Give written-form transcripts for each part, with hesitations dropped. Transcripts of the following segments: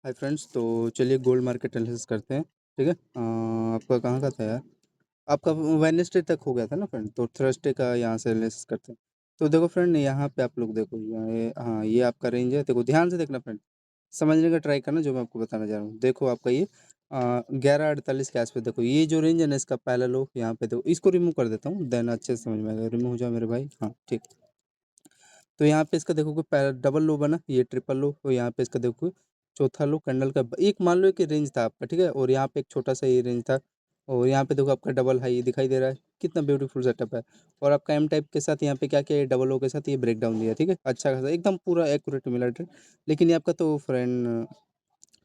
Hi friends, तो चलिए gold market analysis करते हैं। ठीक है। आपका कहाँ का था यार? आपका वेडनेसडे तक हो गया था ना फ्रेंड, तो थर्सडे का यहाँ से एनालिसिस करते हैं। तो देखो फ्रेंड, यहाँ पे आप लोग देखो, ये हाँ, ये आपका रेंज है। देखो ध्यान से देखना फ्रेंड, समझने का ट्राई करना जो मैं आपको बताना चाह रहा हूँ। देखो आपका ये 11:48 के आसपास देखो, ये जो रेंज है ना, इसका पहला लो यहाँ पे देखो। इसको रिमूव कर देता हूँ, देन अच्छे से समझ में आएगा। रिमूव हो जाओ मेरे भाई, हाँ ठीक। तो यहाँ पे इसका देखो कोई डबल लो बना, ये ट्रिपल लो। और यहाँ पे इसका देखो चौथा लो कैंडल का एक मान लो कि रेंज था आपका, ठीक है। और यहाँ पे एक छोटा सा ये रेंज था। और यहाँ पे देखो आपका डबल हाई दिखाई दे रहा है, कितना ब्यूटीफुल सेटअप है। और आपका एम टाइप के साथ यहाँ पे क्या किया, डबल ओ के साथ ये ब्रेक डाउन दिया, ठीक है। अच्छा खासा एकदम पूरा एक्यूरेट मिला ट्रेड। लेकिन ये आपका तो फ्रेंड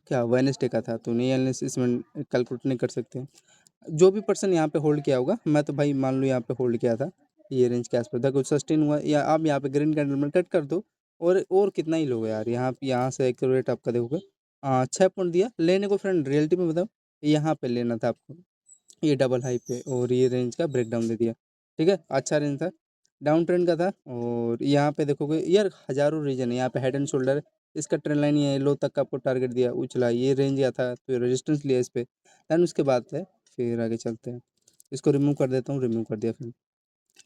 क्या वेडनेसडे का था, तो नहीं एनालिसिस में कैलकुलेट नहीं कर सकते हैं। जो भी पर्सन यहाँ पे होल्ड किया होगा, मैं तो भाई मान लो यहाँ पे होल्ड किया था, ये रेंज के आसपास देखो सस्टेन हुआ, या आप यहाँ पे ग्रीन कैंडल में कट कर दो। और कितना ही लोगे यार, यहाँ से एक रेट आपका देखोगे 6 पॉइंट दिया लेने को फ्रेंड। रियलिटी में बताओ, यहाँ पे लेना था आपको, ये डबल हाई पे, और ये रेंज का ब्रेकडाउन दे दिया। ठीक है, अच्छा रेंज था, डाउन ट्रेंड का था। और यहाँ पे देखोगे यार, हज़ारों रीजन है यहाँ पे, हेड एंड शोल्डर। इसका ट्रेंड लाइन ये है, लो तक का आपको टारगेट दिया, उछला, ये रेंज या था तो रेजिस्टेंस लिया इस पे। दैन उसके बाद है, फिर आगे चलते हैं। इसको रिमूव कर देता हूँ, रिमूव कर दिया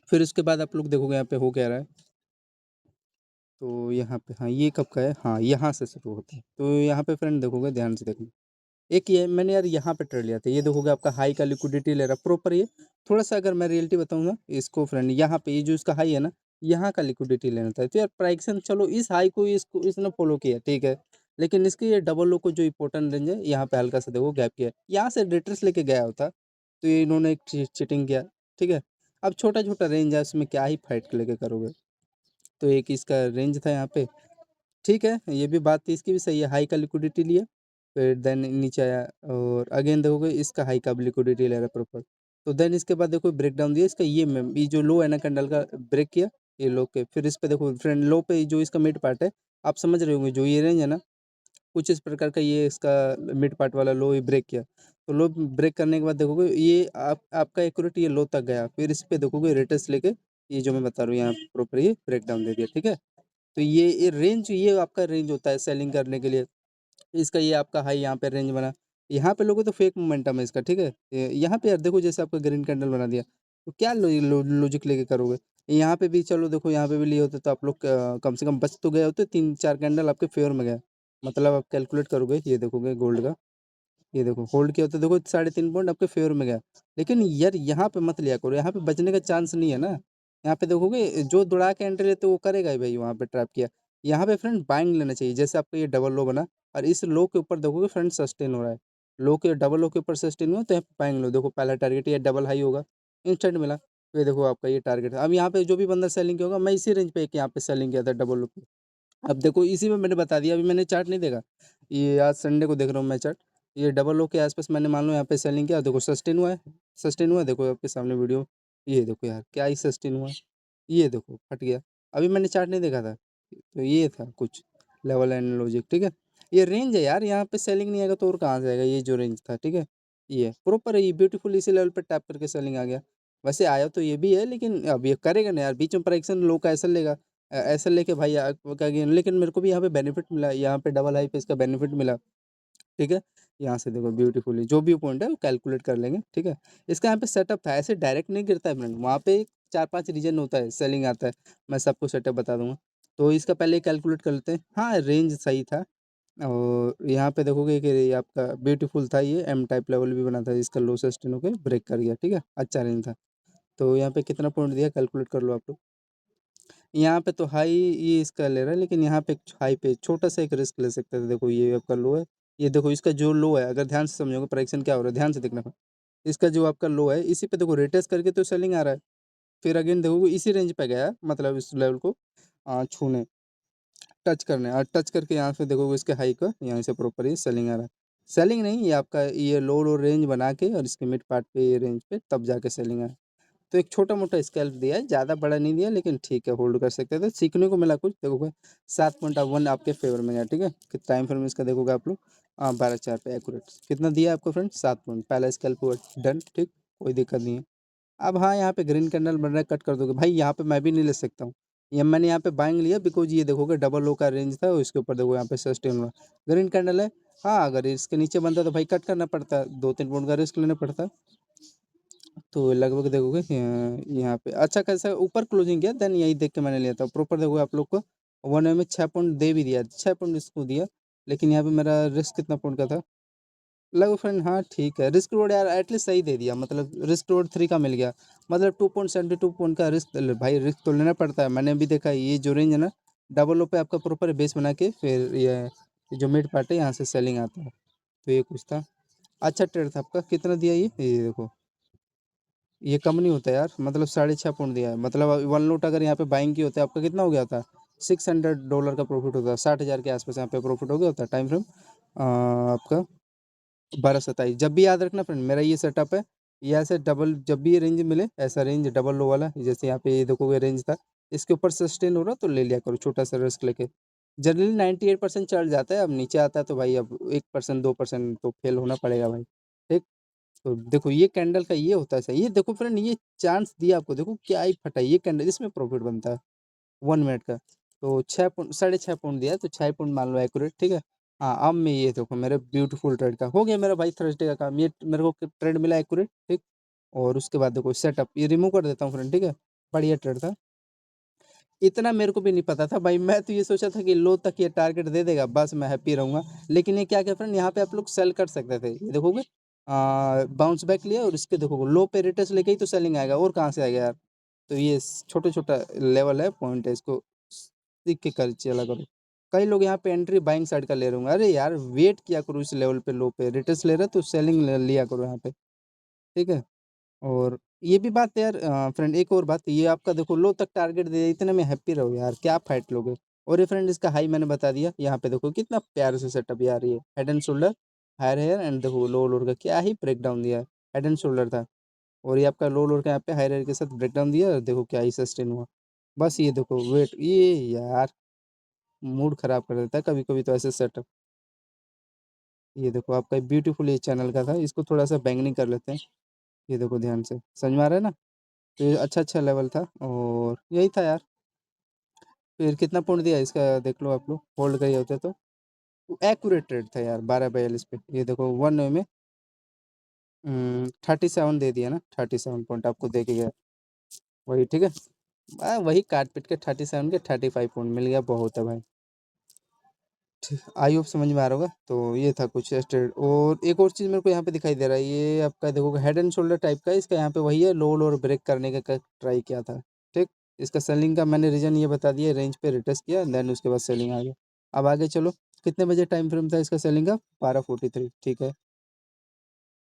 फिर उसके बाद आप लोग देखोगे यहाँ पे हो क्या रहा है। तो यहाँ पे हाँ, ये कब का है, हाँ यहाँ से शुरू होता है। तो यहाँ पे फ्रेंड देखोगे, ध्यान से देखना। एक ये मैंने यार यहाँ पे ट्रेड लिया था, ये देखोगे आपका हाई का लिक्विडिटी ले रहा प्रॉपर ये। थोड़ा सा अगर मैं रियलिटी बताऊँ ना इसको फ्रेंड, यहाँ पे ये जो इसका हाई है ना, यहाँ का लिक्विडिटी लेना था। तो यार प्राइक्सन चलो इस हाई को इसको इसने फॉलो किया, ठीक है। लेकिन इसके ये डबल लो को जो इंपॉर्टेंट रेंज है, यहाँ पे हल्का सा देखो गैप किया, यहाँ से डिट्रेस लेके गया होता तो ये इन्होंने एक चीटिंग किया, ठीक है। अब छोटा छोटा रेंज है, उसमें क्या ही फाइट लेके करोगे। तो एक इसका रेंज था यहाँ पे, ठीक है। ये भी बात थी, इसकी भी सही है, हाई का लिक्विडिटी लिया, फिर देन नीचे आया। और अगेन देखोगे इसका हाई का लिक्विडिटी ले रहा है प्रॉपर। तो देन इसके बाद देखो ब्रेक डाउन दिया इसका, ये जो लो है ना कैंडल का, ब्रेक किया ये लो के। फिर इस पे देखो फ्रेंड, लो पे जो इसका मिड पार्ट है, आप समझ रहे होंगे, जो ये रेंज है ना, कुछ इस प्रकार का, ये इसका मिड पार्ट वाला लो ही ब्रेक किया। तो लो ब्रेक करने के बाद देखोगे ये आपका एक्यूरेट ये लो तक गया, फिर इस पे देखोगे रेटस लेके, ये जो मैं बता रहा हूँ यहाँ प्रॉपर ये ब्रेक डाउन दे दिया, ठीक है। तो ये रेंज, ये आपका रेंज होता है सेलिंग करने के लिए। इसका ये आपका हाई यहाँ पे रेंज बना, यहाँ पे लोगे तो फेक मोमेंटम है इसका, ठीक है। यहाँ पे यार देखो, जैसे आपका ग्रीन कैंडल बना दिया, तो क्या लॉजिक लेके करोगे। यहाँ पे भी चलो देखो, यहाँ पे भी लिए होते तो आप लोग कम से कम बच तो गए होते, 3-4 कैंडल आपके फेवर में गया। मतलब आप कैलकुलेट करोगे, ये देखोगे गोल्ड का, ये देखो होल्ड किया होता, देखो 3.5 पॉइंट आपके फेवर में गया। लेकिन यार यहाँ पे मत लिया करो, यहाँ पे बचने का चांस नहीं है ना। यहाँ पे देखोगे जो दौड़ा के एंट्री लेते वो करेगा ही भाई, वहाँ पे ट्रैप किया। यहाँ पे फ्रेंड बाइंग लेना चाहिए, जैसे आपका ये डबल लो बना, और इस लो के ऊपर देखोगे फ्रेंड सस्टेन हो रहा है। लो के डबल लो के ऊपर सस्टेन हुआ तो यहाँ पे बाइंग लो, देखो पहला टारगेट ये डबल हाई होगा, इंस्टेंट मिला। तो ये देखो आपका ये टारगेट है। अब यहाँ पे जो भी बंदा सेलिंग किया होगा, मैं इसी रेंज पे एक यहाँ पे सेलिंग किया था डबल लो पे। अब देखो इसी में मैंने बता दिया, अभी मैंने चार्ट नहीं देखा, ये आज संडे को देख रहा हूँ मैं चार्ट। ये डबल ओ के आसपास मैंने मान लो यहाँ पे सेलिंग किया, देखो सस्टेन हुआ है। सस्टेन हुआ है, देखो आपके सामने वीडियो, ये देखो यार क्या ही सस्टेन हुआ है, ये देखो फट गया। अभी मैंने चार्ट नहीं देखा था, तो ये था कुछ लेवल एंड लॉजिक, ठीक है। ये रेंज है यार, यहाँ पे सेलिंग नहीं आएगा तो और कहाँ से आएगा, ये जो रेंज था, ठीक है। ये प्रॉपर है, ये ब्यूटीफुल इसी लेवल पे टैप करके सेलिंग आ गया। वैसे आया तो ये भी है, लेकिन अब ये करेगा ना यार, बीच में प्राइक्सन लो का ऐसा लेगा, ऐसा लेके भाई क्या गेन। लेकिन मेरे को भी यहाँ पे बेनिफिट मिला, यहाँ पे डबल हाई पे इसका बेनिफिट मिला, ठीक है। यहाँ से देखो ब्यूटीफुली जो भी पॉइंट है वो कैलकुलेट कर लेंगे, ठीक है। इसका यहाँ पे सेटअप था, ऐसे डायरेक्ट नहीं गिरता है फ्रेंड, वहाँ पे 4-5 रीजन होता है, सेलिंग आता है। मैं सबको सेटअप बता दूंगा। तो इसका पहले कैलकुलेट कर लेते हैं। हाँ रेंज सही था। और यहाँ पे देखोगे कि ये आपका ब्यूटीफुल था, ये एम टाइप लेवल भी बना था, इसका लो सस्टेन होकर ब्रेक कर गया, ठीक है, अच्छा रेंज था। तो यहाँ पे कितना पॉइंट दिया कैलकुलेट कर लो आप लोग। यहाँ पे तो हाई ये इसका ले रहा है, लेकिन यहाँ पे हाई पे छोटा सा एक रिस्क ले सकते थे। देखो ये आपका लो है, ये देखो इसका जो लो है, अगर ध्यान से समझोगे प्राइक्सन क्या हो रहा है, ध्यान से देखना। इसका जो आपका लो है, इसी पे देखो रिटेस्ट करके तो सेलिंग आ रहा है। फिर अगेन देखोगे इसी रेंज पे गया है, मतलब इस लेवल को छूने, टच करने, और टच करके यहाँ से देखोगे इसके हाई का, यहाँ से प्रॉपर ये सेलिंग आ रहा है। सेलिंग नहीं, ये आपका ये लो लो रेंज बना के, और इसके मिड पार्ट पे ये रेंज पे तब जाके सेलिंग आया। तो एक छोटा-मोटा स्केल्प दिया है, ज़्यादा बड़ा नहीं दिया, लेकिन ठीक है होल्ड कर सकते थे, सीखने को मिला कुछ। देखोगे 7.1 आपके फ़ेवर में गया, ठीक है। कि टाइम फ्रेम इसका देखोगे आप लोग 12:04 पे एक्यूरेट कितना दिया है आपको फ्रेंड, 7 पॉइंट, पहला स्केल्प हुआ डन, ठीक, कोई दिक्कत नहीं है। अब हाँ, यहाँ पे ग्रीन कैंडल बन रहा है, कट कर दोगे भाई, यहाँ पे मैं भी नहीं ले सकता हूँ। ये मैंने यहाँ पे बाइंग लिया बिकॉज़ ये देखोगे डबल लो का रेंज था और इसके ऊपर देखो यहाँ पे सस्टेन हुआ। ग्रीन कैंडल है। हाँ, अगर इसके नीचे बनता तो भाई कट करना पड़ता, 2-3 पॉइंट का रिस्क लेना पड़ता। तो लगभग देखोगे यहाँ पे अच्छा खासा ऊपर क्लोजिंग किया, देन यही देख के मैंने लिया था। प्रॉपर देखोगे आप लोग को 1 वे में 6 पॉइंट दे भी दिया, 6 पॉइंट इसको दिया, लेकिन यहाँ पे मेरा रिस्क कितना पॉइंट का था? लगभग फ्रेंड हाँ, ठीक है। रिस्क रिवॉर्ड यार एटलीस्ट सही दे दिया, मतलब रिस्क रिवॉर्ड 3 का मिल गया। मतलब 2.72 पॉइंट का रिस्क ल भाई रिस्क तो लेना पड़ता है। मैंने भी देखा है ये जो रेंज है ना, डबल लो पे आपका प्रॉपर बेस बना के फिर ये जो मिड पार्ट है यहाँ से सेलिंग आता है। तो ये कुछ था। अच्छा ट्रेड था आपका। कितना दिया ये देखो। ये कम नहीं होता यार, मतलब 6.5 पॉइंट दिया है। मतलब 1 लॉट अगर यहाँ पे बाइंग की होता है आपका कितना हो गया था? $600 का प्रॉफिट होता है, 60,000 के आसपास यहाँ पे प्रॉफिट हो गया होता है। टाइम फ्रेम आपका 12-27। जब भी याद रखना फ्रेंड, मेरा ये सेटअप है। ये ऐसे डबल जब भी ये रेंज मिले, ऐसा रेंज डबल लो वाला, जैसे यहाँ पे ये देखोगे रेंज था, इसके ऊपर सस्टेन हो रहा तो ले लिया करो छोटा सा रिस्क लेके। जनरली 98% चढ़ जाता है, अब नीचे आता है तो भाई अब 1% 2% तो फेल होना पड़ेगा भाई। ठीक। तो देखो ये कैंडल का ये होता है सही। ये देखो फ्रेंड, ये चांस दिया आपको, देखो क्या ही फटा ये कैंडल, इसमें प्रॉफिट बनता है 1 मिनट का। तो 6 पॉइंट 6.5 पॉइंट दिया है, तो 6 पॉइंट मान लो एक्यूरेट। ठीक है। हाँ, अब मैं ये देखो मेरे ब्यूटीफुल ट्रेड का हो गया मेरा भाई थर्सडे का काम। ये मेरे को ट्रेड मिला एक्यूरेट। ठीक। और उसके बाद देखो सेटअप ये रिमूव कर देता हूँ फ्रेंड। ठीक है। बढ़िया ट्रेड था। इतना मेरे को भी नहीं पता था भाई, मैं तो ये सोचा था कि लो तक ये टारगेट दे देगा, बस मैं हैप्पी रहूँगा। लेकिन ये क्या क्या फ्रेंड, यहाँ पे आप लोग सेल कर सकते थे। ये देखोगे बाउंस बैक लिया और इसके देखोगे लो पे रिटर्स लेके ही तो सेलिंग आएगा, और कहाँ से आएगा यार। तो ये छोटा छोटा लेवल है, पॉइंट है, इसको सीख के कर चला करो। कई लोग यहाँ पे एंट्री बाइंग साइड का ले रहे होंगे, अरे यार वेट किया करो इस लेवल पे, लो पे रिटर्स ले रहे तो सेलिंग लिया करो यहाँ पे। ठीक है। और ये भी बात है यार फ्रेंड, एक और बात, ये आपका देखो लो तक टारगेट दे दिया, इतने में हैप्पी रहो यार, क्या फाइट लोगे। और ये फ्रेंड इसका हाई मैंने बता दिया, यहाँ पे देखो कितना प्यार से सेटअप यार, ये head and shoulder, higher hair and देखो लो लोड का क्या ही ब्रेक डाउन दिया है। हेड एंड शोल्डर था और ये आपका लो लोड का यहाँ पे हायर हेयर के साथ ब्रेक डाउन दिया, और देखो क्या ही सस्टेन हुआ। बस ये देखो वेट, ये यार मूड खराब कर देता है कभी कभी तो ऐसे सेटअप। ये देखो आपका ब्यूटीफुल ये चैनल का था, इसको थोड़ा सा बैंगनी कर लेते हैं। ये देखो ध्यान से, समझ में आ रहा है ना। तो ये अच्छा लेवल था और यही था यार। फिर कितना पॉइंट दिया इसका देख लो आप लोग, होल्ड करे होते तो। एक्यूरेट रेट था यार 12/42 पे। ये देखो 1 वे में 37 दे दिया ना, 37 पॉइंट आपको दे के गया। वही ठीक है। वही काट पीट के 37 के 35 पॉइंट मिल गया, बहुत है भाई। आई होप समझ में आ रहा होगा। तो ये था कुछ स्टेट। और एक और चीज़ मेरे को यहाँ पे दिखाई दे रहा है, ये आपका देखोगे हेड एंड शोल्डर टाइप का है, इसका यहाँ पे वही है, लो और ब्रेक करने का ट्राई किया था। ठीक। इसका सेलिंग का मैंने रीजन ये बता दिया, रेंज पे रिटेस्ट किया, देन उसके बाद सेलिंग आ गया। अब आगे चलो, कितने बजे टाइम फ्रेम था इसका सेलिंग का? 12:43। ठीक है।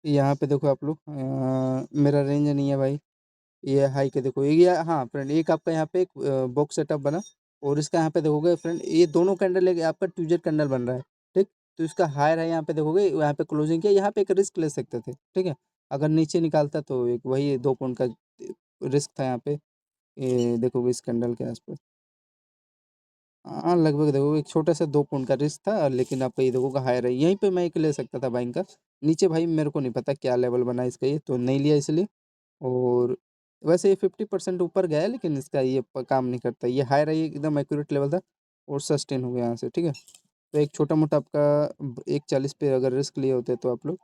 यहाँ पे देखो आप लोग मेरा रेंज नहीं है भाई। ये हाई के देखो ये, हाँ फ्रेंड, एक आपका यहाँ पे एक बॉक्स सेटअप बना, और इसका यहाँ पे देखोगे फ्रेंड, ये दोनों कैंडल एक आपका ट्यूजर कैंडल बन रहा है। ठीक। तो इसका हायर है यहाँ पे देखोगे, यहाँ पे क्लोजिंग किया, यहाँ पे एक रिस्क ले सकते थे। ठीक है। अगर नीचे निकालता तो एक वही 2 पॉइंट का रिस्क था यहाँ पे। ये देखोगे इस कैंडल के आसपास, हाँ लगभग देखोगे एक छोटा सा 2 पॉइंट का रिस्क था, लेकिन आपका ये देखोगे हायर है, यहीं पे मैं एक ले सकता था बाइंग का। नीचे भाई मेरे को नहीं पता क्या लेवल बना इसका, ये तो नहीं लिया इसलिए। और वैसे ये 50% ऊपर गया है, लेकिन इसका ये काम नहीं करता, ये हाई रही एकदम एक्यूरेट लेवल था और सस्टेन हो गया यहाँ से। ठीक है। तो एक छोटा मोटा आपका 1.40 पे अगर रिस्क लिए होते तो आप लोग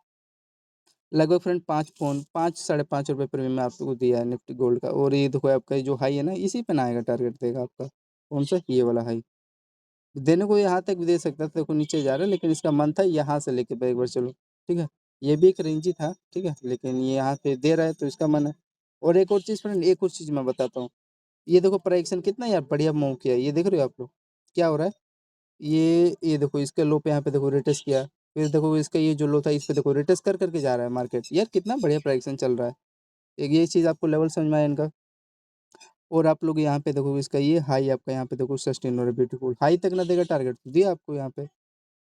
लगभग फ्रेंड 5 साढ़े 5 रुपये प्रीमियम आपको दिया है निफ्टी गोल्ड का। और ये देखो आपका जो हाई है ना, इसी पे ना आएगा टारगेट देगा आपका, कौन सा, ये वाला हाई। देने को यहाँ तक भी दे सकता था, देखो नीचे जा रहा है, लेकिन इसका मन था यहाँ से लेके एक बार चलो। ठीक है। ये भी एक रेंज ही था। ठीक है। लेकिन ये यहाँ पे दे रहा है तो इसका मन है। और एक और चीज़ फ्रेंड, एक और चीज़ मैं बताता हूँ। ये देखो प्राइक्शन कितना यार बढ़िया मूव किया है, ये देख रहे हो आप लोग क्या हो रहा है। ये देखो इसके लो पे यहाँ पे देखो रिटेस्ट किया, फिर देखो इसका ये जो लो था इस पे देखो रिटेस्ट कर करके जा रहा है मार्केट, यार कितना बढ़िया प्राइक्शन चल रहा है। एक ये चीज़ आपको लेवल समझ में आया इनका। और आप लोग यहाँ पे देखो इसका ये हाई आपका यहाँ पे देखो सस्टेन हो रहा है, ब्यूटीफुल हाई तक ना देगा टारगेट तो दिया आपको यहाँ पे।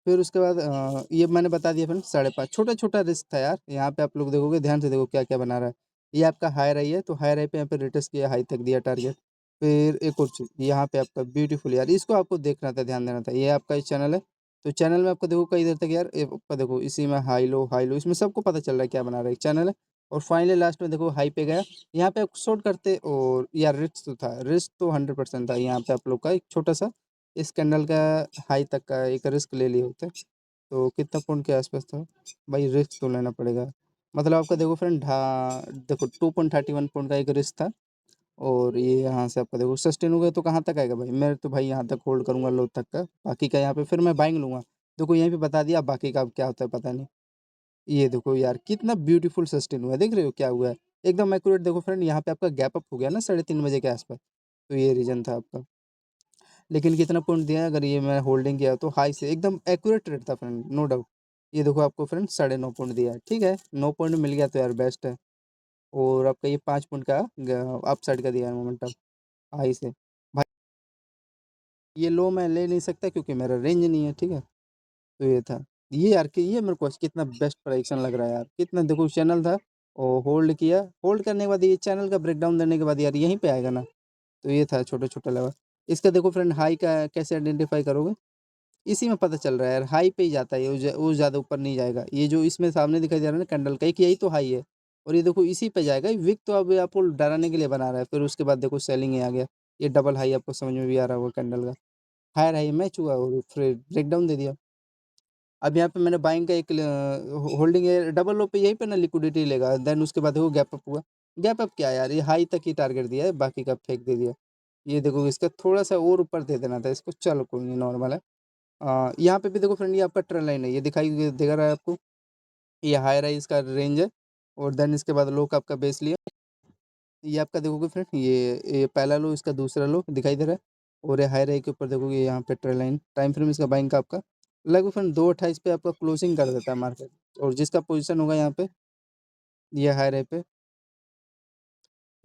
फिर उसके बाद ये मैंने बता दिया फ्रेंड 5.5, छोटा छोटा रिस्क था यार। यहाँ पे आप लोग देखोगे ध्यान से देखो क्या क्या बना रहा है। ये आपका हाई रही है, तो हाई रही पे यहाँ पे रिटेस्ट किया, हाई तक दिया टारगेट। फिर एक और चीज़ यहाँ पे आपका ब्यूटीफुल यार, इसको आपको देखना था, ध्यान देना था। ये आपका इस चैनल है, तो चैनल में आपको देखो कई देर तक यार, आपका देखो इसी में हाई लो इसमें सबको पता चल रहा है क्या बना रहा है, एक चैनल है। और फाइनली लास्ट में देखो हाई पे गया। यहाँ पे आप शॉर्ट करते और यार रिस्क तो 100% था यहाँ पे आप लोग का। एक छोटा सा इस कैंडल का हाई तक का एक रिस्क ले लिए होते, तो कितना पॉइंट के आसपास था भाई। रिस्क तो लेना पड़ेगा, मतलब आपका देखो फ्रेंड देखो 2.31 पॉइंट का एक रिस्क था। और ये यहाँ से आपका देखो सस्टेन हो गया तो कहाँ तक आएगा भाई। मैं तो भाई यहाँ तक होल्ड करूँगा लो तक का, बाकी का यहाँ पे फिर मैं बाइंग लूँगा। देखो यहीं पे बता दिया, बाकी का अब क्या होता है पता नहीं। ये देखो यार कितना ब्यूटीफुल सस्टेन हुआ है, देख रहे हो क्या हुआ है, एकदम एक्यूरेट। देखो फ्रेंड यहाँ पे आपका गैप अप हो गया ना 3:30 बजे के आसपास, तो ये रीजन था आपका। लेकिन कितना पॉइंट दिया है, अगर ये मैं होल्डिंग किया तो हाई से एकदम एक्यूरेट रेट था फ्रेंड, नो डाउट। ये देखो आपको फ्रेंड 9.5 पॉइंट दिया है, ठीक है 9 पॉइंट मिल गया तो यार बेस्ट है। और आपका ये 5 पॉइंट का अप साइड का दिया है मोमेंटम हाई से। भाई ये लो मैं ले नहीं सकता क्योंकि मेरा रेंज नहीं है, ठीक है। तो ये था, ये यार कि ये मेरे को कितना बेस्ट प्राइक्शन लग रहा है यार, कितना देखो चैनल था और होल्ड किया, होल्ड करने के बाद ये चैनल का ब्रेकडाउन देने के बाद यार यहीं पे आएगा ना। तो ये था छोटा छोटा लेवल। इसका देखो फ्रेंड हाई का कैसे आइडेंटिफाई करोगे, इसी में पता चल रहा है यार, हाई पे ही जाता है ये, वो ज़्यादा ऊपर नहीं जाएगा। ये जो इसमें सामने दिखाई दे रहा है ना कैंडल का, एक यही तो हाई है। और ये देखो इसी पे जाएगा, विक तो अब आपको डराने के लिए बना रहा है, फिर उसके बाद देखो सेलिंग ही आ गया। ये डबल हाई आपको समझ में भी आ रहा होगा कैंडल का, हायर हाई मैच हुआ और फिर ब्रेकडाउन दे दिया। अब यहाँ पे मैंने बाइंग का एक होल्डिंग है डबल लो पे, यहीं पे ना लिक्विडिटी लेगा, देन उसके बाद वो गैप अप हुआ। गैप अप क्या है यार, ये हाई तक ही टारगेट दिया है, बाकी का फेंक दे दिया। ये देखो इसका थोड़ा सा और ऊपर दे देना था इसको, चलो कोई नहीं नॉर्मल है। यहाँ पे भी देखो फ्रेंड ये आपका ट्रेंड लाइन है, ये दिखाई दे रहा है आपको, ये हाई राइज का रेंज है। और देन इसके बाद लो का आपका बेस लिया, ये आपका देखोगे फ्रेंड ये पहला लो, इसका दूसरा लो दिखाई दे रहा है। और ये हाई राई के ऊपर देखोगे यहाँ पे ट्रेंड लाइन, टाइम फ्रेम इसका बाइंग का आपका लगभग फ्रेंड 2:28 पे आपका क्लोजिंग कर देता है मार्केट। और जिसका पोजीशन होगा यहाँ पे ये हाई राई पे,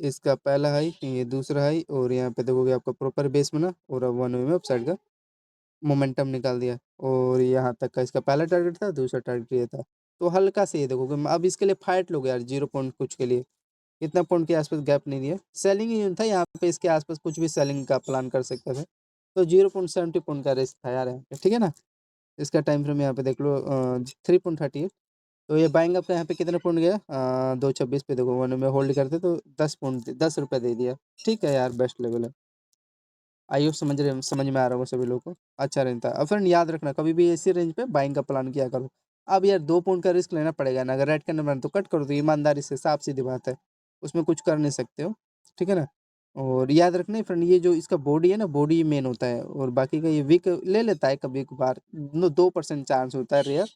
इसका पहला हाई ये दूसरा हाई, और यहाँ पे देखोगे आपका प्रॉपर बेस बना और अब 1 वे में अपसाइड का मोमेंटम निकाल दिया। और यहाँ तक का इसका पहला टारगेट था, दूसरा टारगेट ये था। तो हल्का से ये देखोगे अब इसके लिए फाइट लोगे यार 0 पॉइंट कुछ के लिए, इतना पॉइंट के आसपास गैप नहीं दिया, सेलिंग ही था यहाँ पे, इसके आसपास कुछ भी सेलिंग का प्लान कर सकते थे। तो 0.70 पॉइंट का रिस्क था यार यहाँ पे, ठीक है ना। इसका टाइम फ्रेम यहाँ पे देख लो 3.38। तो ये बाइंग आपका यहाँ पे कितने पॉइंट गया 2.26 पे, देखो 1 में होल्ड करते तो 10 पॉइंट 10 रुपये दे दिया, ठीक है यार बेस्ट लेवल है। आई होप समझ में आ रहा होगा सभी लोगों को, अच्छा रहता है। और फ्रेंड याद रखना कभी भी इसी रेंज पे बाइंग का प्लान किया करो। अब यार 2 पॉइंट का रिस्क लेना पड़ेगा ना, अगर रेड का नंबर तो कट कर दो ईमानदारी से, साफ सीधी बात है, उसमें कुछ कर नहीं सकते हो, ठीक है ना। और याद रखना फ्रेंड ये जो इसका बॉडी है ना, बॉडी मेन होता है, और बाकी का ये वीक ले लेता है कभी कभार, 2% चांस होता है रेयर,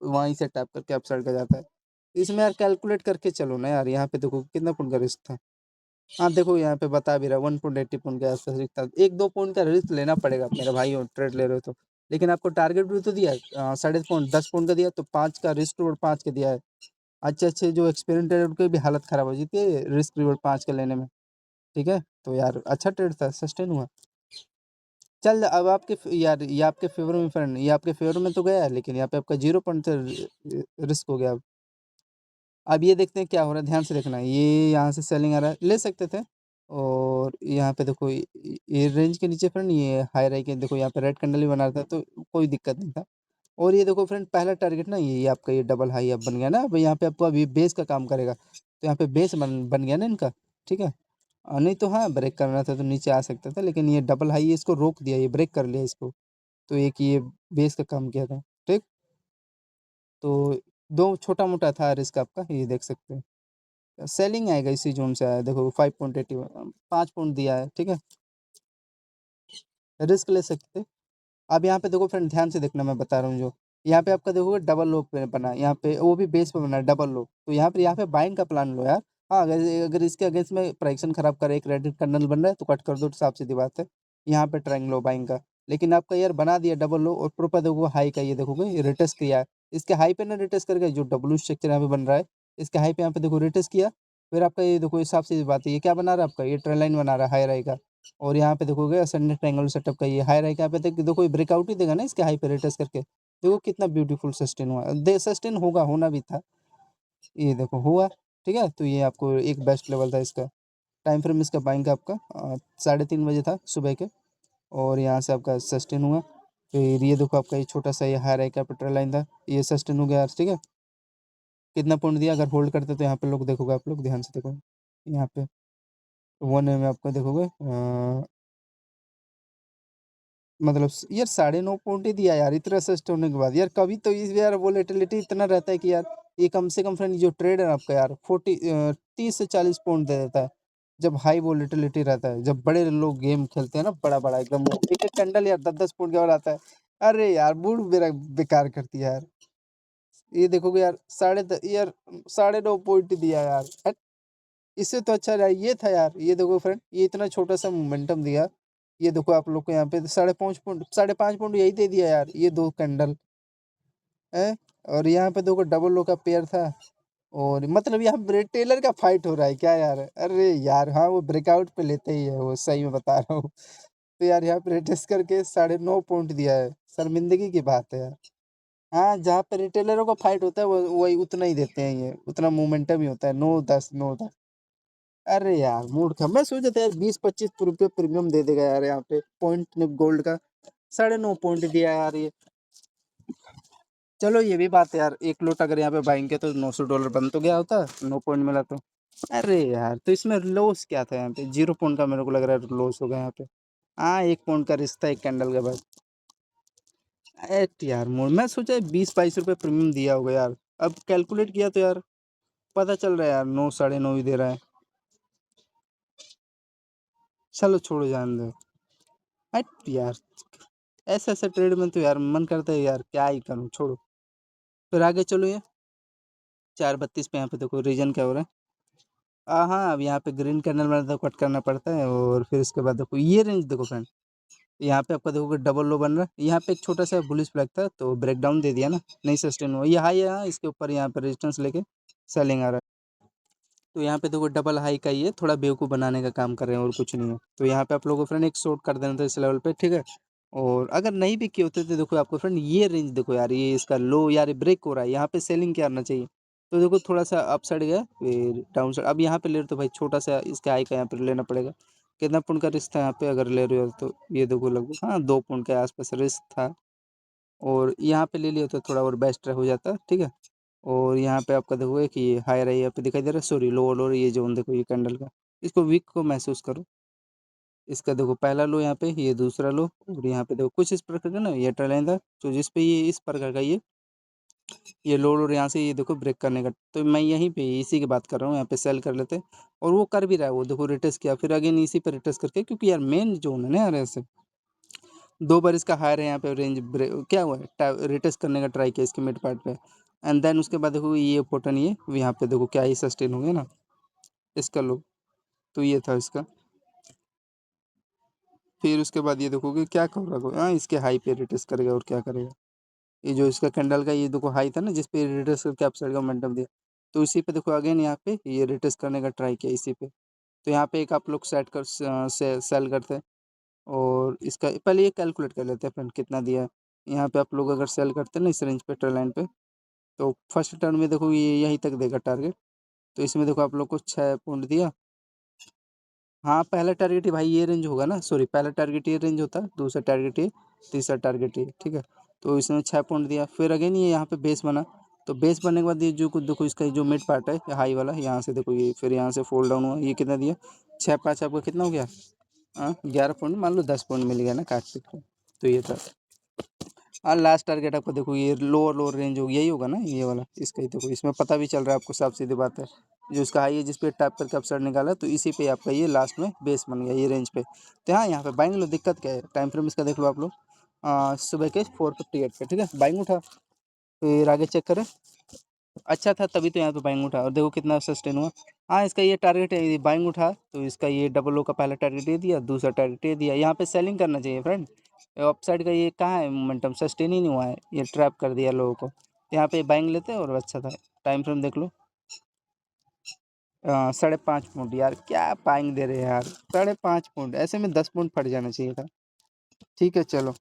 वहीं से टैप करके अपसाइड का जाता है। इसमें यार कैलकुलेट करके चलो ना यार, यहाँ पे देखो कितना पॉइंट का रिस्क था। हाँ देखो यहाँ पे बता भी रहा 1.80 पॉइंट के आसपास रिस्क था, 1-2 पॉइंट का रिस्क लेना पड़ेगा मेरे भाई, और ट्रेड ले रहे हो तो। लेकिन आपको टारगेट भी तो दिया है 10.5 पॉइंट 10 पॉइंट का दिया, तो 5 का रिस्क रिवॉर्ड 5 का दिया है। अच्छे अच्छे जो एक्सपेरिमेंट है उनकी भी हालत खराब हो जाती है रिस्क रिवॉर्ड 5 का लेने में, ठीक है। तो यार अच्छा ट्रेड था, सस्टेन हुआ। चल अब आपके यार ये आपके फेवर में फ्रेंड, ये आपके फेवर में तो गया है, लेकिन यहाँ पे आपका 0 पॉइंट रिस्क हो गया। अब ये देखते हैं क्या हो रहा है, ध्यान से देखना, ये यहाँ से सेलिंग आ रहा है, ले सकते थे। और यहाँ पे देखो ये रेंज के नीचे फ्रेंड ये हाई राई के, देखो यहाँ पे रेड कैंडल भी बना रहा था तो कोई दिक्कत नहीं था। और ये देखो फ्रेंड पहला टारगेट ना ये आपका ये डबल हाई अब बन गया ना, अब यहाँ पे आपको अभी बेस का काम करेगा, तो यहाँ पे बेस बन गया ना इनका, ठीक है। नहीं तो हाँ ब्रेक करना था तो नीचे आ सकता था, लेकिन ये डबल हाई इसको रोक दिया, ये ब्रेक कर लिया इसको, तो एक ये बेस का काम किया था, ठीक। तो दो छोटा मोटा था रिस्क आपका, ये देख सकते हैं। सेलिंग आएगा इसी जोन से आया, देखो 5.80 5 पॉइंट दिया है, ठीक है। रिस्क ले सकते थे। अब यहाँ पे देखो फ्रेंड ध्यान से देखना, मैं बता रहा हूँ जो यहाँ पे आपका देखोगे डबल लो पे बना, यहाँ पे वो भी बेस पे बना है डबल लो, तो यहाँ पे बाइंग का प्लान लो यार। हाँ अगर अगर इसके अगेंस्ट में प्राइक्शन खराब करे, एक रेड कर्नल बन रहा है तो कट कर दो, साफ सीधी बात है। यहाँ पे ट्राइंग लो बाइंग का, लेकिन आपका यार बना दिया डबल लो, और प्रॉपर देखो हाई का ये देखोगे ये रिटेस्ट किया है, इसके हाई पे ना रिटेस्ट करके जो डब्लू स्ट्रक्चर यहाँ पे बन रहा है, इसके हाई पे यहाँ पे देखो रिटेस्ट किया। फिर आपका ये देखो साफ सीधी बात है, ये क्या बना रहा है आपका, ये ट्रेंड लाइन बना रहा है हाई राई का। और यहाँ पे देखोगे असेंडेंट ट्रायंगल सेटअप का ये हाई राइट, यहाँ पे देखो ये ब्रेकआउट ही देगा ना इसके हाई पे रेटस करके, देखो कितना ब्यूटीफुल सस्टेन हुआ, सस्टेन होगा, होना भी था, ये देखो हुआ, ठीक है। तो ये आपको एक बेस्ट लेवल था इसका। टाइम फ्रेम इसका बाइंग का आपका 3:30 बजे था सुबह के, और यहाँ से आपका सस्टेन हुआ। फिर ये देखो आपका ये छोटा सा ये हाई राइट का पेट्रोल लाइन था, ये सस्टेन हो गया, ठीक है। कितना पॉइंट दिया, अगर होल्ड करते तो यहाँ पे लोग देखोगे, आप लोग ध्यान से देखो यहाँ पे 1 में आपको देखोगे मतलब यार 9.5 ही दिया यार, इतना सस्ट होने के बाद यार। कभी तो इस यार वोलेटिलिटी इतना रहता है कि यार ये कम से कम फ्रेंड जो ट्रेड है आपका यार 30 से 40 पॉइंट दे देता है, जब हाई वोलेटिलिटी रहता है, जब बड़े लोग गेम खेलते हैं ना, बड़ा बड़ा एकदम एक एक कैंडल यार 10 10 पॉइंट का और आता है। अरे यार मूड मेरा बेकार करती है यार। ये देखोगे यार यार 9.5 पॉइंट दिया यार, इससे तो अच्छा यार ये था यार। ये देखो फ्रेंड, ये इतना छोटा सा मोमेंटम दिया, ये देखो आप लोग को यहाँ पे 5.5 पॉइंट 5.5 पॉइंट यही दे दिया यार, ये दो कैंडल है। और यहाँ पे देखो डबल लो का पेयर था, और मतलब यहाँ ब्रेड टेलर का फाइट हो रहा है क्या यार। अरे यार हाँ, वो ब्रेकआउट पे लेते ही है वो, सही में बता रहा हूँ। तो यार यहाँ पे रिटेस्ट करके 9.5 पॉइंट दिया है, शर्मिंदगी की बात है यार। हाँ, जहाँ पे रिटेलरों का फाइट होता है वो वही उतना ही देते हैं, ये उतना मोमेंटम ही होता है, 9 10 9 10। अरे यार मूड खा, मैं सोचा था यार 20 25 रुपये प्रीमियम दे देगा यार, यहाँ पे पॉइंट ने गोल्ड का 9.5 पॉइंट दिया यार ये। चलो ये भी बात है यार, एक लोट अगर यहाँ पे बाइंगे तो $900 बन तो गया होता, 9 पॉइंट मिला तो। अरे यार तो इसमें लॉस क्या था, यहाँ पे 0 पॉइंट का मेरे को लग रहा है लॉस हो गया यहाँ पे। हाँ, 1 पॉइंट का रिश्ता एक कैंडल के बाद। एट यार मूड, मैं सोचा 20 22 रुपये प्रीमियम दिया होगा यार, अब कैलकुलेट किया तो यार पता चल रहा है यार 9 9.5 ही दे रहा है। चलो छोड़ो, जान दो। हट यार, ऐसे ऐसे ट्रेड में तो यार मन करता है यार क्या ही करूँ, छोड़ो। फिर आगे चलो, ये 4:32 पे यहाँ पे देखो रीजन क्या हो रहा है। हाँ, अब यहाँ पे ग्रीन कैंडल में तो कट करना पड़ता है, और फिर इसके बाद देखो ये रेंज देखो फ्रेंड, यहाँ पे आपका देखोगे डबल लो बन रहा है, यहाँ पे एक छोटा सा बुलिश फ्लैग था तो ब्रेक डाउन दे दिया ना, नहीं सस्टेन हुआ, ये हाई है यहाँ, इसके ऊपर यहाँ पे रेजिस्टेंस लेके सेलिंग आ रहा है। तो यहाँ पे देखो डबल हाई का ये थोड़ा बेवकूफ़ बनाने का काम कर रहे हैं और कुछ नहीं है। तो यहाँ पे आप लोगों को फ्रेंड एक शॉर्ट कर देना था इस लेवल पे, ठीक है। और अगर नहीं भी किए होते तो देखो आपको फ्रेंड ये रेंज देखो यार, ये इसका लो यार, ये ब्रेक हो रहा है, यहाँ पे सेलिंग क्या करना चाहिए। तो देखो थोड़ा सा अप साइड गया, फिर डाउन साइड, अब यहाँ पे ले रहे हो तो भाई छोटा सा इसका हाई का यहाँ पे लेना पड़ेगा। कितना पॉइंट का रिस्क था यहाँ पे अगर ले रहे हो तो, ये देखो लगभग हाँ 2 पॉइंट के आसपास रिस्क था। और यहाँ पे ले लिया तो थोड़ा और बेस्ट हो जाता, ठीक है। और यहाँ पे आपका देखोगे कि ये हायर है, यहाँ पे दिखाई दे रहा है, सॉरी लोअर लोअर, ये जोन देखो ये कैंडल का, इसको वीक को महसूस करो। इसका देखो पहला लो यहाँ पे, ये दूसरा लो, और यहाँ पे देखो कुछ इस प्रकार का ना ये ट्रेल था, तो जिस पे ये इस प्रकार का ये लोड, और यहाँ से ये देखो ब्रेक करने का, तो मैं यहीं पे इसी की बात कर रहा हूँ, यहाँ पे सेल कर लेते हैं। और वो कर भी रहा है, वो देखो रिटेस्ट किया, फिर अगेन इसी पे रिटेस्ट करके, क्योंकि यार मेन जोन है ना यार ऐसे 2 बार इसका हायर है, यहाँ पे रेंज क्या हुआ है, रिटेस्ट करने का ट्राई किया इसके मिड पार्ट पे, एंड देन उसके बाद देखो ये पोटन ये यहाँ पे देखो क्या ही सस्टेन हो गया ना इसका लो, तो ये था इसका। फिर उसके बाद ये देखोगे क्या कर रहा है, हाँ इसके हाई पे रिटेस्ट करेगा और क्या करेगा। ये जो इसका कैंडल का ये देखो हाई था ना, जिस पे रिटेस्ट करके अपसाइड का मोमेंटम दिया, तो इसी पे देखो अगेन यहाँ पे ये रिटेस्ट करने का ट्राई किया इसी पे। तो यहाँ पे एक आप लोग सेट कर सेल करते हैं, और इसका पहले ये कैलकुलेट कर लेते हैं फ्रेंड कितना दिया है। यहाँ पे आप लोग अगर सेल करते हैं ना इस रेंज पे ट्रेल लाइन पे, तो फर्स्ट टर्न में देखो ये यहीं तक देगा टारगेट, तो इसमें देखो आप लोग को 6 पॉइंट दिया। हाँ, पहला टारगेट ही भाई ये रेंज होगा ना, सॉरी पहला टारगेट ये रेंज होता है, दूसरा टारगेट ये, तीसरा टारगेट ये, ठीक है। तो इसमें 6 पॉइंट दिया, फिर अगेन ये यहाँ पे बेस बना, तो बेस बनने के बाद ये जो कुछ देखो इसका जो मिड पार्ट है हाई वाला, यहाँ से देखो ये फिर यहाँ से फोल्ड डाउन हुआ, ये कितना दिया 6 5 आपका कितना हो गया, हाँ 11 पॉइंट, मान लो 10 पॉइंट मिल गया ना काट पीट के। तो ये था। हाँ, लास्ट टारगेट आपको देखो ये लोअर लोअर रेंज होगी, यही होगा ना ये वाला, इसका ही देखो इसमें पता भी चल रहा है आपको, साफ सीधी बात है। जो इसका हाई है जिस पे टैप करके अपसाइड निकाला, तो इसी पे आपका ये लास्ट में बेस बन गया ये रेंज पे। तो हाँ, यहाँ पे बाइंग लो, दिक्कत क्या है, टाइम फ्रेम इसका देख लो आप लोग, सुबह के 4:58 पे, ठीक है, बाइंग उठा, फिर आगे चेक करें, अच्छा था तभी तो यहाँ पे बाइंग उठा, और देखो कितना सस्टेन हुआ। हाँ, इसका ये टारगेट है, बाइंग उठा तो इसका ये डबल ओ का पहला टारगेट ये दिया, दूसरा टारगेट ये दिया, यहाँ पे सेलिंग करना चाहिए फ्रेंड। अपसाइड का ये कहाँ है मोमेंटम, सस्टेन ही नहीं हुआ है, ये ट्रैप कर दिया लोगों को, तो यहाँ पे बाइंग लेते और अच्छा था। टाइम फ्रेम देख लो, 5.5 पॉइंट यार, क्या बाइंग दे रहे हैं यार, 5.5 पॉइंट, ऐसे में 10 पॉइंट फट जाना चाहिए था। ठीक है चलो,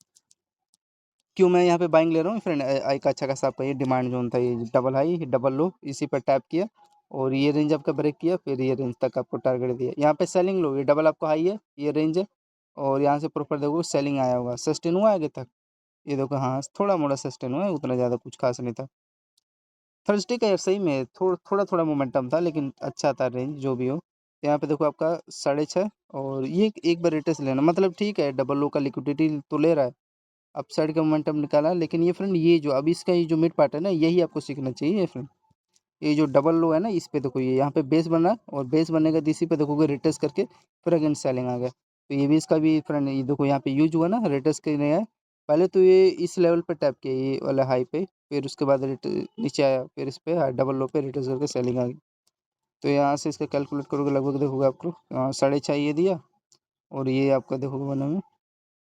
क्यों मैं यहाँ पे बाइंग ले रहा हूँ फ्रेंड, एक अच्छा खासा आपका ये डिमांड जोन था, ये डबल हाई डबल लो, इसी पर टैप किया, और ये रेंज आपका ब्रेक किया, फिर ये रेंज तक आपको टारगेट दिया, यहाँ पे सेलिंग लो, ये डबल आपको हाई है, ये रेंज है, और यहाँ से प्रॉपर देखो सेलिंग आया होगा, सस्टेन हुआ आगे तक, ये देखो हाँ थोड़ा मोड़ा सस्टेन हुआ है, उतना ज़्यादा कुछ खास नहीं था। थर्सडे का यार सही में थोड़ा थोड़ा मोमेंटम था, लेकिन अच्छा था रेंज जो भी हो। तो यहाँ पे देखो आपका 6.5, और ये एक बार रिटेस्ट लेना, मतलब ठीक है डबल लो का लिक्विडिटी तो ले रहा है, अपसाइड का मोमेंटम निकाला। लेकिन ये फ्रेंड ये जो अब इसका ये जो मिड पार्ट है ना, यही आपको सीखना चाहिए फ्रेंड। ये जो डबल लो है ना, इस पे देखो ये यहाँ पे बेस बना, और बेस बनने का इसी पे देखोगे रिटेस्ट करके फिर अगेन सेलिंग आ गया। तो ये भी इसका भी फ्रेंड ये देखो यहाँ पे यूज हुआ ना, रिटेस्ट के नहीं आया। पहले तो ये इस लेवल पे टैप किया ये वाला हाई पे, फिर उसके बाद नीचे आया, फिर इस पे डबल लो पे रिटेस्ट करके सेलिंग आ गई। तो यहाँ से इसका कैलकुलेट करोगे लगभग देखोगे आपको 6.5 ये दिया, और ये आपका देखोगे बना में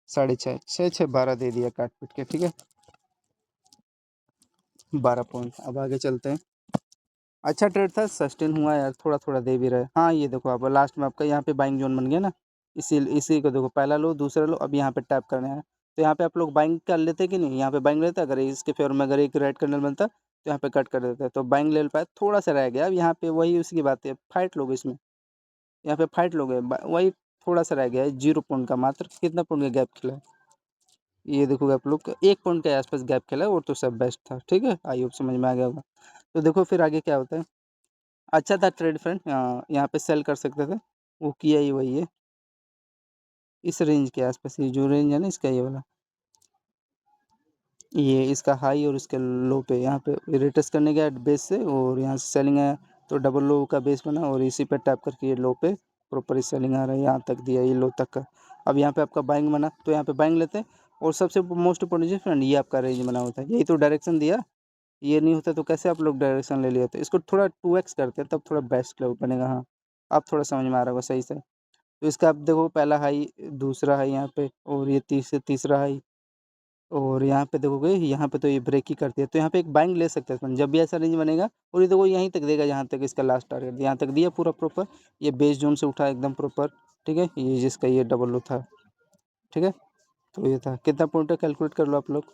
6.5 6 12 दे दिया काट पीट के, ठीक है 12 पॉइंट। अब आगे चलते हैं। अच्छा ट्रेड था, सस्टेन हुआ यार, थोड़ा थोड़ा दे भी रहे। हाँ ये देखो आप लास्ट में आपका यहाँ पे बाइंग जोन बन गया ना, इसी को देखो पहला लो दूसरा लो, अब यहाँ पे टैप करना है। तो यहाँ पे आप लोग बाइंग कर लेते कि नहीं, यहाँ पे बाइंग लेते, अगर इसके फेवर में अगर एक रेड कैंडल बनता तो यहाँ पे कट कर देते, तो बाइंग ले पाए, थोड़ा सा रह गया। अब यहाँ पे वही उसकी बात है, फाइट लोगे इसमें, यहाँ पे फाइट लोगे, वही थोड़ा सा रह गया है, 0 पॉइंट का मात्र, कितना पॉइंट का गैप खिला है ये देखोगे आप लोग, 1 पॉइंट के आसपास गैप खेला है, और तो सब बेस्ट था, ठीक है आई होप समझ में आ गया होगा। तो देखो फिर आगे क्या होता है। अच्छा था ट्रेड फ्रेंड, यहाँ पे सेल कर सकते थे, वो किया ही वही है, इस रेंज के आसपास, ये जो रेंज है ना इसका, ये वाला, ये इसका हाई और इसके लो पे यहाँ पे रिटेस्ट करने गया बेस से, और यहाँ से सेलिंग आया, तो डबल लो का बेस बना, और इसी पे टैप करके ये लो पे प्रॉपर सेलिंग आ रहा है, यहाँ तक दिया ये लो तक का। अब यहाँ पे आपका बाइंग बना, तो यहाँ पे बाइंग लेते हैं। और सबसे मोस्ट इंपॉर्टेंट चीज़ फ्रेंड, ये आपका रेंज बना होता है, यही तो डायरेक्शन दिया, ये नहीं होता तो कैसे आप लोग डायरेक्शन ले लिए होते। इसको थोड़ा 2x करते हैं, तब थोड़ा बेस्ट लेवल बनेगा। हाँ अब थोड़ा समझ में आ रहा होगा सही से। तो इसका आप देखो पहला हाई, दूसरा हाई यहाँ पे, और ये तीसरा हाई, और यहाँ पे देखोगे यहाँ पे तो ये ब्रेक ही करती है, तो यहाँ पे एक बाइंग ले सकते हैं जब भी ऐसा रेंज बनेगा। और ये देखो यहीं तक देगा, जहाँ तक इसका लास्ट टारगेट यहाँ तक दिया पूरा प्रॉपर, ये बेस जोन से उठा एकदम प्रॉपर, ठीक है ये जिसका ये डबल लो था, ठीक है। तो ये था कितना पॉइंट है, कैलकुलेट कर लो आप लोग।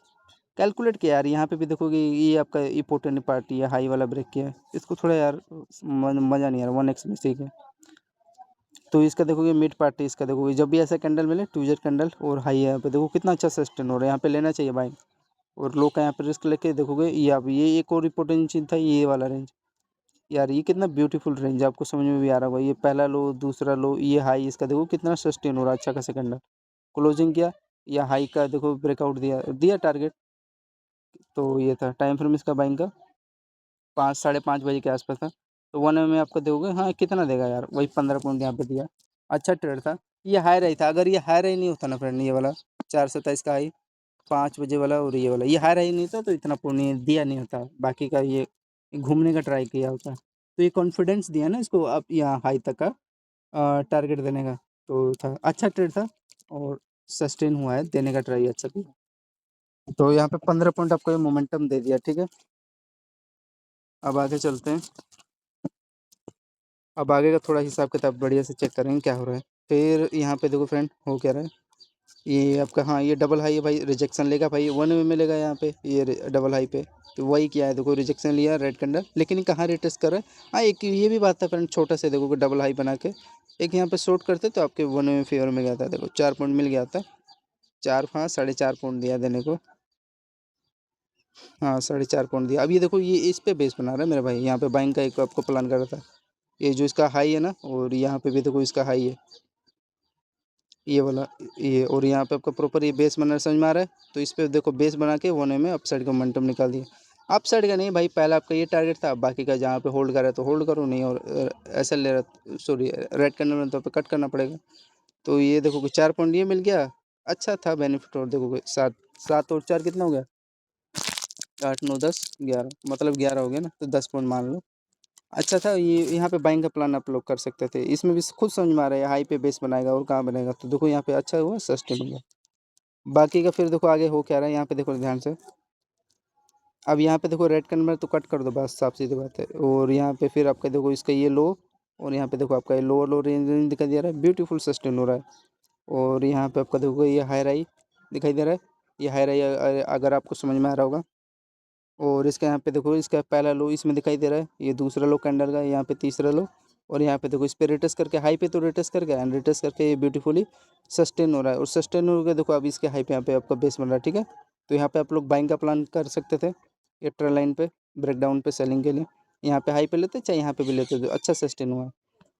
कैलकुलेट किया यार, यहाँ पे भी देखोगे ये आपका इंपॉर्टेंट पार्टी है, हाई वाला ब्रेक किया है, इसको थोड़ा यार मज़ा नहीं यार 1x में सीख है। तो इसका देखोगे मिड पार्टी, इसका देखोगे जब भी ऐसा कैंडल मिले ट्यूजर कैंडल और हाई है, यहाँ पे देखो कितना अच्छा सस्टेन हो रहा है, यहाँ पे लेना चाहिए भाई। और लो का यहाँ पे रिस्क लेके देखोगे, ये अब ये एक और इंपॉर्टेंट चीज़ था, ये वाला रेंज यार, ये कितना ब्यूटीफुल रेंज है, आपको समझ में भी आ रहा होगा। ये पहला लो दूसरा लो, ये हाई, इसका देखो कितना सस्टेन हो रहा है, अच्छा खासा कैंडल क्लोजिंग किया, या हाई का देखो ब्रेकआउट दिया दिया टारगेट। तो ये था टाइम फ्रेम इसका बाइंग का, 5 साढ़े 5 बजे के आसपास था। तो 1 में आपको दोगे, हाँ कितना देगा यार, वही 15 पॉइंट यहाँ पे दिया। अच्छा ट्रेड था, ये हाई रही था, अगर ये हाई रही नहीं होता ना फ्रेंड, ये वाला 427 का हाई 5 बजे वाला, और ये वाला ये हाई रही नहीं था, तो इतना पुण्य दिया नहीं होता, बाकी का ये घूमने का ट्राई किया होता। तो ये कॉन्फिडेंस दिया ना इसको, अब यहाँ हाई तक का टारगेट देने का, तो था अच्छा ट्रेड था, और सस्टेन हुआ है, देने का ट्राई अच्छा किया। तो यहाँ पे 15 पॉइंट आपको ये मोमेंटम दे दिया, ठीक है। अब आगे चलते हैं। अब आगे का थोड़ा हिसाब किताब बढ़िया से चेक करेंगे क्या हो रहा है। फिर यहाँ पे देखो फ्रेंड हो क्या रहा है, ये आपका हाँ ये डबल हाई है भाई, रिजेक्शन लेगा भाई, 1 में मिलेगा यहाँ पे ये डबल हाई पे। तो वही किया है, देखो रिजेक्शन लिया रेड कैंडल, लेकिन ये कहाँ रिटेस्ट कर रहा है। हाँ एक ये भी बात था फ्रेंड, छोटा से देखो डबल हाई बना के एक यहाँ पे शॉर्ट करते तो आपके 1 में फेवर में गया था, देखो 4 पॉइंट मिल गया था, 4 हाँ 4.5 पॉइंट दिया देने को, हाँ 4.5 पॉइंट दिया। अब ये देखो ये इस पे बेस बना रहा है मेरा भाई, यहाँ पे बाइंग का एक आपको प्लान कर रहा था, ये जो इसका हाई है ना, और यहाँ पे भी देखो इसका हाई है ये वाला, ये और यहाँ पे आपका प्रॉपर ये बेस बनाना समझ में आ रहा है। तो इस पे देखो बेस बना के 1 में अप साइड का मोमेंटम निकाल दिया। अप साइड का नहीं भाई, पहला आपका ये टारगेट था, बाकी का जहाँ पे होल्ड कर रहा है तो होल्ड करो, नहीं और ऐसा ले रहा सॉरी रेड करने में तो पे कट करना पड़ेगा। तो ये देखो 4 पॉइंट ये मिल गया, अच्छा था बेनिफिट। और देखोगे 7 और 4 कितना हो गया, 8 9 10 11, मतलब 11 हो गया ना, तो 10 पॉइंट मान लो। अच्छा था ये, यहाँ पे बाइंग का प्लान आप लोग कर सकते थे, इसमें भी खुद समझ में आ रहा है हाई पे बेस बनाएगा और कहाँ बनेगा। तो देखो यहाँ पे अच्छा हुआ सस्टेन हुआ। बाकी का फिर देखो आगे हो क्या रहा है, यहाँ पे देखो ध्यान से। अब यहाँ पे देखो रेड कलर में तो कट कर दो बस, साफ सीधी बात है। और यहाँ पे फिर आपका देखो इसका ये लो, और यहाँ पे देखो आपका ये लोअर लो रेंज दिखाई दे रहा है, ब्यूटीफुल सस्टेन हो रहा है। और यहाँ पे आपका देखो ये हाई राई दिखाई दे रहा है, ये हाई राई अगर आपको समझ में आ रहा होगा। और इसका यहाँ पे देखो इसका पहला लो इसमें दिखाई दे रहा है, ये दूसरा लो कैंडल का, यहाँ पे तीसरा लो। और यहाँ पे देखो इस पे रिटेस्ट करके हाई पे तो रिटेस्ट करके एंड रिटेस्ट करके ये ब्यूटीफुली सस्टेन हो रहा है। और सस्टेन हो गया देखो, अब इसके हाई पे यहाँ पे आपका बेस बन रहा है, ठीक है। तो यहाँ पे आप लोग बाइंग का प्लान कर सकते थे ये ट्रेल लाइन पे। ब्रेकडाउन पे सेलिंग के लिए। यहाँ पे हाई पे लेते चाहे यहाँ पे भी लेते तो अच्छा सस्टेन हुआ है।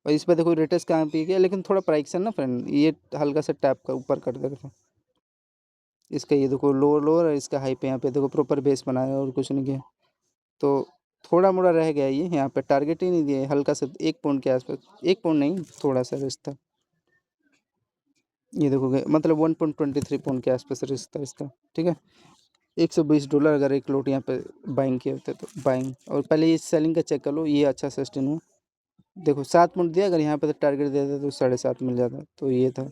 और इस पे देखो रिटेस्ट कहाँ पे गया, लेकिन थोड़ा प्राइस है ना फ्रेंड, ये हल्का सा टैप का ऊपर कर दे था इसका। ये देखो लोअर लोअर है इसका, हाई पे यहाँ पे देखो प्रॉपर बेस बनाया और कुछ नहीं किया, तो थोड़ा मोड़ा रह गया ये। यहाँ पे टारगेट ही नहीं दिया, हल्का सा 1 पॉइंट के आसपास, 1 पॉइंट नहीं थोड़ा सा रिश्ता। ये देखोगे मतलब 1.23 पॉइंट के आसपास रिश्ता इसका, ठीक है। $120 अगर एक लोट यहाँ पे बाइंग किए होते तो बाइंग। और पहले ये सेलिंग का चेक कर लो, ये अच्छा सस्टेन हो। देखो 7 पॉइंट दिया, अगर यहाँ पे तो टारगेट दिया था तो 7.5 मिल जाता, तो ये था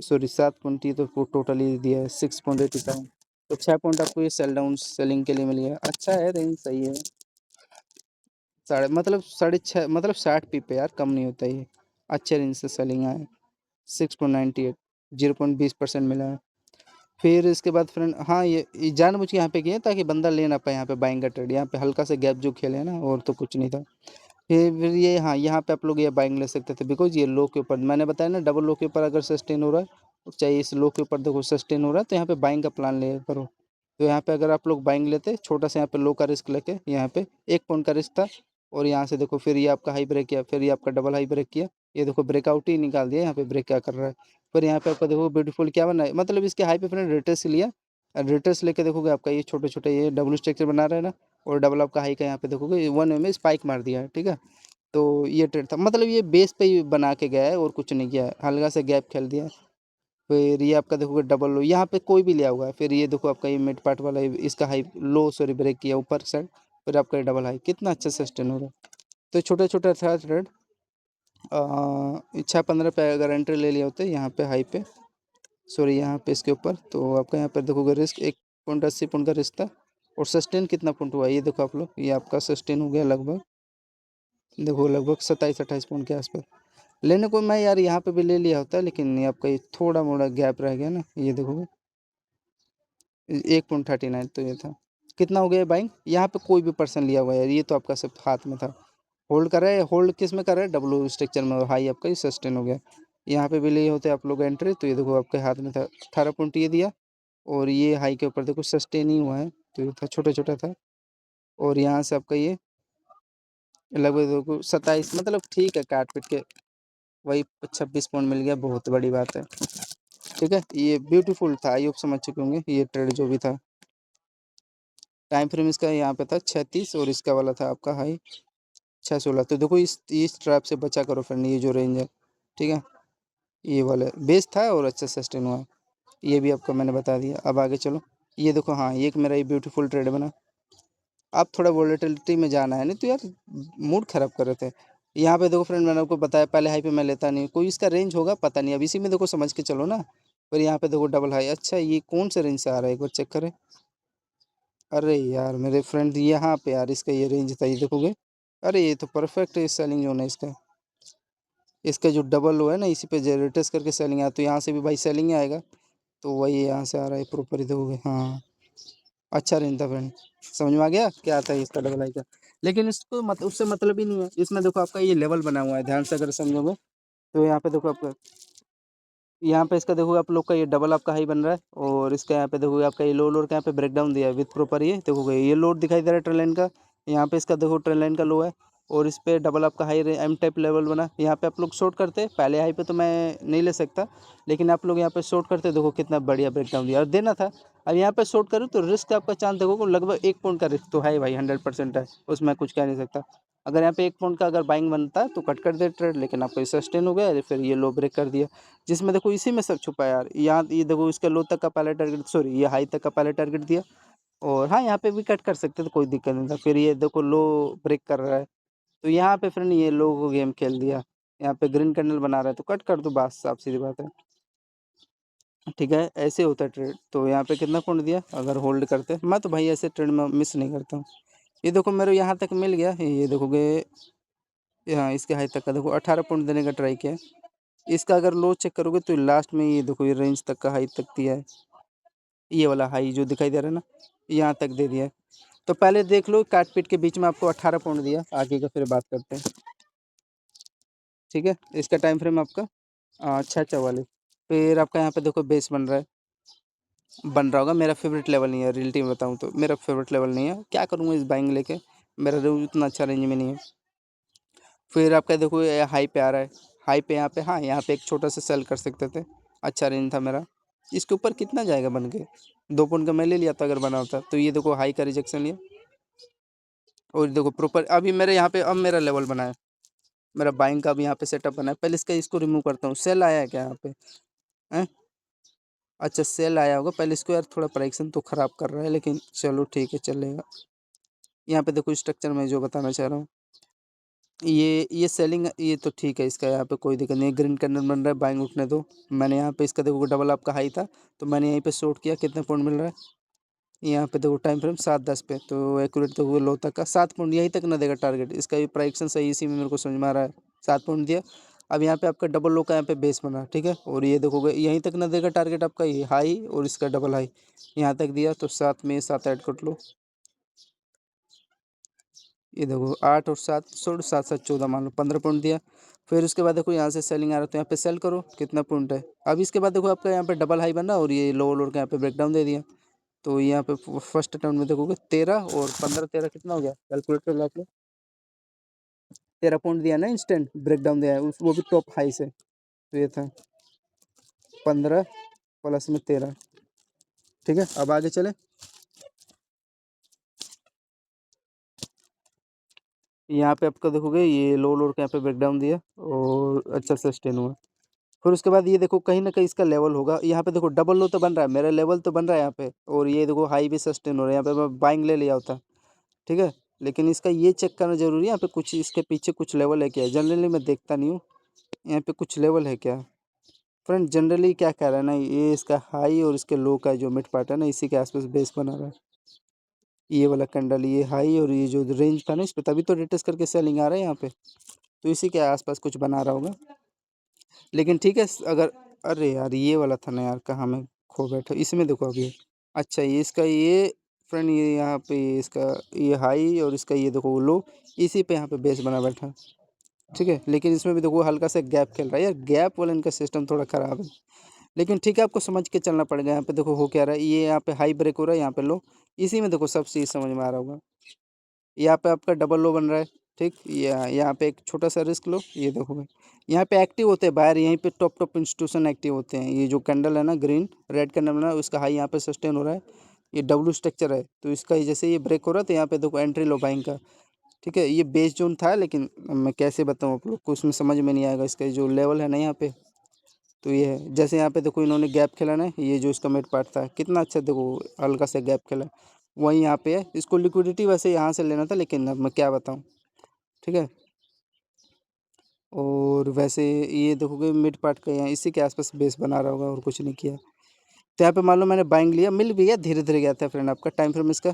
सॉरी 7 पॉइंट, ये तो टोटली दिया है 6.87। तो 6 पॉइंट आपको ये सेल डाउन सेलिंग के लिए मिल गया, अच्छा है, रेंज सही है। साढ़े मतलब 6.5 मतलब 60 पी पे यार, कम नहीं होता ये, अच्छे रेंज से सेलिंग आया। 6.98, 0.20% मिला है। फिर इसके बाद फ्रेंड, हाँ ये जानबूझ के यहाँ पे किए ताकि बंदा ले ना पाए यहाँ पे बाइंग का ट्रेड, यहाँ पे हल्का सा गैप जो खेले ना, और तो कुछ नहीं था। फिर ये हाँ यहाँ पे आप लोग ये बाइंग ले सकते थे, बिकॉज ये लो के ऊपर मैंने बताया ना, डबल लो के ऊपर अगर सस्टेन हो रहा है, चाहे इस लो के ऊपर देखो सस्टेन हो रहा है, तो यहाँ पे बाइंग का प्लान ले करो। तो यहाँ पे अगर आप लोग बाइंग लेते छोटा सा यहाँ पे लो का रिस्क लेके, यहाँ पे 1 पॉइंट का रिस्क था, और यहाँ से देखो फिर ये आपका हाई ब्रेक किया, फिर ये आपका डबल हाई ब्रेक किया, ये देखो ब्रेकआउट ही निकाल दिया, यहाँ पे ब्रेक क्या कर रहा है। फिर यहाँ पे आपका देखो ब्यूटीफुल क्या बना है, मतलब इसके हाई पे फ्रेंड रिट्रेस लिया, रिट्रेस लेके देखोगे आपका ये छोटे छोटे ये डबल स्ट्रक्चर बना रहा है ना, और डबल आपका हाई का यहाँ पे देखोगे 1 में स्पाइक मार दिया है, ठीक है। तो ये ट्रेड था, मतलब ये बेस पे ही बना के गया है और कुछ नहीं किया है, हल्का सा गैप खेल दिया। फिर ये आपका देखोगे डबल लो, यहाँ पे कोई भी लिया हुआ है, फिर ये देखो आपका ये मिड पार्ट वाला इसका हाई लो सॉरी ब्रेक किया ऊपर साइड, फिर आपका ये डबल हाई, कितना अच्छा सस्टेन हो रहा है। तो छोटा छोटा था ट्रेड, 6-15 पे अगर एंट्री ले लिया होते यहाँ पे हाई पे, सॉरी यहाँ पे इसके ऊपर, तो आपका यहाँ पर देखोगे रिस्क 1.80 पॉइंट का रिस्क था, और सस्टेन कितना पॉइंट हुआ ये देखो आप लोग, ये आपका सस्टेन हो गया लगभग, देखो लगभग 27-28 पॉइंट के आसपास। लेने को मैं यार यहाँ पे भी ले लिया होता, लेकिन ये आपका ये थोड़ा मोड़ा गैप रह गया ना, ये देखोगे 1.39, तो ये था कितना हो गया बाइंग। यहाँ पे कोई भी पर्सन लिया हुआ है यार, ये तो आपका सब हाथ में था, होल्ड कर रहा है, होल्ड किस में कर रहा है, डब्लू स्ट्रक्चर में, और हाई आपका ये सस्टेन हो गया। यहाँ पे भी लिए होते आप लोग एंट्री, तो ये देखो आपके हाथ में था, 18 पॉइंट ये दिया, और ये हाई के ऊपर देखो सस्टेन ही हुआ है, तो ये था छोटा छोटा था। और यहाँ से आपका ये लगभग देखो 27, मतलब ठीक है, काट पीट के वही 26 पॉइंट मिल गया, बहुत बड़ी बात है, ठीक है। ये ब्यूटीफुल था, आई होप समझ चुके होंगे ये ट्रेड जो भी था। टाइम फ्रेम इसका यहाँ पे था 36, और इसका वाला था आपका हाई 616। तो देखो इस ट्रैप से बचा करो फ्रेंड, ये जो रेंज है, ठीक है। ये वाला बेस था और अच्छा सस्टेन हुआ, ये भी आपको मैंने बता दिया। अब आगे चलो, ये देखो हाँ ये एक मेरा ये ब्यूटीफुल ट्रेड बना। आप थोड़ा वोलेटिलिटी में जाना है, नहीं तो यार मूड खराब कर रहे थे। यहाँ पे देखो फ्रेंड, मैंने आपको बताया पहले हाई पे मैं लेता नहीं, कोई इसका रेंज होगा पता नहीं, अब इसी में देखो समझ के चलो ना। फिर यहाँ पे देखो डबल हाई, अच्छा ये कौन से रेंज से आ रहा है एक बार चेक करें। अरे यार मेरे फ्रेंड, यहाँ पे यार इसका ये रेंज था, ये देखोगे, अरे ये तो परफेक्ट सेलिंग जोन है इसका। इसका जो डबल लो है ना, इसी पे रिटेस्ट करके सेलिंग आया, तो यहाँ से भी भाई सेलिंग आएगा, तो वही यहाँ से आ रहा है प्रॉपर, देखोगे हाँ अच्छा रेंज था फ्रेंड। समझ में आ गया क्या था इसका डबल आई का। लेकिन इसको उससे मतलब ही नहीं है, इसमें देखो आपका ये लेवल बना हुआ है, ध्यान से अगर समझोगे तो यहाँ पे देखो आपका, यहाँ पे इसका देखोगे आप लोग का ये डबल आपका हाई बन रहा है, और इसका यहाँ पे देखोगे आपका ये लो लोड का यहाँ पे ब्रेक डाउन दिया है विथ प्रॉपर, ये देखोगे ये लोड दिखाई दे रहा है ट्रेन लाइन का, यहाँ पे इसका देखो ट्रेन लाइन का लो है, और इस पे डबल आपका हाई एम टाइप लेवल बना। यहाँ पे आप लोग शॉर्ट करते, पहले हाई पे तो मैं नहीं ले सकता, लेकिन आप लोग यहाँ पे शॉर्ट करते, देखो कितना बढ़िया ब्रेक डाउन दिया, और देना था। अब यहाँ पे शॉर्ट करूँ तो रिस्क आपका चांस देखो लगभग 1 पॉइंट का रिस्क तो है भाई, 100% है, उसमें कुछ कह नहीं सकता। अगर यहाँ पे 1 पॉइंट का अगर बाइंग बनता है तो कट कर दे ट्रेड, लेकिन आपको सस्टेन हो गया, फिर ये लो ब्रेक कर दिया, जिसमें देखो इसी में सब छुपा है यार। यहाँ ये देखो इसका लो तक का पहले टारगेट, सॉरी ये हाई तक का पहले टारगेट दिया, और हाँ यहाँ पे भी कट कर सकते तो कोई दिक्कत नहीं था। फिर ये देखो लो ब्रेक कर रहा है, तो यहाँ पे फ्रेंड ये लो को गेम खेल दिया, यहाँ पे ग्रीन कैंडल बना रहा है तो कट कर दो, बस साफ सीधी बात है, ठीक है। ऐसे होता है ट्रेड। तो यहाँ पे कितना पॉइंट दिया अगर होल्ड करते, मैं तो भाई ऐसे ट्रेड में मिस नहीं करता हूँ। ये देखो मेरे यहाँ तक मिल गया, ये देखोगे यहाँ इसके हाई तक का देखो 18 पॉइंट देने का ट्राई किया। इसका अगर लो चेक करोगे तो लास्ट में ये देखो ये रेंज तक का हाई तक दिया है, ये वाला हाई जो दिखाई दे रहा है ना, यहाँ तक दे दिया है। तो पहले देख लो काट पीट के बीच में आपको 18 पॉइंट दिया, आगे का फिर बात करते हैं, ठीक है। इसका टाइम फ्रेम आपका 6:44। फिर आपका यहाँ पे देखो बेस बन रहा है, बन रहा होगा। मेरा फेवरेट लेवल नहीं है, रियलिटी में बताऊँ तो मेरा फेवरेट लेवल नहीं है। क्या करूँगा इस बाइंग लेके, मेरा रेंज उतना अच्छा रेंज में नहीं है। फिर आपका देखो ये हाई पे आ रहा है, हाई पे यहाँ पे, हाँ यहाँ पे एक छोटा सा सेल कर सकते थे, अच्छा रेंज था मेरा। इसके ऊपर कितना जाएगा बन के, 2 पॉइंट का मैं ले लिया था अगर बना होता तो। ये देखो हाई का रिजेक्शन लिया, और देखो प्रॉपर अभी मेरे यहाँ पे अब मेरा लेवल बना है, मेरा बाइंग का भी यहाँ पे सेटअप बना है। पहले इसका इसको रिमूव करता हूँ। सेल आया है क्या यहाँ पे हैं? अच्छा सेल आया होगा पहले इसको, यार थोड़ा प्राइक्सन तो ख़राब कर रहा है, लेकिन चलो ठीक है चलेगा। यहाँ पे देखो स्ट्रक्चर में जो बताना चाह रहा हूँ, ये सेलिंग ये तो ठीक है, इसका यहाँ पे कोई दिक्कत नहीं है। ग्रीन कैंडल बन रहा है, बाइंग उठने दो। मैंने यहाँ पे इसका देखो डबल आपका हाई था, तो मैंने यहीं पे शॉर्ट किया। कितना पॉइंट मिल रहा है यहाँ पे देखो, टाइम फ्रेम 7:10 पे, तो एक्यूरेट तो वो लो तक का 7 पॉइंट यहीं तक ना देगा टारगेट। इसका भी प्राइक्सन सही इसी में मेरे को समझ में आ रहा है, 7 पॉइंट दिया। अब यहाँ पे आपका डबल लो का यहाँ पे बेस बना, ठीक है। और ये देखोगे यहीं तक ना देगा टारगेट आपका, ये हाई और इसका डबल हाई यहाँ तक दिया, तो 7 में 7 ऐड कर लो। ये देखो 8 और 7 7 7 14 मान लो 15 पॉइंट दिया। फिर उसके बाद देखो यहाँ से सेलिंग आ रहा है, तो यहाँ पे सेल करो। कितना पॉइंट है अब इसके बाद देखो आपका यहाँ पे डबल हाई बना, और ये लोअर लोअर का यहाँ पे ब्रेकडाउन दे दिया। तो यहाँ पे फर्स्ट अटेम्प्ट में देखोगे 13 और 15, 13 कितना हो गया, कैलकुलेटर लगा लो। 13 पॉइंट दिया ना, इंस्टेंट ब्रेकडाउन दिया है वो भी टॉप हाई से। तो ये था 15 प्लस में 13, ठीक है। अब आगे चले, यहाँ पे आपका देखोगे ये लो लोअर का यहाँ पे ब्रेकडाउन दिया और अच्छा सस्टेन हुआ। फिर उसके बाद ये देखो कहीं ना कहीं इसका लेवल होगा। यहाँ पे देखो डबल लो तो बन रहा है, मेरा लेवल तो बन रहा है यहाँ पे, और ये देखो हाई भी सस्टेन हो रहा है। यहाँ पे मैं बाइंग ले लिया होता, ठीक है। लेकिन इसका ये चेक करना जरूरी है, यहाँ पे कुछ इसके पीछे कुछ लेवल है क्या। जनरली मैं देखता नहीं हूँ यहाँ पे कुछ लेवल है क्या। फ्रेंड जनरली क्या कह रहा है ना, ये इसका हाई और इसके लो का जो मिड पार्ट है ना, इसी के आसपास बेस बना रहा है। ये वाला कैंडल, ये हाई और ये जो रेंज था ना इस पर, तभी तो रिटेस्ट करके सेलिंग आ रहा है यहाँ पे। तो इसी के आसपास कुछ बना रहा होगा, लेकिन ठीक है अगर, अरे यार ये वाला था ना यार, कहाँ मैं खो बैठा इसमें। देखो अभी अच्छा ये इसका ये फ्रेंड, ये यहाँ पे इसका ये हाई और इसका ये देखो लो, इसी पे यहाँ पे बेस बना बैठा, ठीक है। लेकिन इसमें भी देखो हल्का सा गैप खेल रहा है यार, गैप वाला इनका सिस्टम थोड़ा ख़राब है। लेकिन ठीक है आपको समझ के चलना पड़ेगा। यहाँ पे देखो हो क्या रहा है, ये यहाँ पे हाई ब्रेक हो रहा है, यहाँ पे लो, इसी में देखो सब चीज़ समझ में आ रहा होगा। यहाँ पे आपका डबल लो बन रहा है, ठीक। यहाँ पे एक छोटा सा रिस्क लो। ये देखो भाई यहाँ पे एक्टिव होते हैं बाहर, यहीं पे टॉप टॉप इंस्टीट्यूशन एक्टिव होते हैं। ये जो कैंडल है ना ग्रीन रेड कैंडल बना है, उसका हाई यहाँ पे सस्टेन हो रहा है। ये डब्लू स्ट्रक्चर है, तो इसका जैसे ये ब्रेक हो रहा है, तो यहाँ पे देखो एंट्री लो बाइंग का, ठीक है। ये बेस जोन था, लेकिन मैं कैसे बताऊँ आप लोग को, उसमें समझ में नहीं आएगा। इसका जो लेवल है ना यहाँ पे, तो ये है जैसे यहाँ पे देखो इन्होंने गैप खेला ना, ये जो इसका मिड पार्ट था कितना अच्छा देखो, हल्का सा गैप खेला, वही यहाँ पे है। इसको लिक्विडिटी वैसे यहाँ से लेना था, लेकिन अब मैं क्या बताऊँ, ठीक है। और वैसे ये देखोगे मिड पार्ट का यहाँ इसी के आसपास बेस बना रहा होगा, और कुछ नहीं किया। तो यहाँ पे मान लो मैंने बाइंग लिया, मिल भी गया, धीरे धीरे गया था फ्रेंड। आपका टाइम फ्रेम इसका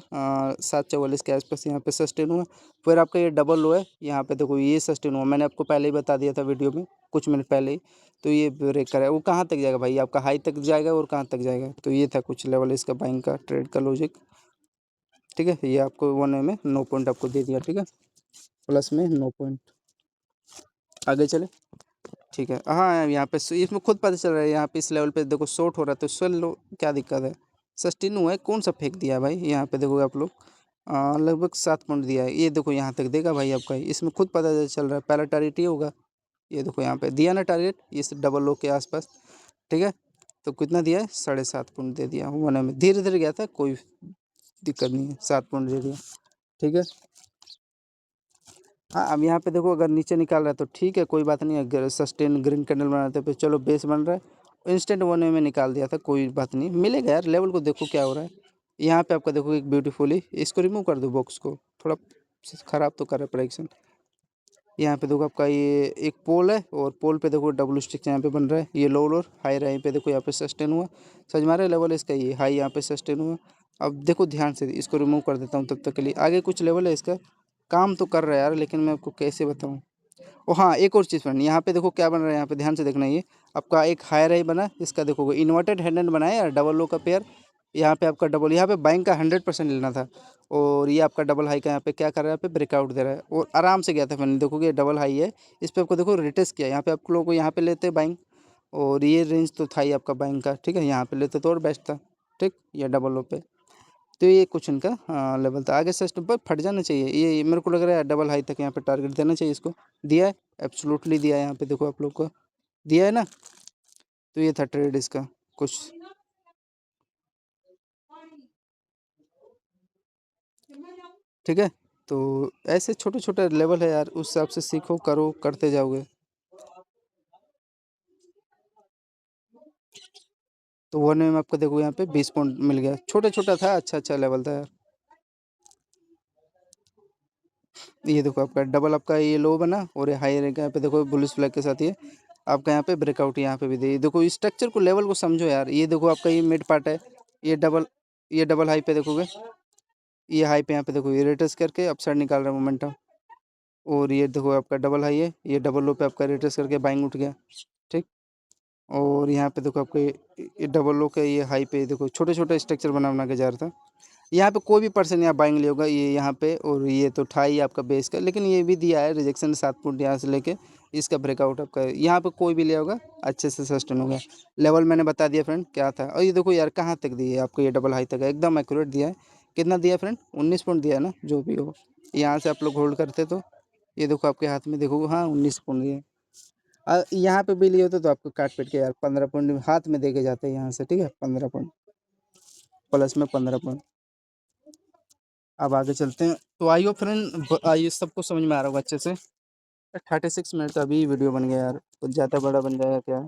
7:44 के आसपास यहाँ पे सस्टेन हुआ। फिर आपका ये डबल लो है, यहाँ पे देखो ये सस्टेन हुआ, मैंने आपको पहले ही बता दिया था वीडियो में कुछ मिनट पहले ही। तो ये ब्रेक करा है, वो कहाँ तक जाएगा भाई, आपका हाई तक जाएगा और कहाँ तक जाएगा। तो ये था कुछ लेवल इसका बाइंग का ट्रेड का लॉजिक, ठीक है। ये आपको 1 में 9 पॉइंट आपको दे दिया, ठीक है, प्लस में 9 पॉइंट। आगे चले, ठीक है। हाँ यहाँ पे इसमें खुद पता चल रहा है, यहाँ पे इस लेवल पे देखो शॉर्ट हो रहा है, तो सेल लो, क्या दिक्कत है। सस्टेन हुआ है, कौन सा फेंक दिया है भाई। यहाँ पे देखोगे आप लोग लगभग 7 पॉइंट दिया है। ये देखो यहाँ तक देगा भाई आपका, इसमें खुद पता चल रहा है पहला टारगेट ये होगा। ये देखो यहाँ पे दिया ना टारगेट, इस डबल लो के आसपास, ठीक है। तो कितना दिया है, 7.5 पॉइंट दे दिया। 1 में धीरे धीरे गया था, कोई दिक्कत नहीं है, 7 पॉइंट दे दिया, ठीक है। हाँ अब यहाँ पे देखो अगर नीचे निकाल रहा है तो ठीक है, कोई बात नहीं। अगर सस्टेन ग्रीन कैंडल बनाते पे चलो बेस बन रहा है, इंस्टेंट 1 में निकाल दिया था, कोई बात नहीं, मिलेगा यार। लेवल को देखो क्या हो रहा है। यहाँ पे आपका देखो एक ब्यूटीफुली, इसको रिमूव कर दो बॉक्स को, थोड़ा ख़राब तो कर रहा है प्रोडक्शन। यहाँ पे देखो आपका ये एक पोल है, और पोल पे देखो डब्लू स्टिक यहाँ पे बन रहा है। ये लो और हाई रहा है, पे देखो यहाँ पे सस्टेन हुआ, समझ में आ रहा है लेवल इसका। ये हाई यहाँ पे सस्टेन हुआ। अब देखो ध्यान से, इसको रिमूव कर देता हूँ तब तक के लिए। आगे कुछ लेवल है इसका, काम तो कर रहा है यार, लेकिन मैं आपको कैसे बताऊँ। ओ हाँ एक और चीज़ फ्रेंड, यहाँ पे देखो क्या बन रहा है, यहाँ पे ध्यान से देखना। ये आपका एक हाई राई बना, इसका देखोगे इन्वर्टेड हैंड बनाया यार, डबल लो का पेयर। यहाँ पे आपका डबल, यहाँ पे बाइंग का 100% लेना था, और ये आपका डबल हाई का यहाँ पे क्या कर रहा है, यहाँ पे ब्रेकआउट दे रहा है, और आराम से गया था फ्रेंड। देखोगे डबल हाई है, इस पर आपको देखो रिटेस्ट किया। यहाँ पे आप लोगों को यहाँ पे लेते बाइंग, और ये रेंज तो था ही आपका बाइंग का, ठीक है। यहाँ पे लेते तो और बेस्ट था, ठीक, या डबल लो पे। तो ये कुछ इनका लेवल था। आगे से स्टेप पर फट जाना चाहिए ये मेरे को लग रहा है, डबल हाई तक यहाँ पे टारगेट देना चाहिए इसको। दिया है, एब्सोल्युटली दिया है, यहाँ पे देखो आप लोग को दिया है ना। तो ये था ट्रेड इसका कुछ। ठीक है, तो ऐसे छोटे छोटे लेवल है यार, उस हिसाब से सीखो, करो, करते जाओगे। तो 1 में आपको देखो यहाँ पे 20 पॉइंट मिल गया, छोटा छोटा था, अच्छा अच्छा लेवल था यार। ये देखो आपका डबल, आपका ये लो बना और ये हाई रहेगा, यहाँ पे देखो बुलिश फ्लैग के साथ ये आपका यहाँ पे ब्रेकआउट यहाँ पे भी दे। देखो स्ट्रक्चर को, लेवल को समझो यार। ये देखो आपका ये मिड पार्ट है, ये डबल हाई पे देखोगे, ये हाई पे यहाँ पे देखो ये रिट्रेस करके अपसाइड निकाल रहा है मोमेंटम। और ये देखो आपका डबल हाई है, ये डबल लो पे आपका रिट्रेस करके बाइंग उठ गया। ठीक, और यहाँ पे देखो आपके ये डबल लो के ये हाई पे देखो छोटे छोटे स्ट्रक्चर बना बना के जा रहा था। यहाँ पे कोई भी पर्सन यहाँ बाइंग ले होगा ये यहाँ पे, और ये तो था ही आपका बेस का, लेकिन ये भी दिया है रिजेक्शन 7 पॉइंट यहाँ से लेके इसका ब्रेकआउट आपका यहाँ पे कोई भी ले होगा अच्छे से सस्टेन होगा। लेवल मैंने बता दिया फ्रेंड क्या था। और ये देखो यार कहाँ तक दिए आपको, ये डबल हाई तक है, एकदम एक्यूरेट दिया है। कितना दिया फ्रेंड, 19 पॉइंट दिया है ना, जो भी हो। यहाँ से आप लोग होल्ड करते तो ये देखो आपके हाथ में देखो, हाँ 19 पॉइंट दिए। यहाँ पे भी लिए होते तो आपको काट पीट के यार 15 पॉइंट हाथ में दे के जाते हैं यहाँ से। ठीक है, 15 पॉइंट प्लस में 15 पॉइंट। अब आगे चलते हैं। तो आइयो फ्रेंड, आइए सबको समझ में आ रहा होगा अच्छे से। 36 मिनट का अभी वीडियो बन गया यार, कुछ ज़्यादा बड़ा बन जाएगा क्या।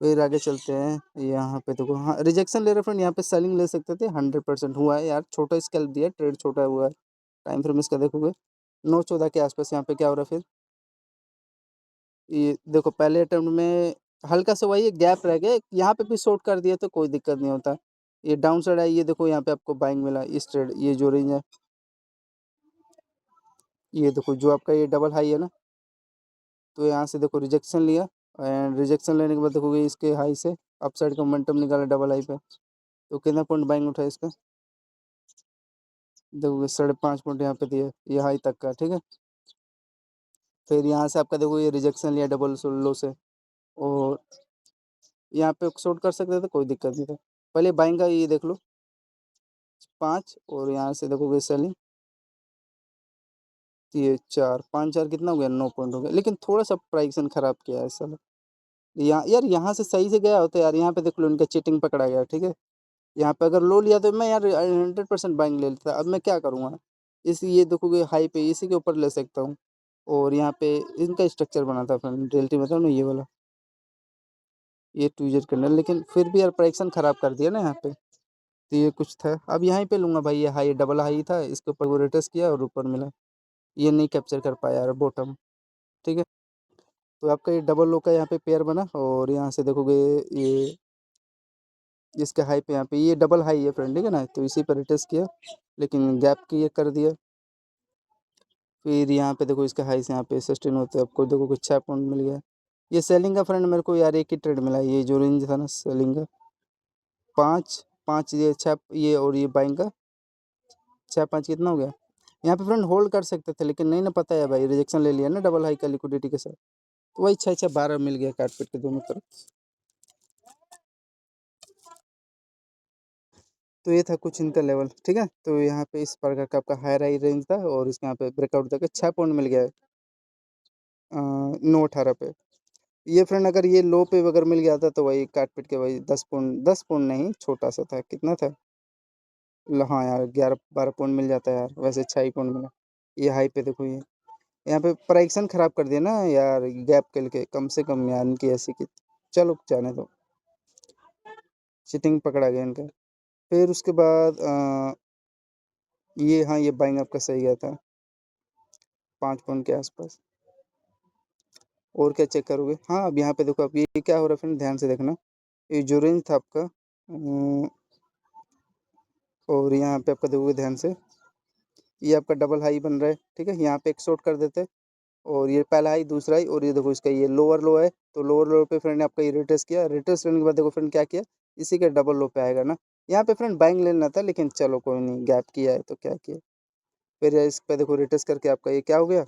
फिर आगे चलते हैं। यहाँ पे देखो, हाँ रिजेक्शन ले रहे फ्रेंड, यहाँ पे सेलिंग ले सकते थे, 100% हुआ है यार। छोटा स्केल दिया, ट्रेड छोटा हुआ है। टाइम फ्रेम इसका देखोगे 9:14 के आसपास यहाँ पे क्या हो रहा है फिर। ये देखो पहले अटेम्प्ट में हल्का सा वही गैप रह गया, यहाँ पे भी शॉर्ट कर दिया तो कोई दिक्कत नहीं होता। ये डाउन साइड है, ये देखो यहाँ पे आपको बाइंग मिला इस ट्रेड, ये जो रेंज है, ये देखो जो आपका ये डबल हाई है ना, तो यहाँ से देखो रिजेक्शन लिया। एंड रिजेक्शन लेने के बाद देखोगे इसके हाई से अपसाइड का मोमेंटम निकाला डबल हाई पे। तो कितना पॉइंट बाइंग उठा इसका, देखोगे 5.5 पॉइंट यहाँ पे दिया, ये हाई तक का। ठीक है, फिर यहाँ से आपका देखो ये रिजेक्शन लिया डबल लो से, और यहाँ पे शॉर्ट कर सकते थे, कोई दिक्कत नहीं था। पहले बाइंग का ये देख लो 5, और यहाँ से देखोगे सेलिंग, ये 4, 5 4 कितना हो गया, 9 पॉइंट हो गया। लेकिन थोड़ा सा प्राइसन खराब किया है सर। यहाँ यार यहाँ से सही से गया होता यार, यहाँ पे देख लो इनका चीटिंग पकड़ा गया। ठीक है, यहाँ पे अगर लो लिया तो मैं यार 100% बाइंग ले लेता। अब मैं क्या करूँगा, इस ये देखोगे हाई पे इसी के ऊपर ले सकता हूँ। और यहाँ पे इनका स्ट्रक्चर बना था फ्रेंड, रियलिटी बताऊँ ना, ये वाला ये 2 ईयर कैंडल, लेकिन फिर भी यार प्राइक्सन ख़राब कर दिया ना यहाँ पे। तो ये कुछ था, अब यहीं पे लूँगा भाई। ये हाई डबल हाई था, इसके ऊपर वो रिटेस्ट किया और ऊपर मिला, ये नहीं कैप्चर कर पाया यार बॉटम। ठीक है, तो आपका ये डबल लो का यहाँ पे पेयर बना, और यहाँ से देखोगे ये इसके हाई पे यहाँ पे ये डबल हाई है फ्रेंड। ठीक है ना, तो इसी पर रिटेस्ट किया, लेकिन गैप की ये कर दिया। फिर यहाँ पे देखो इसके हाई से यहाँ पे सस्टेन होते आपको देखो कुछ 6 पॉइंट मिल गया। ये सेलिंग का फ्रेंड मेरे को यार एक ही ट्रेड मिला, ये जो रेंज था ना सेलिंग का 5 5, ये 6, ये और ये बाइंग का 6 5 कितना हो गया। यहाँ पे फ्रेंड होल्ड कर सकते थे, लेकिन नहीं ना, पता है भाई रिजेक्शन ले लिया ना डबल हाई का लिक्विडिटी के साथ। तो वही 6 6 12 मिल गया काट पीट के दोनों तरफ। तो ये था कुछ इनका लेवल। ठीक है, तो यहाँ पे इस प्रकार का आपका हायर हाई रेंज था, और इसके यहाँ पे ब्रेकआउट तक 6 पॉइंट मिल गया है 9:18 पे। ये फ्रेंड अगर ये लो पे अगर मिल गया था तो वही काट पीट के वही 10 पॉइंट नहीं, छोटा सा था, कितना था, हाँ यार 11 12 पॉइंट मिल जाता है यार, वैसे 6 ही पॉइंट मिला। ये हाई पे देखो, ये यहाँ पे प्राइक्सन खराब कर दिया ना यार, गैप के लिए कम से कम यार इनकी ऐसी की। चलो जाने दो, चिटिंग पकड़ा गया इनका। फिर उसके बाद ये, हाँ ये बाइंग आपका सही गया था 5 पॉइंट के आसपास। और क्या चेक करोगे, हाँ अब यहाँ पे देखो, अब ये क्या हो रहा है फ्रेंड, ध्यान से देखना। ये जो रेंज था आपका और यहाँ पे आपका देखोगे ध्यान से, ये आपका डबल हाई बन रहा है। ठीक है, यहाँ पे एक शॉर्ट कर देते हैं, और ये पहला हाई दूसरा हाई, और ये देखो इसका ये लोअर लो है, तो लोअर लो पे फ्रेंड ने आपका ये रिट्रेस किया, रिट्रेस करने के बाद देखो फ्रेंड क्या किया, इसी के डबल लो पे आएगा ना। यहाँ पे फ्रेंड बाइंग लेना था, लेकिन चलो कोई नहीं, गैप किया है तो क्या किया। फिर इस पे देखो रिट्रेस करके आपका ये क्या हो गया,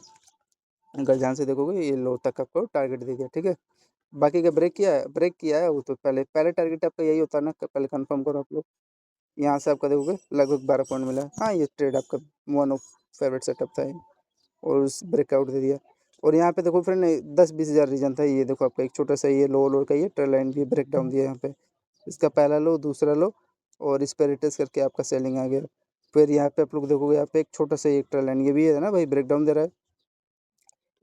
अगर ध्यान से देखोगे ये लो तक आपको टारगेट दे दिया। ठीक है, बाकी का ब्रेक किया है, ब्रेक किया है वो तो पहले पहले टारगेट आपका यही होता है ना, पहले कंफर्म करो आप लोग। यहाँ से आपका देखोगे लगभग 12 पॉइंट मिला। हाँ, ये ट्रेड आपका वन ऑफ फेवरेट सेटअप था ये, और उस ब्रेकआउट दे दिया। और यहाँ पे देखो फ्रेंड 10-20 हज़ार रीजन था। ये देखो आपका एक छोटा सा ये लो लोअर का ये ट्रेल लाइन भी ब्रेक डाउन दिया यहाँ पे, इसका पहला लो, दूसरा लो, और इस पर रिटेस्ट करके आपका सेलिंग आ गया। फिर यहाँ पे आप लोग देखोगे यहाँ पे एक छोटा सा एक ट्रेल लाइन ये भी है ना भाई, ब्रेक डाउन दे रहा है।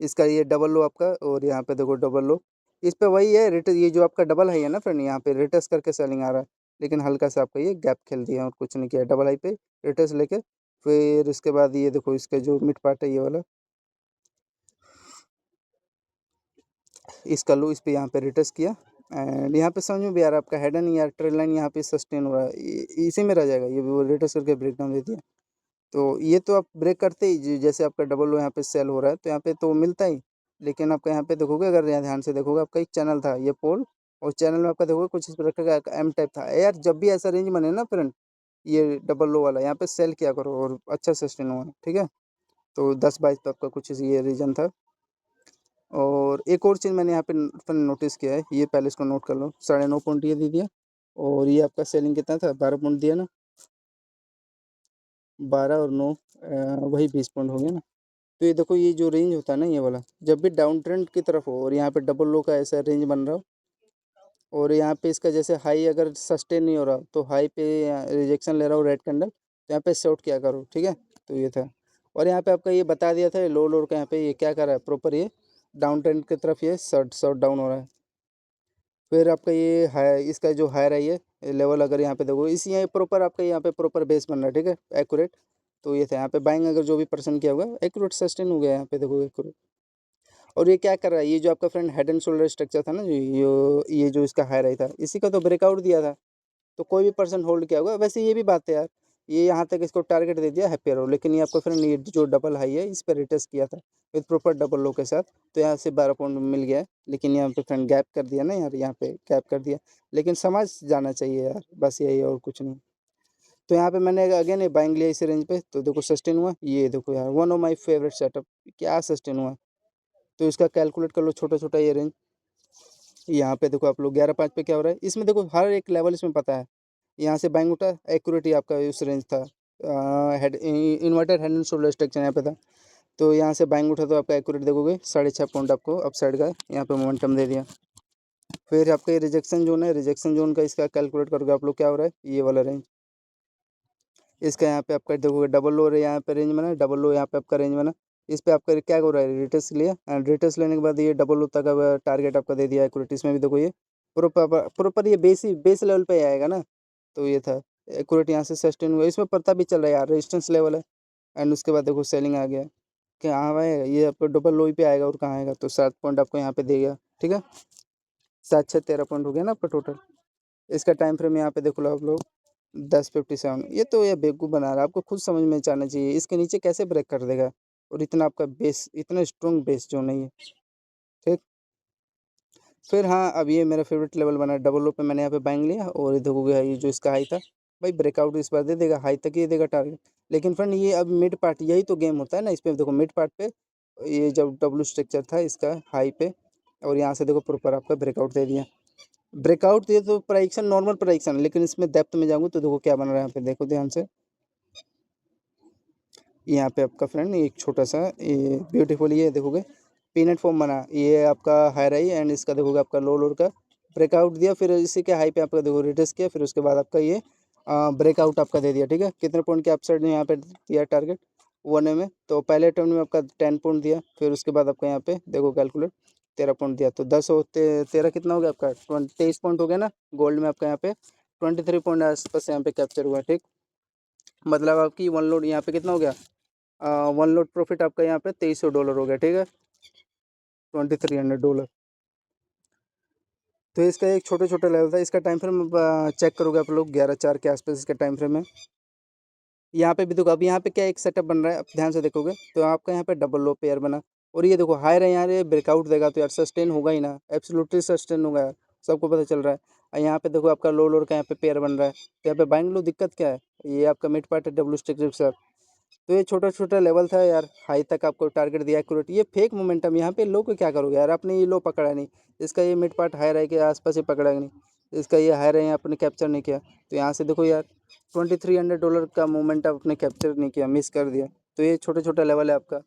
इसका ये डबल लो आपका, और यहाँ पे देखो डबल लो, इस पे वही है रिटेस्ट, ये जो आपका डबल हाई है ना फ्रेंड, यहाँ पे रिटेस्ट करके सेलिंग आ रहा है, लेकिन हल्का सा आपका ये गैप खेल दिया और कुछ नहीं किया, डबल हाई पे रिटेस्ट लेके। फिर इसके बाद ये देखो इसका जो मिड पार्ट है ये वाला, इसका लो, इस पे यहाँ पे रिटेस्ट किया। एंड यहाँ पे समझ में भी आ रहा है आपका हेड एंड यार ट्रेल लाइन यहाँ पे सस्टेन हो रहा है, इसी में रह जाएगा ये भी, वो रिटेस्ट करके ब्रेक डाउन दे दिया। तो ये तो आप ब्रेक करते ही जैसे आपका डबल लो यहाँ पे सेल हो रहा है तो यहाँ पे तो मिलता ही। लेकिन आपका यहाँ पे देखोगे, अगर यहाँ ध्यान से देखोगे, आपका एक चैनल था ये पोल, और चैनल में आपका देखोगे कुछ इस प्रकार का एम टाइप था यार। जब भी ऐसा रेंज बने ना फ्रेंड, ये डबल लो वाला यहाँ पे सेल किया करो और अच्छा सस्टेन हुआ, ठीक है। तो 10-22 पे आपका कुछ ये रीजन था। और एक और चीज़ मैंने यहाँ पे नोटिस किया है, ये पहले इसको नोट कर लो, 9.5 पॉइंट ये दे दिया, और ये आपका सेलिंग कितना था, 12 पॉइंट दिया ना, 12 और 9 वही 20 पॉइंट हो गया ना। तो ये देखो ये जो रेंज होता है ना ये वाला, जब भी डाउन ट्रेंड की तरफ हो और यहाँ पे डबल लो का ऐसा रेंज बन रहा हो, और यहाँ पे इसका जैसे हाई अगर सस्टेन नहीं हो रहा तो हाई पे रिजेक्शन ले रहा हो रेड कैंडल, तो यहाँ पे शॉर्ट किया करो, ठीक है। तो ये था, और यहाँ पे आपका ये बता दिया था लो लोड का, यहाँ पे ये क्या कर रहा है प्रॉपर, ये डाउन ट्रेंड की तरफ ये शॉर्ट शॉर्ट डाउन हो रहा है। फिर आपका ये हाई, इसका जो हायर है ये लेवल, अगर यहाँ पे देखो इस यहाँ प्रॉपर आपका यहाँ पे प्रॉपर बेस बन रहा है, ठीक है, एक्यूरेट। तो ये था यहाँ पे बाइंग अगर जो भी पर्सन किया होगा एक्यूरेट सस्टेन हो गया, यहाँ पे देखो एक्यूरेट। और ये क्या कर रहा है, ये जो आपका friend head and shoulder structure था ना, जो ये जो इसका हाई रही था, इसी का तो ब्रेकआउट दिया था। तो कोई भी पर्सन होल्ड किया होगा, वैसे ये भी बात है यार, ये यहाँ तक इसको टारगेट दे दिया हैप्पियर हो, लेकिन ये आपको फ्रेंड ये जो डबल हाई है इस पर रिटेस्ट किया था विद प्रॉपर डबल लो के साथ, तो यहाँ से 12 पॉइंट मिल गया है। लेकिन यहाँ पे फ्रेंड गैप कर दिया ना यार, यहाँ पे गैप कर दिया, लेकिन समझ जाना चाहिए यार, बस यही और कुछ नहीं। तो यहाँ पे मैंने अगेन बाइंग लिया इस रेंज पे, तो देखो सस्टेन हुआ, ये देखो यार one of my favourite setup, क्या सस्टेन हुआ। तो इसका कैलकुलेट कर लो छोटा छोटा ये रेंज, यहाँ पे देखो आप लोग 11.5 पे क्या हो रहा है, इसमें देखो हर एक लेवल इसमें पता है। यहाँ से बाइंग उठा, एक्यूरेट ही आपका उस रेंज था, head inverted hand and shoulder structure यहाँ पे था। तो यहाँ से बाइंग उठा तो आपका एक्यूरेट देखोगे 6.5 पॉइंट आपको अप साइड का यहाँ पे मोमेंटम दे दिया। फिर आपका ये रिजेक्शन जोन है, रिजेक्शन जोन का इसका कैलकुलेट करोगे आप लोग, क्या हो रहा है ये वाला रेंज, इसका यहाँ पे आपका देखोगे डबल लो यहाँ पे रेंज बना, डबल लो यहाँ पे आपका रेंज बना, इस पे आपका क्या हो रहा है रिटेस्ट लिया, एंड रिटेस्ट लेने के बाद ये डबल लो तक टारगेट आपका दे दिया एक्यूरेट। इसमें भी देखो ये प्रॉपर प्रॉपर ये बेस लेवल पे आएगा ना। तो ये था एक्यूरेट, यहाँ से सस्टेन हुआ, इसमें पता भी चल रहा है यार रेजिस्टेंस लेवल है। एंड उसके बाद देखो सेलिंग आ गया, कहाँ आएगा ये आपको डबल लो ही पे आएगा, और कहाँ आएगा, तो 7 पॉइंट आपको यहाँ पे देगा, ठीक है। 7-6-13 पॉइंट हो गया ना आपका टोटल। इसका टाइम फ्रेम यहाँ पे देखो लो आप लोग 10:57, ये तो ये बेवकूफ़ बना रहा है, आपको खुद समझ में जाना चाहिए इसके नीचे कैसे ब्रेक कर देगा, और इतना आपका बेस, इतना स्ट्रॉन्ग बेस जो नहीं है, ठीक। फिर हाँ, अब ये मेरा फेवरेट लेवल बना है, डबल लो पे मैंने यहाँ पे बाइंग लिया, और ये देखोगे ये जो इसका हाई था भाई, ब्रेकआउट इस बार दे देगा, हाई तक ही देगा टारगेट। लेकिन फ्रेंड ये अब मिड पार्ट, यही तो गेम होता है ना, इस पे देखो मिड पार्ट पे ये जब डब्लू स्ट्रक्चर था इसका हाई पे, और यहाँ से देखो प्रॉपर आपका ब्रेकआउट दे दिया। ब्रेकआउट दिए तो प्राइक्शन नॉर्मल प्राइक्शन, लेकिन इसमें डेप्थ में जाऊँगा तो देखो क्या बन रहा है यहाँ पे, देखो ध्यान से। यहाँ पे आपका फ्रेंड एक छोटा सा ये ब्यूटीफुल ये देखोगे पीनट फॉर्म बना, ये आपका हाई राई, एंड इसका देखोगे आपका लो लोर का ब्रेकआउट दिया, फिर इसी के हाई पे आपका देखो रिटेस्ट किया, फिर उसके बाद आपका ये ब्रेकआउट आपका दे दिया, ठीक है। कितने पॉइंट के अपसाइड में यहाँ पे दिया टारगेट 1 में, तो पहले अटेम्प्ट में आपका 10 पॉइंट दिया, फिर उसके बाद आपका यहाँ पे देखो कैलकुलेट 13 पॉइंट दिया, तो 10 और 13 कितना हो गया आपका 23 पॉइंट हो गया ना। गोल्ड में आपका यहाँ पे 23 पॉइंट आसपास यहाँ पे कैप्चर हुआ, ठीक। मतलब आपकी वन लोड यहाँ पे कितना हो गया, वन लोड प्रॉफिट आपका यहाँ पे $2300 हो गया, ठीक है, $2300। तो इसका एक छोटे छोटे लेवल था, इसका टाइम फ्रेम चेक करोगे आप लोग 11/4 के आसपास इसका टाइम फ्रेम है। यहाँ पे भी देखो, अब यहाँ पे क्या एक सेटअप बन रहा है, अब ध्यान से देखोगे तो आपका यहाँ पे डबल लो पेयर बना, और ये देखो हायर है, यहाँ ये ब्रेकआउट देगा तो यार सस्टेन होगा ही ना, एब्सोल्युटली सस्टेन होगा यार, सबको पता चल रहा है। और यहाँ पे देखो आपका लो लोड का यहाँ पे पेयर बन रहा है, तो यहाँ पे बाइंग लो, दिक्कत क्या है, ये आपका मिड पार्ट है डब्ल्यू स्टिक के साथ। तो ये छोटा छोटा लेवल था यार, हाई तक आपको टारगेट दिया एक्यूरेट, ये फेक मोमेंटम, यहाँ पे लो को क्या करोगे यार, आपने ये लो पकड़ा नहीं, इसका ये मिड पार्ट हाई राई के आसपास ही पकड़ा नहीं, इसका ये हाई राई आपने कैप्चर नहीं किया, तो यहाँ से देखो यार $2300 का मूवमेंट आपने कैप्चर नहीं किया, मिस कर दिया। तो ये छोटा छोटा लेवल है आपका,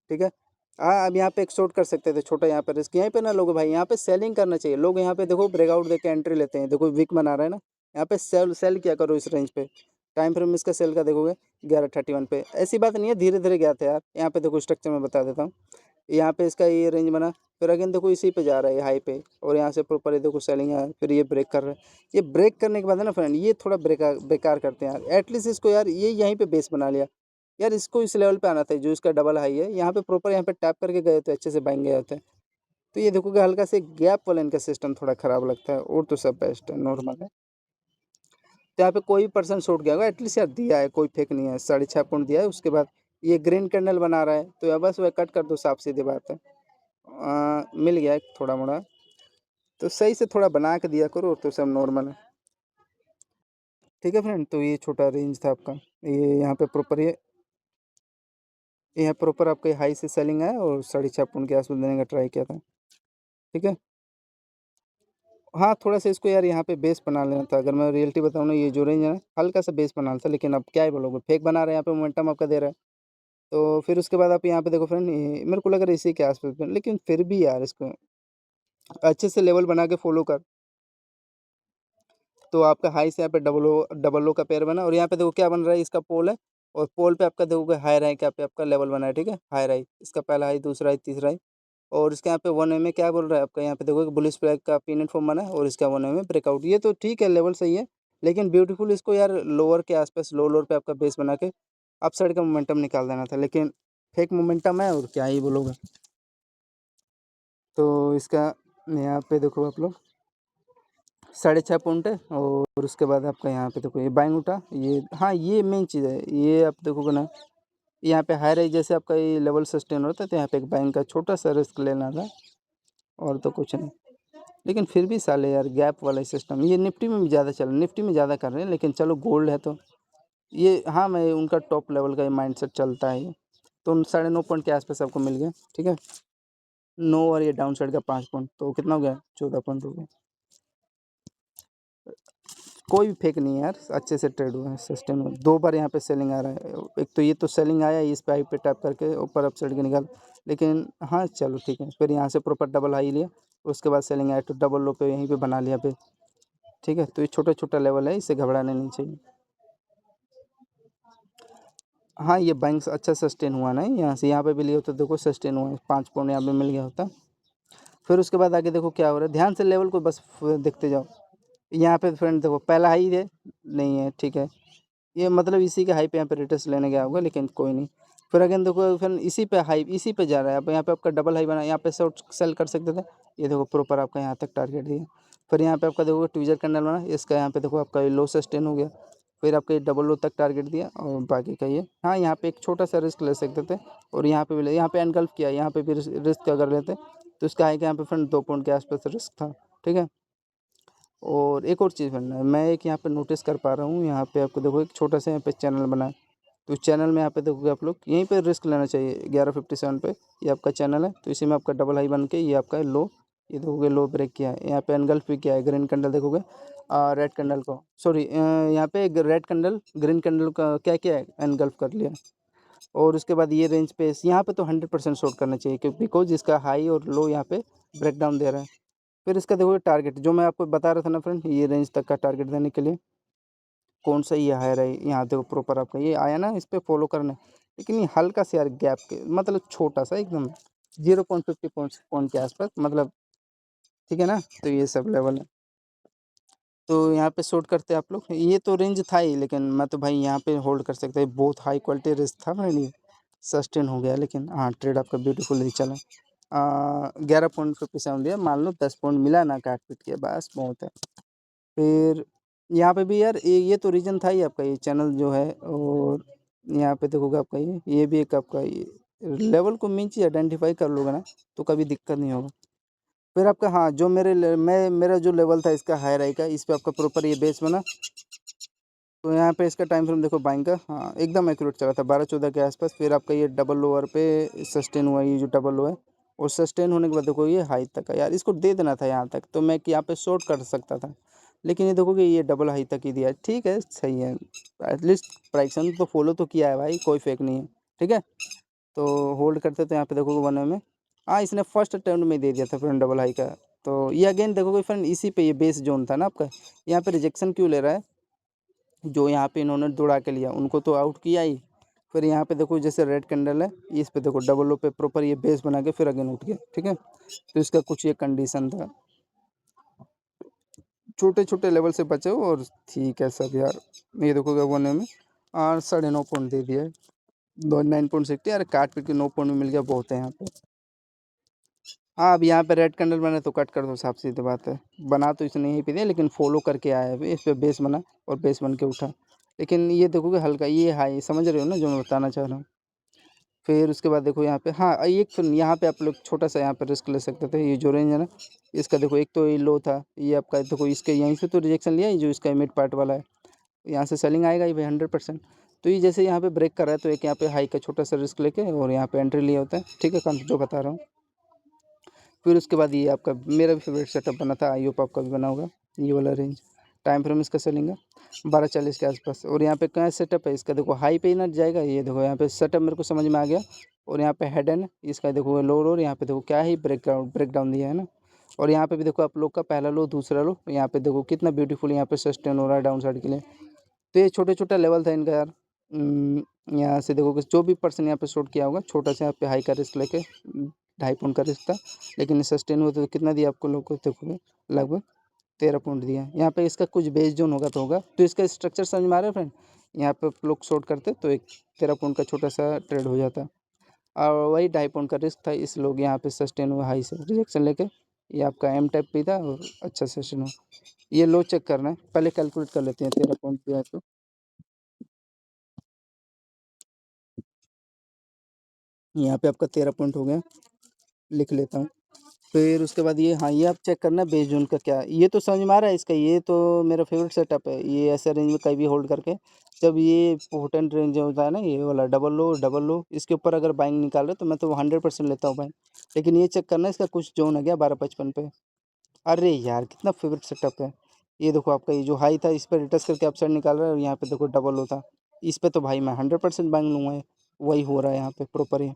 ठीक है। हाँ, अब यहाँ पे एक शॉर्ट कर सकते थे छोटा, यहाँ पे रिस्क, यहीं पे ना लोग भाई, यहाँ पे सेलिंग करना चाहिए। लोग यहाँ पे देखो ब्रेकआउट देके एंट्री लेते हैं, देखो वीक बना रहा है ना, यहाँ पे सेल किया करो इस रेंज पे। टाइम फ्रेम इसका सेल का देखोगे 11:31 पे। ऐसी बात नहीं है, धीरे धीरे गया था यार। यहाँ पे देखो स्ट्रक्चर में बता देता हूँ, यहाँ पे इसका ये रेंज बना, फिर अगेन देखो इसी पे जा रहा है हाई पे, और यहाँ से प्रॉपर ये देखो सेलिंग है, फिर ये ब्रेक कर रहा है। ये ब्रेक करने के बाद है ना फ्रेंड, ये थोड़ा बेकार करते हैं यार। एटलीस्ट इसको यार ये यहीं पे बेस बना लिया यार, इसको इस लेवल पे आना था जो इसका डबल हाई है, यहाँ पे प्रॉपर यहाँ पे टैप करके गए तो अच्छे से बाइंग गए होते हैं। तो ये देखोगे हल्का से गैप वाला इनका सिस्टम थोड़ा खराब लगता है, और तो सब बेस्ट है, नॉर्मल है। तो यहाँ पे कोई पर्सन शॉर्ट गया होगा एटलीस्ट यार, दिया है, कोई फेक नहीं है। 6.5 पॉइंट दिया है, उसके बाद ये ग्रीन कैंडल बना रहा है, तो यार बस वह कट कर दो, साफ सीधी बात है। मिल गया एक थोड़ा मोड़ा, तो सही से थोड़ा बना के दिया करो, तो सब नॉर्मल है, ठीक है फ्रेंड। तो ये छोटा रेंज था आपका, ये यहाँ पे प्रॉपर ये प्रॉपर आपके हाई से सेलिंग है, और 6.5 पॉइंट के आसपास देने का ट्राई किया था, ठीक है। हाँ, थोड़ा सा इसको यार यहाँ पे बेस बना लेना था, अगर मैं रियलिटी बताऊँ ना, ये जो रेंज है ना, हल्का सा बेस बनाना था, लेकिन अब क्या ही बोलोगे, फेक बना रहे हैं यहाँ पे, मोमेंटम आपका दे रहा है। तो फिर उसके बाद आप यहाँ पे देखो फ्रेंड, मेरे को लग रहा है इसी के आसपास लेकिन फिर भी यार इसको अच्छे से लेवल बना के फॉलो कर। तो आपका हाई से यहाँ पे डबल ओ का पेयर बना, और यहाँ पे देखो क्या बन रहा है, इसका पोल है, और पोल पे आपका देखोगे हाई राई का पे आपका लेवल बना है, ठीक है। हाई राई इसका पहला हाई, दूसरा हाई, तीसरा हाई, और इसके यहाँ पे 1 में क्या बोल रहा है आपका, यहाँ पे देखोगे बुलिश फ्लैग का पिन एंड फॉर्म बना है, और इसका 1 में ब्रेकआउट। ये तो ठीक है, लेवल सही है, लेकिन ब्यूटीफुल इसको यार लोअर के आसपास, लोअर पे आपका बेस बना के अप साइड का मोमेंटम निकाल देना था, लेकिन फेक मोमेंटम है, और क्या ही बोलोगे। तो इसका यहाँ पे देखो आप लोग 6.5 पॉइंट है, और उसके बाद आपका यहाँ पे देखो ये बाइंग उठा, ये हाँ ये मेन चीज़ है, ये आप देखोगे ना, यहाँ पे हाई राइज जैसे आपका ये लेवल सस्टेन होता है, तो यहाँ पे एक बाइंग का छोटा सा रिस्क लेना था, और तो कुछ नहीं। लेकिन फिर भी साले यार गैप वाला सिस्टम, ये निफ्टी में भी ज़्यादा चल रहा है, निफ्टी में ज़्यादा कर रहे हैं, लेकिन चलो गोल्ड है तो ये, हाँ मैं उनका टॉप लेवल का माइंड सेट चलता है ये। तो 9.5 पॉइंट के आसपास आपको मिल गया, ठीक है। 9 और ये डाउन साइड का 5 पॉइंट, तो कितना हो गया, 14 पॉइंट हो गया। कोई भी फेक नहीं है यार, अच्छे से ट्रेड हुआ है, सिस्टम में 2 बार यहाँ पे सेलिंग आ रहा है। एक तो ये तो सेलिंग आया, इस पे आई पे टैप करके ऊपर अप साइड के निकाल, लेकिन हाँ चलो ठीक है। फिर यहाँ से प्रॉपर डबल हाई लिया, उसके बाद सेलिंग आया, तो डबल लो पे यहीं पे बना लिया पे, ठीक है। तो ये छोटा छोटा लेवल है, इससे घबराना नहीं चाहिए। हाँ, ये बैंक अच्छा सस्टेन हुआ ना, यहाँ से यहाँ पे भी लिया, तो देखो सस्टेन हुआ है, 5 पॉइंट यहाँ पे मिल गया होता। फिर उसके बाद आगे देखो क्या हो रहा है, ध्यान से लेवल को बस देखते जाओ। यहाँ पे फ्रेंड देखो पहला हाई है, नहीं है, ठीक है। ये मतलब इसी के हाई पे यहाँ पे रिटर्स लेने गया होगा, लेकिन कोई नहीं। फिर अगेन देखो फिर इसी पे हाई, इसी पे जा रहा है। अब यहाँ पे आपका डबल हाई बना, यहाँ पे शॉर्ट सेल कर सकते थे, ये देखो प्रॉपर आपका यहाँ तक टारगेट दिया। फिर यहाँ पे आपका देखो ट्विजर कैंडल बना, इसका यहाँ पे देखो आपका लो सस्टेन हो गया। फिर आपका ये डबल लो तक टारगेट दिया, और बाकी का ये, हाँ यहाँ पे एक छोटा सा रिस्क ले सकते थे, और यहाँ पे भी यहाँ पे एनगल्फ किया, यहाँ पे भी रिस्क अगर लेते तो इसका हाई के यहाँ पे फ्रेंड 2 पॉइंट के आसपास रिस्क था, ठीक है। और एक और चीज़ फ्रेंड, मैं एक यहाँ पे नोटिस कर पा रहा हूँ, यहाँ पे आपको देखो एक छोटा सा यहाँ पे चैनल बना है, तो चैनल में यहाँ पे देखोगे आप लोग, यहीं पे रिस्क लेना चाहिए 11:57 पे, ये आपका चैनल है, तो इसी में आपका डबल हाई बन के ये आपका लो, ये देखोगे लो ब्रेक किया है, यहाँ पे एनगल्फ भी किया है, ग्रीन कैंडल देखोगे, रेड कैंडल को, सॉरी यहाँ पे रेड कैंडल ग्रीन कैंडल का क्या किया है, एनगल्फ कर लिया। और उसके बाद ये रेंज पे यहाँ पे तो 100% शॉर्ट करना चाहिए, क्योंकि बिकॉज इसका हाई और लो यहाँ पे ब्रेक डाउन दे रहा है। फिर इसका देखो टारगेट जो मैं आपको बता रहा था ना फ्रेंड, ये रेंज तक का टारगेट देने के लिए कौन सा ये हायर है, यहाँ देखो प्रॉपर आपका ये आया ना, इस पर फॉलो करना है। लेकिन ये हल्का सा यार गैप के मतलब छोटा सा एकदम 0.50 पॉइंट के आसपास, मतलब ठीक है ना। तो ये सब लेवल है, तो यहाँ पे शॉर्ट करते हैं आप लोग। ये तो रेंज था ही, लेकिन मैं तो भाई यहाँ पे होल्ड कर सकता है, बहुत हाई क्वालिटी रिस्क था मेरे लिए, सस्टेन हो गया। लेकिन हाँ ट्रेड आपका ब्यूटीफुल ही चला। 11.57 दिया, मान लो 10 पॉइंट मिला ना, काट पीट के बस बहुत है। फिर यहाँ पे भी यार ये तो रीजन था ही आपका, ये चैनल जो है, और यहाँ पे देखोगे आपका ये भी एक आपका ये लेवल को मेन चीज़ आइडेंटिफाई कर लोगे ना, तो कभी दिक्कत नहीं होगा। फिर आपका हाँ जो मेरा जो लेवल था इसका हाई राई का, इस पे आपका प्रॉपर ये बेस बना। तो यहाँ पे इसका टाइम फ्रेम देखो बाइंग का, हाँ एकदम एक्यूरेट चला था 12-14 के आसपास। फिर आपका ये डबल लोअर पे सस्टेन हुआ, ये जो डबल लो है, और सस्टेन होने के बाद देखो ये हाई तक है यार, इसको दे देना था यहाँ तक, तो मैं कि यहाँ पे शॉर्ट कर सकता था, लेकिन ये देखोगे ये डबल हाई तक ही दिया है, ठीक है सही है, एटलीस्ट प्राइक्सन तो फॉलो तो किया है भाई, कोई फेक नहीं है, ठीक है। तो होल्ड करते तो यहाँ पे देखोगे 1 में, हाँ इसने फर्स्ट अटेम्प्ट में दे दिया था फ्रेंड डबल हाई का। तो ये अगेन देखोगे फ्रेंड इसी पे ये बेस जोन था ना आपका, यहाँ पे रिजेक्शन क्यों ले रहा है, जो यहाँ पे इन्होंने दौड़ा के लिया उनको तो आउट किया ही, फिर यहाँ पे देखो जैसे रेड कैंडल है इस पे देखो डबल लो पे प्रॉपर ये बेस बना के फिर अगेन उठ गया, ठीक है। तो इसका कुछ ये कंडीशन था, छोटे छोटे लेवल से बचे हो और ठीक है सब यार। ये देखोगे 1 में 9.5 पॉइंट दे दिया है, 9.60 यार, काट पीट के 9 पॉइंट में मिल गया, बहुत है यहाँ पे। हाँ अब यहाँ पे रेड कैंडल बना तो कट कर दो, साफ सीधी बात है, बना तो इसने यहीं पे दिया लेकिन फॉलो करके आया है इस पे बेस बना और बेस बन के उठा। लेकिन ये देखोगे हल्का ये हाई, समझ रहे हो ना जो मैं बताना चाह रहा हूँ। फिर उसके बाद देखो यहाँ पे, हाँ एक फिर यहाँ पे आप लोग छोटा सा यहाँ पे रिस्क ले सकते थे, ये जो रेंज है ना इसका देखो, एक तो ये लो था, ये आपका देखो इसके यहीं से तो रिजेक्शन लिया है जो इसका मिड पार्ट वाला है, यहाँ से सेलिंग आएगा ही भाई 100%। तो ये जैसे यहाँ पे ब्रेक कर रहा है तो एक यहाँ पे हाई का छोटा सा रिस्क लेके और यहाँ पे एंट्री लिया होता है, ठीक है कौन जो बता रहा हूँ। फिर उसके बाद ये आपका मेरा भी फेवरेट सेटअप बना था, आई होप आपका भी बना होगा, ये वाला रेंज टाइम फ्रेम इसका चलेगा 12:40 के आसपास। और यहाँ पे क्या सेटअप है इसका, देखो हाई पे ही ना जाएगा, ये देखो यहाँ पे सेटअप मेरे को समझ में आ गया। और यहाँ पे हेड एंड इसका देखो लो लो, यहाँ पे देखो क्या ही ब्रेक डाउन दिया है ना। और यहाँ पे भी देखो आप लोग का पहला लो दूसरा लो, यहाँ पे देखो कितना ब्यूटीफुल यहाँ पे सस्टेन हो रहा है डाउन साइड के लिए। तो ये छोटे छोटा लेवल था इनका यार। यहाँ से देखो कि जो भी पर्सन यहाँ पे शॉर्ट किया होगा छोटा सा यहाँ पे हाई का रिस्क लेके 2.5 पॉइंट का रिस्क था, लेकिन सस्टेन हुआ तो कितना दिया आपको लोग को देखोगे, लगभग 13 पॉइंट दिया। यहाँ पे इसका कुछ बेस जोन होगा तो होगा, तो इसका स्ट्रक्चर समझ में आ रहा है फ्रेंड। यहाँ पे लोग शॉर्ट करते तो एक 13 पॉइंट का छोटा सा ट्रेड हो जाता, और वही 2.5 पॉइंट का रिस्क था, इस लोग यहाँ पे सस्टेन हुआ हाई से रिजेक्शन लेके, ये आपका एम टाइप भी था और अच्छा सस्टेन हो। ये लो चेक करना है, पहले कैलकुलेट कर लेते हैं 13 पॉइंट दिया है तो यहाँ पे आपका 13 पॉइंट हो गया, लिख लेता हूँ। फिर उसके बाद ये, हाँ ये आप चेक करना बेस जोन का क्या है, ये तो समझ में आ रहा है इसका, ये तो मेरा फेवरेट सेटअप है, ये ऐसे रेंज में कहीं भी होल्ड करके जब ये पोटेंट रेंज होता है ना ये वाला डबल लो इसके ऊपर अगर बाइंग निकाल रहे तो मैं तो 100% लेता हूँ बाइंग। लेकिन ये चेक करना इसका कुछ जोन है क्या 12.55 पे, अरे यार कितना फेवरेट सेटअप है। ये देखो आपका ये जो हाई था इस पर रिटच करके अपसाइड निकाल रहा है और यहाँ पे देखो डबल लो था, इस पर तो भाई मैं 100% बाइंग लूँगा, वही हो रहा है यहाँ पे प्रॉपर ही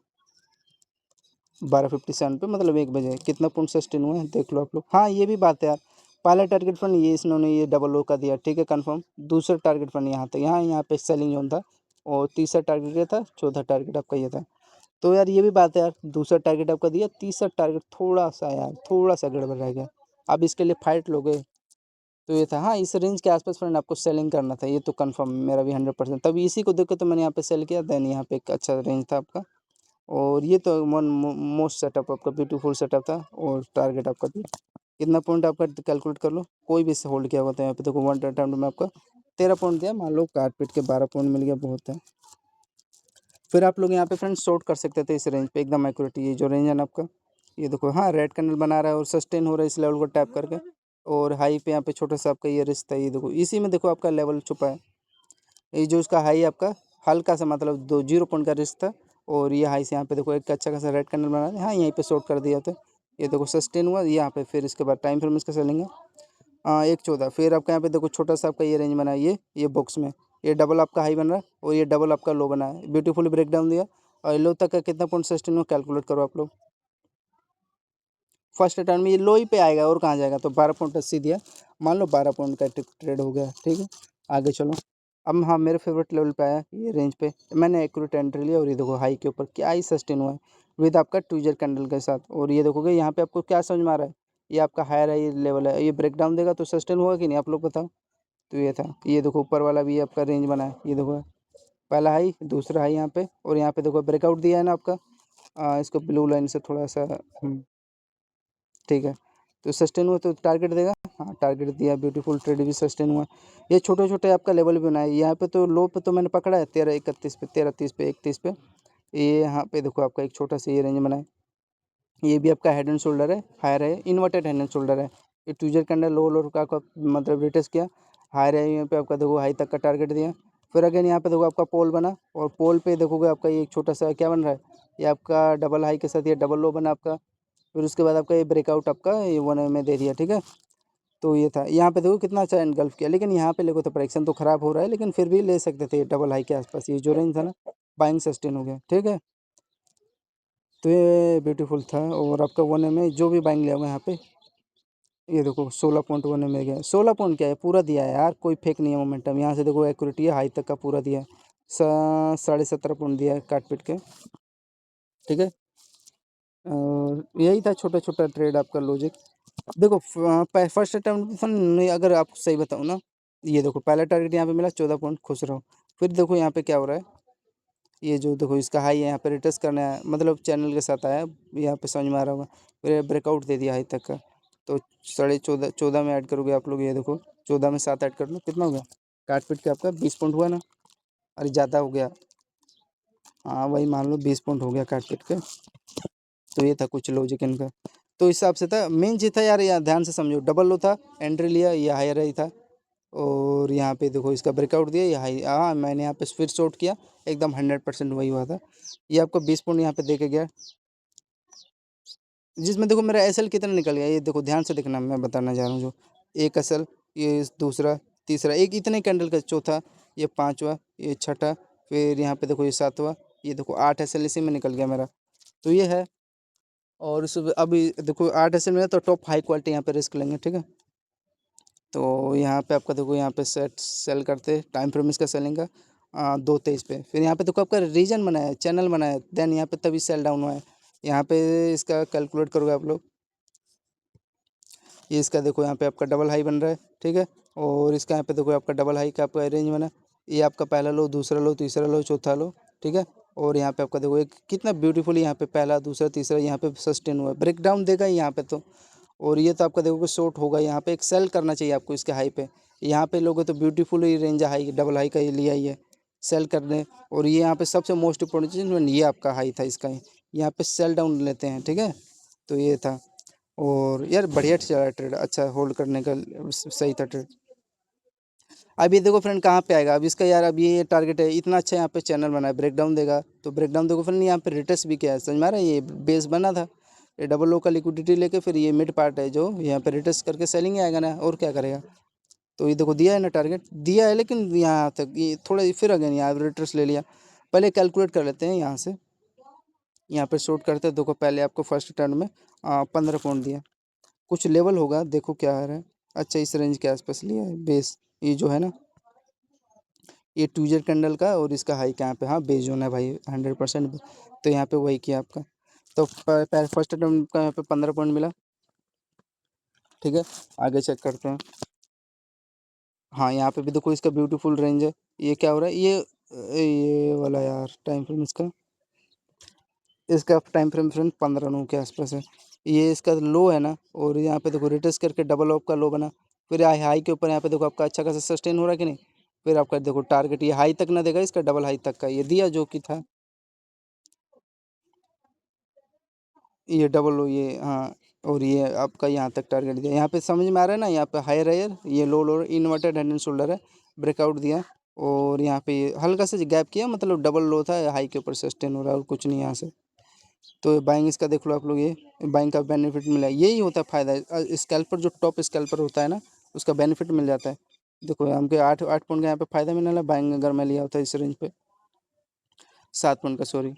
12:57 पे, मतलब 1 बजे कितना पॉइंट सस्टेन हुआ है देख लो आप लोग। हाँ ये भी बात है यार, पहला टारगेट फंड ये इन्होंने ये डबल लो का दिया, ठीक है कंफर्म। दूसरा टारगेट फंड यहाँ था, यहाँ पे सेलिंग जोन था, और तीसरा टारगेट ये था, चौथा टारगेट आपका ये था। तो यार ये भी बात है यार, दूसरा टारगेट आपका दिया, तीसरा टारगेट थोड़ा सा यार थोड़ा सा गड़बड़ रह गया, अब इसके लिए फाइट लोगे। तो ये था, हाँ इस रेंज के आसपास फ्रेंड आपको सेलिंग करना था, ये तो कंफर्म मेरा भी 100%, तभी इसी को देख के तो मैंने यहाँ पे सेल किया, देन यहाँ पे एक अच्छा रेंज था आपका। और ये तो वन मोस्ट सेटअप आपका ब्यूटीफुल सेटअप था, और टारगेट आपका दिया, कितना पॉइंट आपका कैलकुलेट कर लो, कोई भी होल्ड किया हुआ था यहाँ पे देखो 1 अटेम्प्ट में आपका 13 पॉइंट दिया, मान लो काट पीट के 12 पॉइंट मिल गया, बहुत है। फिर आप लोग यहाँ पे फ्रेंड्स शॉर्ट कर सकते थे इस रेंज पे एकदम एक्यूरेट, ये जो रेंज है ना आपका, ये देखो हाँ रेड कैंडल बना रहा है और सस्टेन हो रहा है इस लेवल को टैप करके, और हाई पे यहाँ पे छोटा सा आपका ये रिस्क है, ये देखो इसी में देखो आपका लेवल छुपा है, ये जो इसका हाई आपका हल्का सा मतलब 0 पॉइंट का रिस्क था, और ये हाई से यहाँ पे देखो एक अच्छा खासा रेड कैंडल बना है, हाँ यहीं पे शॉर्ट कर दिया था, ये देखो सस्टेन हुआ यहाँ पे। फिर इसके बाद टाइम फ्रेम इसका चलेंगे 1:14, फिर आपका यहाँ पे देखो छोटा सा आपका ये रेंज बना है, ये बॉक्स में ये डबल आपका हाई बन रहा है और ये डबल आपका लो बना है, ब्यूटीफुली ब्रेक डाउन दिया, और लो तक का कितना पॉइंट सस्टेन हो कैलकुलेट करो आप लोग। फर्स्ट अटैम्प्ट में ये लो ही पे आएगा और कहाँ जाएगा, तो 12.80 दिया, मान लो 12 पॉइंट का ट्रेड हो गया, ठीक है आगे चलो। अब हाँ मेरे फेवरेट लेवल पे आया ये रेंज पे, मैंने एक्यूरेट एंट्री लिया, और ये देखो हाई के ऊपर क्या ही सस्टेन हुआ है विद आपका ट्विजर कैंडल के साथ। और ये देखोगे यहाँ पे आपको क्या समझ में आ रहा है, ये आपका हायर है ये लेवल है, ये ब्रेक डाउन देगा तो सस्टेन होगा कि नहीं आप लोग बताओ। तो ये था, ये देखो ऊपर वाला भी आपका रेंज बना है, ये देखो पहला हाई दूसरा हाई यहाँ पे, और यहाँ पे देखो ब्रेकआउट दिया है ना आपका, इसको ब्लू लाइन से थोड़ा सा ठीक है। तो सस्टेन हुआ तो टारगेट देगा, हाँ टारगेट दिया, ब्यूटीफुल ट्रेड भी सस्टेन हुआ। ये छोटे छोटे आपका लेवल भी बनाए, यहाँ पे तो लो पे तो मैंने पकड़ा है 13:31 पे, 13:30 पे, 31 पे, ये यहाँ पे देखो आपका एक छोटा सा ये रेंज बनाए, ये भी आपका हेड एंड शोल्डर है, हायर है, इन्वर्टेड हेड एंड शोल्डर है। ये ट्विजर के अंदर लो का मतलब रिटेस्ट किया, हायर है, यहाँ पे आपका देखो हाई तक का टारगेट दिया। फिर अगेन यहाँ पे देखो आपका पोल बना, और पोल पे देखोगे आपका ये एक छोटा सा क्या बन रहा है, ये आपका डबल हाई के साथ ये डबल लो बना आपका। फिर उसके बाद आपका ये ब्रेकआउट आपका ये 1 में दे दिया, ठीक है। तो ये था, यहाँ पे देखो कितना अच्छा एनगल्फ किया, लेकिन यहाँ पे देखो तो प्रेडिक्शन तो खराब हो रहा है, लेकिन फिर भी ले सकते थे डबल हाई के आसपास, ये जो रेंज था ना बाइंग सस्टेन हो गया। ठीक है, तो ये ब्यूटीफुल था। और आपका 1 में जो भी बाइंग लिया हुआ यहाँ पे, ये देखो 16.1 में गया, 16 पॉइंट क्या है पूरा दिया है यार, कोई फेक नहीं है मोमेंटम। यहाँ से देखो एक्यूरेटी है, हाई तक का पूरा दिया है, 17.5 पॉइंट दिया है काट पीट के। ठीक है, और यही था छोटा छोटा ट्रेड आपका लॉजिक। देखो फर्स्ट अटैम्प्ट अगर आपको सही बताऊँ ना, ये देखो पहला टारगेट यहाँ पे मिला 14 पॉइंट, खुश रहो। फिर देखो यहाँ पे क्या हो रहा है, ये जो देखो इसका हाई है यहाँ पे रिटेस्ट करना है, मतलब चैनल के साथ आया, यहाँ पे समझ में आ रहा होगा। फिर ब्रेकआउट दे दिया हाई तक का, तो 14.5 में ऐड करोगे आप लोग, ये देखो 14 में 7 ऐड कर लो, कितना हो गया काट पीट के आपका 20 पॉइंट हुआ ना। अरे ज़्यादा हो गया, हाँ वही मान लो 20 पॉइंट हो गया काट पीट के। तो ये था कुछ लॉजिक इनका, तो इस हिसाब से था मेन चीज़ था यार, यहाँ ध्यान से समझो, डबल लो था, एंट्री लिया, ये हायर ही था, और यहाँ पे देखो इसका ब्रेकआउट दिया, ये हाई, हाँ मैंने यहाँ पे फिर शॉर्ट किया, एकदम 100% वही हुआ था। ये आपको 20 पॉइंट यहाँ पे दे के गया, जिसमें देखो मेरा एसएल कितना निकल गया, ये देखो ध्यान से देखना, मैं बताना जा रहा हूँ जो एक एसएल, ये दूसरा, तीसरा, एक इतने कैंडल का, चौथा, ये पांचवा, ये छठा, फिर यहाँ पे देखो ये सातवां, ये देखो 8 एसएल इसी में निकल गया मेरा। तो ये है, और इस अभी देखो 8 एसएल में है, तो टॉप हाई क्वालिटी यहाँ पे रिस्क लेंगे। ठीक है, तो यहाँ पे आपका देखो यहाँ पे सेट सेल करते टाइम फ्रेम इसका सेलिंग का 2:23 पे, फिर यहाँ पे देखो आपका रीजन बना है, चैनल बना है, देन यहाँ पे तभी सेल डाउन हुआ है। यहाँ पे इसका कैलकुलेट करोगे आप लोग, ये इसका देखो यहाँ पे आपका डबल हाई बन रहा है। ठीक है, और इसका यहाँ पे देखो आपका डबल हाई का आपका रेंज बना, ये आपका पहला लो, दूसरा लो, तीसरा लो, चौथा लो। ठीक है, और यहाँ पे आपका देखो एक कितना ब्यूटीफुल यहाँ पे पहला, दूसरा, तीसरा यहाँ पे सस्टेन हुआ है, ब्रेक डाउन देगा यहाँ पे तो। और ये तो आपका देखोगे शॉर्ट होगा, यहाँ पे एक सेल करना चाहिए आपको इसके हाई पे, यहाँ पे लोगे तो ब्यूटीफुल ही रेंज हाई डबल हाई का ये लिया ही है सेल करने। और ये यहाँ पे सबसे मोस्ट इंपॉर्टेंट चीज़, ये आपका हाई था इसका, यहाँ पे सेल डाउन लेते हैं। ठीक है, तो ये था, और यार बढ़िया चला ट्रेड, अच्छा होल्ड करने का सही था ट्रेड। अब ये देखो फ्रेंड कहाँ पे आएगा, अब इसका यार अब ये टारगेट है, इतना अच्छा यहाँ पे चैनल बना है, ब्रेकडाउन देगा, तो ब्रेकडाउन देखो फ्रेंड, यहाँ पे रिटेस्ट भी किया है, समझ में आ रहा है, ये बेस बना था, ये डबल लो का लिक्विडिटी लेके फिर ये मिड पार्ट है जो यहाँ पे रिटेस्ट करके सेलिंग आएगा ना, और क्या करेगा। तो ये देखो दिया है ना टारगेट दिया है, लेकिन यहाँ तक ये थोड़ा फिर अगेन यहाँ रिटेस्ट ले लिया। पहले कैलकुलेट कर लेते हैं यहाँ से, यहाँ पे शॉर्ट करते हैं, देखो पहले आपको फर्स्ट टर्न में 15 पॉइंट दिया, कुछ लेवल होगा, देखो क्या आ रहा है। अच्छा इस रेंज के आसपास लिया है बेस, ये जो है ना ये ट्यूजर कैंडल का, और इसका हाई कहाँ पे, हाँ बेस जोन है भाई 100%। तो यहाँ पे वही किया आपका, तो फर्स्ट अटेम्प्ट का यहाँ पे 15 पॉइंट मिला। ठीक है, आगे चेक करते हैं। हाँ यहाँ पे भी देखो इसका ब्यूटीफुल रेंज है, ये क्या हो रहा है, ये वाला यार टाइम फ्रेम इसका टाइम फ्रेम फ्रेंड 15 के आसपास है, ये इसका लो है ना, और यहाँ पे देखो रिटेस्ट करके डबल ऑफ का लो बना, फिर हाई हाई के ऊपर यहाँ पे देखो आपका अच्छा खासा सस्टेन हो रहा है कि नहीं। फिर आपका देखो टारगेट ये हाई तक ना देगा, इसका डबल हाई तक का ये दिया जो कि था, ये डबल लो ये, हाँ। और ये आपका यहाँ तक टारगेट दिया, यहाँ पे समझ में आ रहा है ना, यहाँ पे हायर हायर, ये लो लो इन्वर्टेड हेड एंड शोल्डर है, ब्रेकआउट दिया, और यहाँ पे ये हल्का सा गैप किया, मतलब डबल लो था, हाई के ऊपर सस्टेन हो रहा है, और कुछ नहीं यहाँ से। तो बाइंग इसका देख लो आप लोग, ये बाइंग का बेनिफिट मिला, यही होता है फ़ायदा, स्कैल्पर जो टॉप स्कैल्पर होता है ना, उसका बेनिफिट मिल जाता है। देखो हमके 8 8 पॉइंट का यहाँ पे फ़ायदा मिलने वाला, बाइंग अगर मैं लिया होता इस रेंज पे, 7 पॉइंट का सॉरी।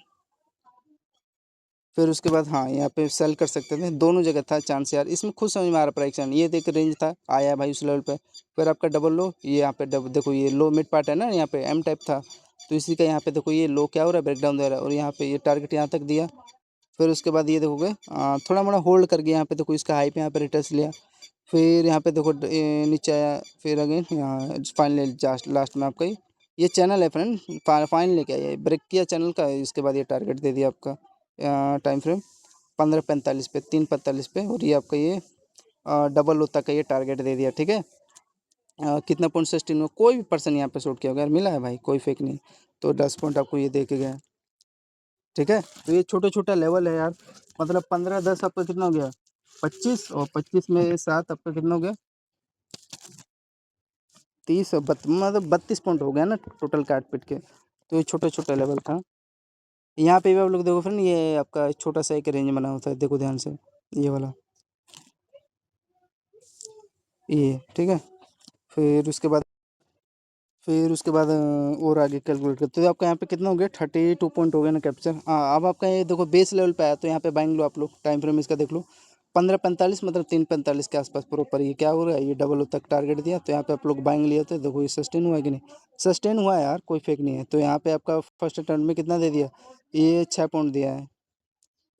फिर उसके बाद हाँ यहाँ पे सेल कर सकते थे, दोनों जगह था चांस यार, इसमें खुद समझ में आ रहा प्राइक्शन, ये देख रेंज था आया भाई उस लेवल पे, फिर आपका डबल लो, ये यहाँ पे देखो ये लो मिड पार्ट है ना, यहाँ पे एम टाइप था, तो इसी का यहाँ पे देखो ये लो क्या हो रहा है, ब्रेकडाउन दे रहा है, और यहाँ पे ये टारगेट यहाँ तक दिया। फिर उसके बाद ये देखोगे थोड़ा मोड़ा होल्ड करके यहाँ पे देखो इसका हाई पे यहाँ पे रिटेस्ट लिया, फिर यहाँ पे देखो नीचे आया, फिर अगेन यहाँ फाइनली लास्ट में आपका ये चैनल है फ्रेंड, फाइनली क्या ये ब्रेक किया चैनल का, इसके बाद ये टारगेट दे दिया आपका टाइम फ्रेम 15:45 पे, 3:45 पे, और ये आपका ये डबल होता का ये टारगेट दे दिया। ठीक है, कितना पॉइंट 16 में कोई भी पर्सन यहाँ पे शॉर्ट किया होगा यार, मिला है भाई कोई फेक नहीं, तो 10 पॉइंट आपको ये दे के गया। ठीक है, तो ये छोटा छोटा लेवल है यार, मतलब 15 10 आपका कितना हो गया 25, और 25 में 7 आपका कितना हो गया 30, और मतलब 32 पॉइंट हो गया ना टोटल काट पीट के। तो ये छोटा छोटा लेवल था, यहाँ पे भी आप लोग देखो फ्रेंड, ये आपका छोटा सा एक रेंज बना होता है, देखो ध्यान से, ये वाला ये ठीक है। फिर उसके बाद और आगे कैलकुलेट करते हो तो आपका यहाँ पे कितना हो गया 32 पॉइंट हो गया ना कैप्चर। हाँ अब आपका ये देखो बेस लेवल पे आया तो यहाँ पे बाइंग लो आप लोग, टाइम फ्रेम इसका देख लो 15:45 मतलब 3:45 के आसपास प्रॉपर ये क्या हो रहा है, ये डबल तक टारगेट दिया तो यहाँ पे आप लोग बाइंग लिए थे। देखो ये सस्टेन हुआ है कि नहीं, सस्टेन हुआ है यार, कोई फेक नहीं है। तो यहाँ पे आपका फर्स्ट अटेम्प्ट में कितना दे दिया, ये 6 पॉइंट दिया है।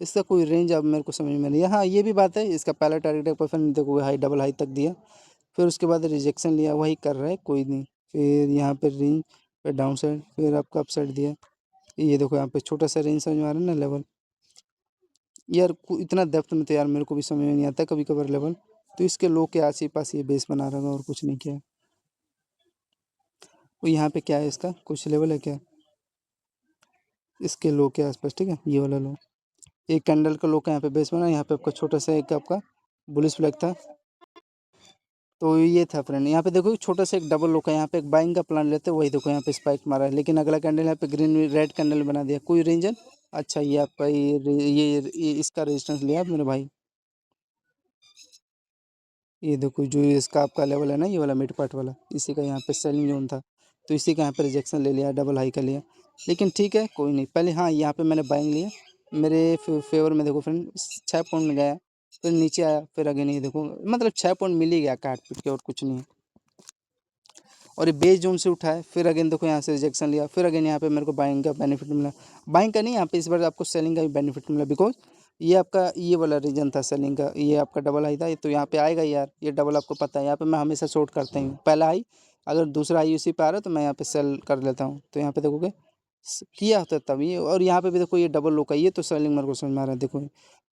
इसका कोई रेंज अब मेरे को समझ में नहीं है। हाँ ये भी बात है, इसका पहला टारगेट परफेक्ट देखो हाई डबल हाई तक दिया, फिर उसके बाद रिजेक्शन लिया, वही कर रहा है कोई नहीं। फिर यहाँ पे रेंज पे डाउन साइड, फिर आपका अप साइड दिया। ये देखो यहाँ पे छोटा सा रेंज समझ में आ रहा है ना लेवल। यार इतना डेप्थ में तो यार मेरे को भी समझ में नहीं आता कभी कभार लेवल। तो इसके लो के आस ही पास ये बेस बना रहा है और कुछ नहीं किया। वो यहाँ पे क्या है, इसका कुछ लेवल है क्या, इसके लो के आसपास ठीक है, ये वाला लो, एक कैंडल का लो का यहाँ पे बेस बना, यहाँ पे आपका छोटा सा एक आपका बुलिश फ्लैग था। तो ये था फ्रेंड, यहाँ पे देखो छोटा सा एक डबल लो का, यहाँ पे एक बाइंग का प्लान लेते हैं, वही देखो यहाँ पे स्पाइक मारा है, लेकिन अगला कैंडल यहाँ पे ग्रीन रेड कैंडल बना दिया, कोई रीजन। अच्छा ये आपका ये इसका रेजिस्टेंस लिया आप मेरे भाई। ये देखो जो इसका आपका लेवल है ना, ये वाला मिड पार्ट वाला, इसी का यहाँ पे सेलिंग जोन था, तो इसी का यहाँ पे रिजेक्शन ले लिया, डबल हाई का लिया। लेकिन ठीक है कोई नहीं, पहले हाँ यहाँ पे मैंने बाइंग लिया, मेरे फेवर में देखो फ्रेंड 6 पॉइंट में गया, फिर नीचे आया, फिर अगेन ये देखो मतलब 6 पॉइंट मिल ही गया काट पीट के, और कुछ नहीं है। और ये बेस जोन से उठा है, फिर अगेन देखो यहाँ से रिजेक्शन लिया, फिर अगेन यहाँ पे मेरे को बाइंग का बेनिफिट मिला। बाइंग का नहीं, यहाँ पे इस बार आपको सेलिंग का भी बेनिफिट मिला, बिकॉज ये आपका ये वाला रीजन था सेलिंग का, ये आपका डबल हाई था, तो यहाँ पे आएगा यार, ये डबल आपको पता है, यहाँ पे मैं हमेशा शॉर्ट करता हूँ, पहला हाई अगर दूसरा हाई उसी पे आ रहा है तो मैं यहाँ पे सेल कर लेता हूँ। तो यहाँ पे देखोगे किया होता है तब ये, और यहाँ पे भी देखो ये डबल लो का, ये तो सेलिंग मेरे को समझ में आ रहा है। देखो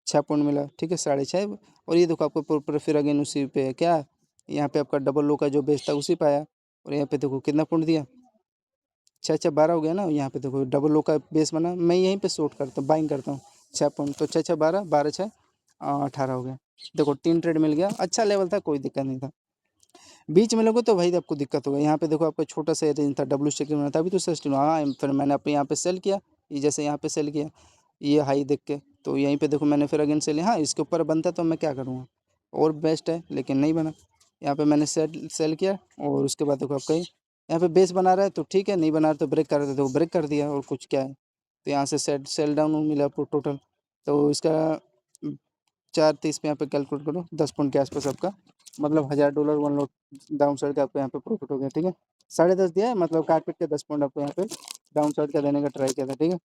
6 पॉइंट मिला ठीक है, 6.5, और ये देखो आपको प्रॉपर फिर अगेन उसी पे क्या, यहाँ पे आपका डबल लो का जो बेस था उसी पे आया, और यहाँ पे देखो कितना पॉइंट दिया, 6 6 12 हो गया ना। यहाँ पे देखो डबल लो का बेस बना, मैं यहीं पे शॉर्ट करता हूँ, बाइंग करता हूँ 6 पॉइंट, तो 6 6 12 12 6 18 हो गया। देखो 3 ट्रेड मिल गया, अच्छा लेवल था, कोई दिक्कत नहीं था। बीच में लोगों तो भाई आपको दिक्कत होगा। यहाँ पे देखो आपका छोटा सा रेंज था, डब्ल्यू स्टिक बना था, अभी तो सस्टेन, हाँ फिर मैंने अपने यहाँ पे सेल किया, ये जैसे यहाँ पे सेल किया ये हाई देख के, तो यहीं पे देखो मैंने फिर अगेन सेल, हाँ इसके ऊपर बनता तो मैं क्या करूँगा, और बेस्ट है लेकिन नहीं बना। यहाँ पे मैंने सेल किया, और उसके बाद देखो आपका यहाँ पे बेस बना रहा है तो ठीक है, नहीं बना रहा तो ब्रेक कर देते, तो ब्रेक कर दिया, और कुछ क्या है। तो यहाँ से सेल डाउन मिला आपको टोटल, तो इसका 4:30 पे यहाँ पे कैलकुलेट करो, 10 पॉइंट के आसपास आपका मतलब $1000 वन लोड डाउन साइड का आपको यहाँ पे प्रॉफिट हो गया ठीक है। 10.5 दिया है, मतलब काट पीट के 10 पॉइंट आपको यहाँ पे डाउन साइड का देने का ट्राई किया था ठीक है।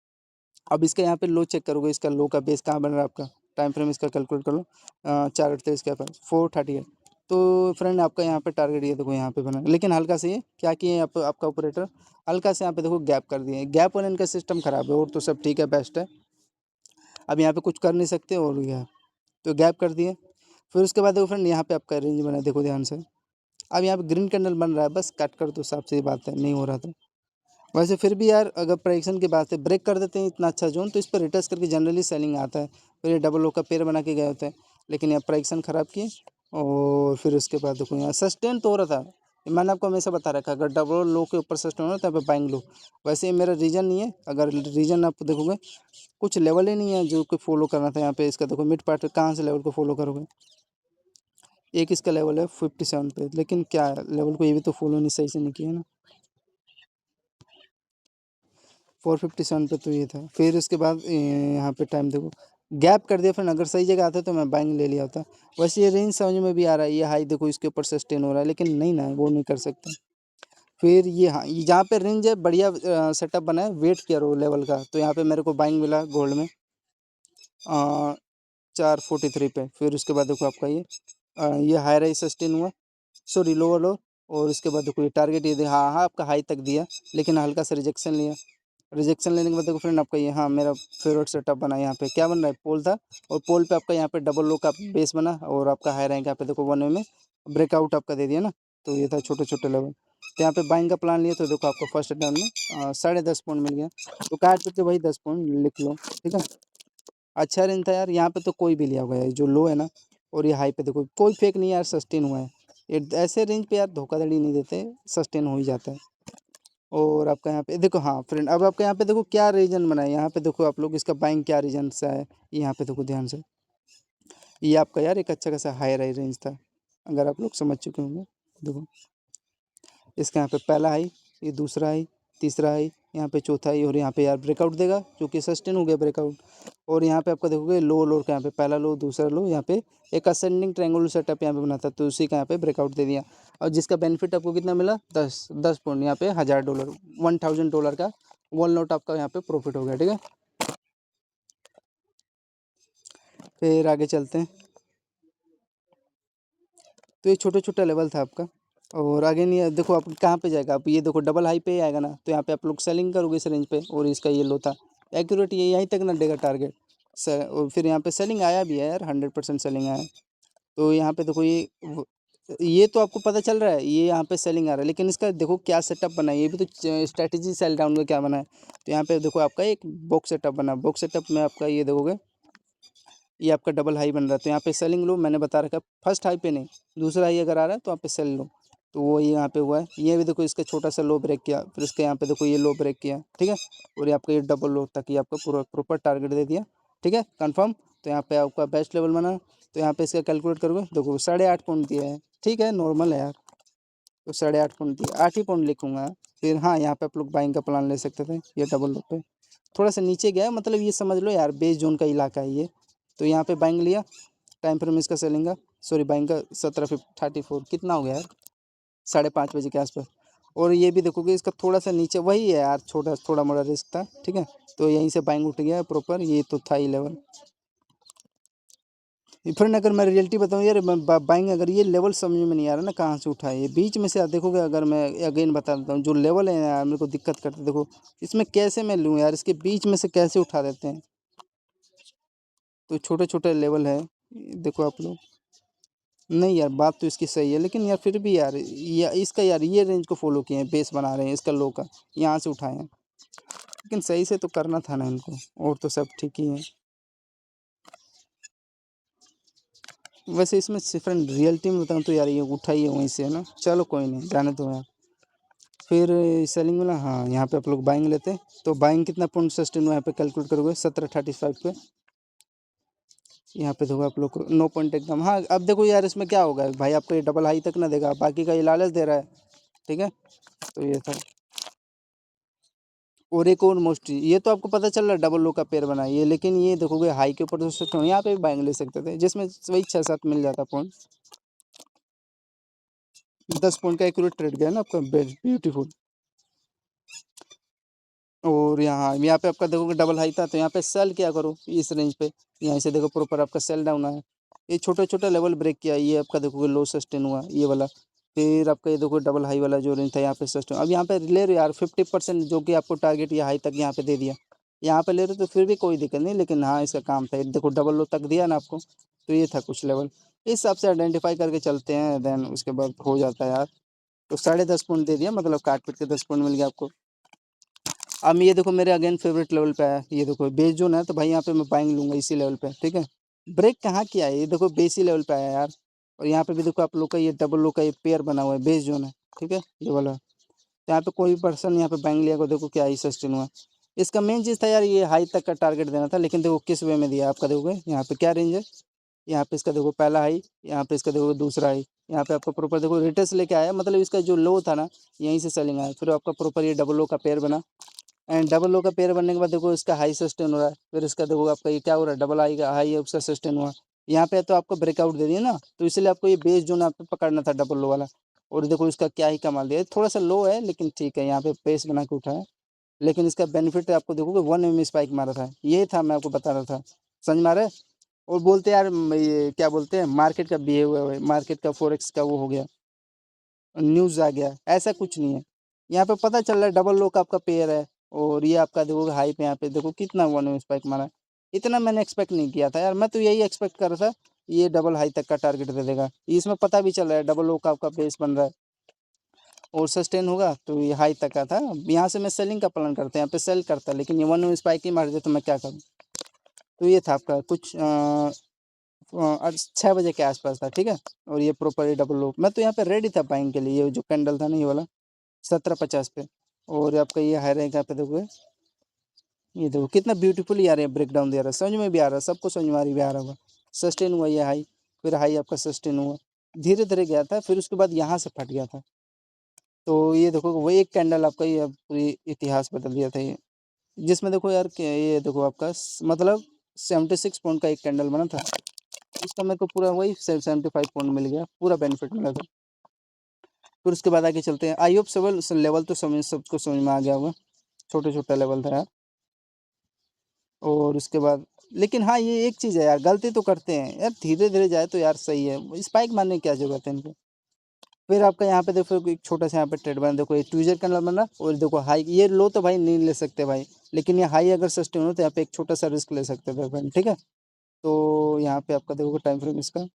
अब इसका यहाँ पे लो चेक करोगे, इसका लो का बेस कहाँ बन रहा है आपका, टाइम फ्रेम इसका कैलकुलेट कर लो, 4:38 के पास 4:38। तो फ्रेंड आपका यहाँ पे टारगेट ये देखो यहाँ पे बना, लेकिन हल्का से ये क्या किए आपका ऑपरेटर, हल्का से यहाँ पे देखो गैप कर दिए, गैप और इनका सिस्टम खराब है, और तो सब ठीक है बेस्ट है। अब यहाँ पे कुछ कर नहीं सकते, और यह तो गैप कर दिए। फिर उसके बाद देखो फ्रेंड यहाँ पे आपका रेंज बना है, देखो ध्यान से, अब यहाँ पे ग्रीन कैंडल बन रहा है, बस कट कर दो, साफ सी बात है, नहीं हो रहा था। वैसे फिर भी यार अगर प्राइक्शन की बात है, ब्रेक कर देते हैं इतना अच्छा जोन, तो इस पर रिटर्स करके जनरली सेलिंग आता है, फिर ये डबल लो का पेयर बना के गए होते हैं, लेकिन यहाँ प्राइक्शन ख़राब किए। और फिर उसके बाद देखो यहाँ सस्टेन तो हो रहा था, मैंने आपको हमेशा बता रखा है, अगर डबल लो के ऊपर सस्टेन हो रहा है तब बाइंग लो। वैसे ये मेरा रीजन नहीं है, अगर रीजन आप देखोगे कुछ लेवल ही नहीं है जो कि फॉलो करना था। यहाँ पे इसका देखो मिड पार्ट कहाँ से लेवल को फॉलो करोगे, एक इसका लेवल है 57 पे, लेकिन क्या लेवल को ये भी तो फॉलो नहीं सही से नहीं किया ना। 457 पे तो ये था, फिर उसके बाद यहाँ पे टाइम देखो गैप कर दिया, फिर अगर सही जगह आता तो मैं बाइंग ले लिया होता। वैसे ये रेंज समझ में भी आ रहा है, ये हाई देखो इसके ऊपर सस्टेन हो रहा है, लेकिन नहीं ना वो नहीं कर सकता। फिर ये हाँ ये जहाँ पे रेंज है बढ़िया सेटअप बना है, वेट किया रो लेवल का, तो यहाँ पे मेरे को बाइंग मिला गोल्ड में 443 पे। फिर उसके बाद देखो आपका ये हाई राइज सस्टेन हुआ, सॉरी लोअर लो, और उसके बाद देखो ये टारगेट ये हाँ हाँ आपका हाई तक दिया, लेकिन हल्का सा रिजेक्शन लिया। रिजेक्शन लेने के बाद देखो फ्रेंड आपका ये हाँ मेरा फेवरेट सेटअप बना, यहाँ पे क्या बन रहा है, पोल था, और पोल पे आपका यहाँ पे डबल लो का बेस बना, और आपका हाई रैंक यहाँ पे देखो 1 में ब्रेकआउट आपका दे दिया ना। तो ये था छोटे छोटे लेवल, तो यहाँ पे बाइंग का प्लान लिया, तो देखो आपको फर्स्ट टर्न में 10.5 पॉइंट मिल गया, तो काट पीट के वही 10 पॉइंट लिख लो ठीक है। अच्छा रेंज था यार, यहाँ पे तो कोई भी लिया होगा यार, जो लो है ना और ये हाई पे देखो कोई फेक नहीं यार, सस्टेन हुआ है। ये ऐसे रेंज पे यार धोखाधड़ी नहीं देते, सस्टेन हो ही जाता है। और आपका यहाँ पे देखो हाँ फ्रेंड, अब आपका यहाँ पे देखो क्या रीजन बना है, यहाँ पे देखो आप लोग इसका बाइंग क्या रीजन सा है, यहाँ पे देखो ध्यान से, ये आपका यार एक अच्छा खासा हाई रेंज था, अगर आप लोग समझ चुके होंगे। देखो इसका यहाँ पे पहला हाई, ये दूसरा हाई, तीसरा हाई, यहाँ पे चौथा हाई, और यहाँ पे यार ब्रेकआउट देगा जो कि सस्टेन हो गया ब्रेकआउट। और यहाँ पे आपका देखोगे लो लो का यहाँ पे पहला लो दूसरा लो, यहाँ पे एक असेंडिंग ट्रायंगुलर सेटअप यहाँ पे बना था, तो उसी का यहाँ पे ब्रेकआउट दे दिया। और जिसका बेनिफिट आपको कितना मिला, 10 पॉइंट, यहाँ पे $1000, $1000 का वन नोट आपका यहाँ पे प्रॉफिट हो गया। ठीक है, फिर आगे चलते हैं। तो ये छोटा छोटा लेवल था आपका, और आगे नहीं देखो आप कहाँ पे जाएगा, आप ये देखो डबल हाई पे ही आएगा ना, तो यहाँ पे आप लोग सेलिंग करोगे इस रेंज पे, और इसका ये लो था एक्यूरेट, ये यहीं तक ना देगा टारगेट सर, और फिर यहाँ पे सेलिंग आया भी है यार, 100% सेलिंग आया। तो यहाँ पे देखो ये तो आपको पता चल रहा है, ये यहाँ पे सेलिंग आ रहा है, लेकिन इसका देखो क्या सेटअप बना है, ये भी तो स्ट्रैटेजी सेल डाउन का क्या बना है। तो यहाँ पे देखो आपका एक बॉक्स सेटअप बना, बॉक्स सेटअप में आपका ये देखोगे ये आपका डबल हाई बन रहा है, तो यहाँ पे सेलिंग लो, मैंने बता रखा फर्स्ट हाई पे नहीं, दूसरा हाई अगर आ रहा है तो यहाँ पे सेल लो। तो वो ये यहाँ पे हुआ है, ये भी देखो इसका छोटा सा लो ब्रेक किया, फिर इसका यहाँ पे देखो ये लो ब्रेक किया। ठीक है, और ये आपका ये डबल लो तक ये आपका पूरा प्रॉपर टारगेट दे दिया। ठीक है कंफर्म, तो यहाँ पे आपका बेस्ट लेवल बना। तो यहाँ पे इसका कैलकुलेट करोगे, देखो 8.5 पॉइंट दिया है। ठीक है नॉर्मल है यार, तो 8.5 पॉइंट दिया, 8 ही पॉइंट लिखूंगा। फिर हाँ यहाँ पे आप लोग बाइंग का प्लान ले सकते थे, ये डबल लो पे थोड़ा सा नीचे गया है, मतलब ये समझ लो यार बेस जोन का इलाका है ये। तो यहाँ पे बाइंग लिया, टाइम फ्रेम इसका सेलिंग का, सॉरी बाइंग का 17:34 कितना हो गया यार, 5:30 बजे के आसपास। और ये भी देखोगे इसका थोड़ा सा नीचे वही है यार, छोटा थोड़ा मोड़ा रिस्क था। ठीक है, तो यहीं से बाइंग उठ गया है प्रॉपर, ये तो था ही लेवल। फ्रेंड अगर मैं रियलिटी बताऊँ यार, बाइंग अगर ये लेवल समझ में नहीं आ रहा ना कहाँ से उठा है, ये बीच में से आप देखोगे, अगर मैं अगेन बता देता हूँ जो लेवल है यार मेरे को दिक्कत करते हैं। देखो इसमें कैसे मैं लूँ यार, इसके बीच में से कैसे उठा देते हैं, तो छोटे छोटे लेवल है। देखो आप लोग, नहीं यार बात तो इसकी सही है, लेकिन यार फिर भी यार इसका यार ये रेंज को फॉलो किए हैं, बेस बना रहे हैं इसका लो का, यहाँ से उठाए हैं, लेकिन सही से तो करना था ना इनको, और तो सब ठीक ही है। वैसे इसमें फ्रेंड रियलिटी में बताऊँ तो यार ये उठा ही है वहीं से, है ना, चलो कोई नहीं जाने दो यार। फिर सेलिंग वाला, हाँ यहाँ पे आप लोग बाइंग लेते हैं, तो बाइंग कितना पॉइंट सस्टेन हुआ यहाँ पे कैलकुलेट करोगे, 17:35 पे। यहाँ पे देखो आप लोग को 9 पॉइंट एकदम, हाँ अब देखो यार इसमें क्या होगा भाई, आपको ये डबल हाई तक ना देगा, बाकी का ये लालच दे रहा है। ठीक है, तो ये था। और एक और मोस्ट, ये तो आपको पता चल रहा है डबल लो का पेयर बना ये, लेकिन ये देखोगे हाई के ऊपर तो सोचो यहाँ पे भी बाइंग ले सकते थे, जिसमें वही 6-7 मिल जाता पॉइंट। 10 पॉइंट का एक्यूरेट ट्रेड गया ना आपका, ब्यूटीफुल। और यहाँ पे आपका देखोगे डबल हाई था, तो यहाँ पे सेल क्या करो इस रेंज पे, यहाँ से देखो प्रॉपर आपका सेल डाउन है। ये छोटा छोटा लेवल ब्रेक किया, ये आपका देखोगे लो सस्टेन हुआ ये वाला। फिर आपका ये देखो डबल हाई वाला जो रेंज था यहाँ पे सस्टेन, अब यहाँ पे ले रहे हो यार 50% जो कि आपको टारगेट ये हाई तक यहाँ पे दे दिया, यहाँ पे ले रहे हो तो फिर भी कोई दिक्कत नहीं, लेकिन हाँ इसका काम था, ये देखो डबल लो तक दिया ना आपको, तो ये था कुछ लेवल। इस हिसाब से आइडेंटिफाई करके चलते हैं, देन उसके बाद हो जाता है यार। तो 10.5 पॉइंट दे दिया, मतलब काट पीट के 10 पॉइंट मिल गया आपको। अब ये देखो मेरे अगेन फेवरेट लेवल पे आया, ये देखो बेस जोन है, तो भाई यहाँ पे मैं बाइंग लूंगा इसी लेवल पे। ठीक है, ब्रेक कहाँ किया है, ये देखो बेस ही लेवल पे आया यार। और यहाँ पे भी देखो आप लोग का ये डबल लो का ये पेयर बना हुआ है, बेस जोन है। ठीक है, ये वाला, तो यहाँ पे कोई पर्सन यहाँ पे बाइंग लिया को देखो क्या ही सस्टेन हुआ। इसका मेन चीज़ था यार ये हाई तक का टारगेट देना था, लेकिन देखो किस वे में दिया आपका, देखोगे यहाँ पे क्या रेंज है, यहाँ पे इसका देखो पहला हाई, यहाँ पे इसका देखो दूसरा हाई, यहाँ पे आपका प्रॉपर देखो रिटर्स लेके आया, मतलब इसका जो लो था ना यहीं से सेलिंग आया, फिर आपका प्रॉपर ये डबल लो का पेयर बना। एंड डबल लो का पेयर बनने के बाद देखो इसका हाई सस्टेन हो रहा है, फिर इसका देखो आपका ये क्या हो रहा है, डबल हाई का हाई है उसका सस्टेन हुआ। यहाँ पे तो आपको ब्रेकआउट दे दिया ना, तो इसलिए आपको ये बेस जोन आप पे पकड़ना था डबल लो वाला। और देखो इसका क्या ही कमाल दिया, थोड़ा सा लो है लेकिन ठीक है, यहाँ पे बेस बना के उठा है। लेकिन इसका बेनिफिट आपको देखोगे 1 mm स्पाइक मारा था, ये था मैं आपको बता रहा था, समझ मारे। और बोलते यार ये क्या बोलते हैं, मार्केट का बिहेव हुआ है, मार्केट का फोरेक्स का वो हो गया, न्यूज़ आ गया, ऐसा कुछ नहीं है। यहाँ पे पता चल रहा है डबल लो का आपका पेयर है, और ये आपका देखो हाई पे यहाँ पे देखो कितना 1 mm स्पाइक मारा है। इतना मैंने एक्सपेक्ट नहीं किया था यार, मैं तो यही एक्सपेक्ट कर रहा था ये डबल हाई तक का टारगेट दे देगा, इसमें पता भी चल रहा है डबल लो का आपका बेस बन रहा है और सस्टेन होगा, तो ये हाई तक का था। यहाँ से मैं सेलिंग का प्लान करता यहाँ पे सेल करता, लेकिन ये 1 mm स्पाइक ही मार दे तो मैं क्या करूँ। तो ये था आपका कुछ 6 बजे के आसपास था। ठीक है, और ये प्रॉपर डबल लो, मैं तो यहाँ पे रेडी था बाइंग के लिए, ये जो कैंडल था ना ये वाला 17:50 पे। और आपका ये हाई रैंक यहाँ पे देखो, ये देखो कितना ब्यूटीफुल यार ये ब्रेक डाउन दे रहा है, समझ में भी आ रहा है, सबको समझ में भी आ रहा होगा। सस्टेन हुआ ये हाई, फिर हाई आपका सस्टेन हुआ, धीरे धीरे गया था, फिर उसके बाद यहाँ से फट गया था। तो ये देखो वो एक कैंडल आपका ये पूरी इतिहास बदल दिया था ये, जिसमें देखो यार ये देखो आपका मतलब 76 पॉइंट का एक कैंडल बना था। इसका मेरे को पूरा वही 75 पॉइंट मिल गया, पूरा बेनिफिट मिला था। फिर उसके बाद आगे चलते हैं। आई होप सेवल लेवल तो समझ सबको समझ में आ गया होगा, छोटे छोटा लेवल था यार। और उसके बाद लेकिन हाँ ये एक चीज़ है यार, गलती तो करते हैं यार, धीरे धीरे जाए तो यार सही है, स्पाइक मारने की क्या जरूरत है इनको। फिर आपका यहाँ पे देखो एक छोटा सा यहाँ पे ट्रेड बना, देखो ये ट्विजर कैंडल बना, और देखो हाई, ये लो तो भाई नहीं ले सकते भाई, लेकिन ये हाई अगर सस्टेन हो तो यहाँ पे एक छोटा सा रिस्क ले सकते थे फ्रेंड, ठीक है। तो यहाँ पे आपका देखो टाइम फ्रेम इसका,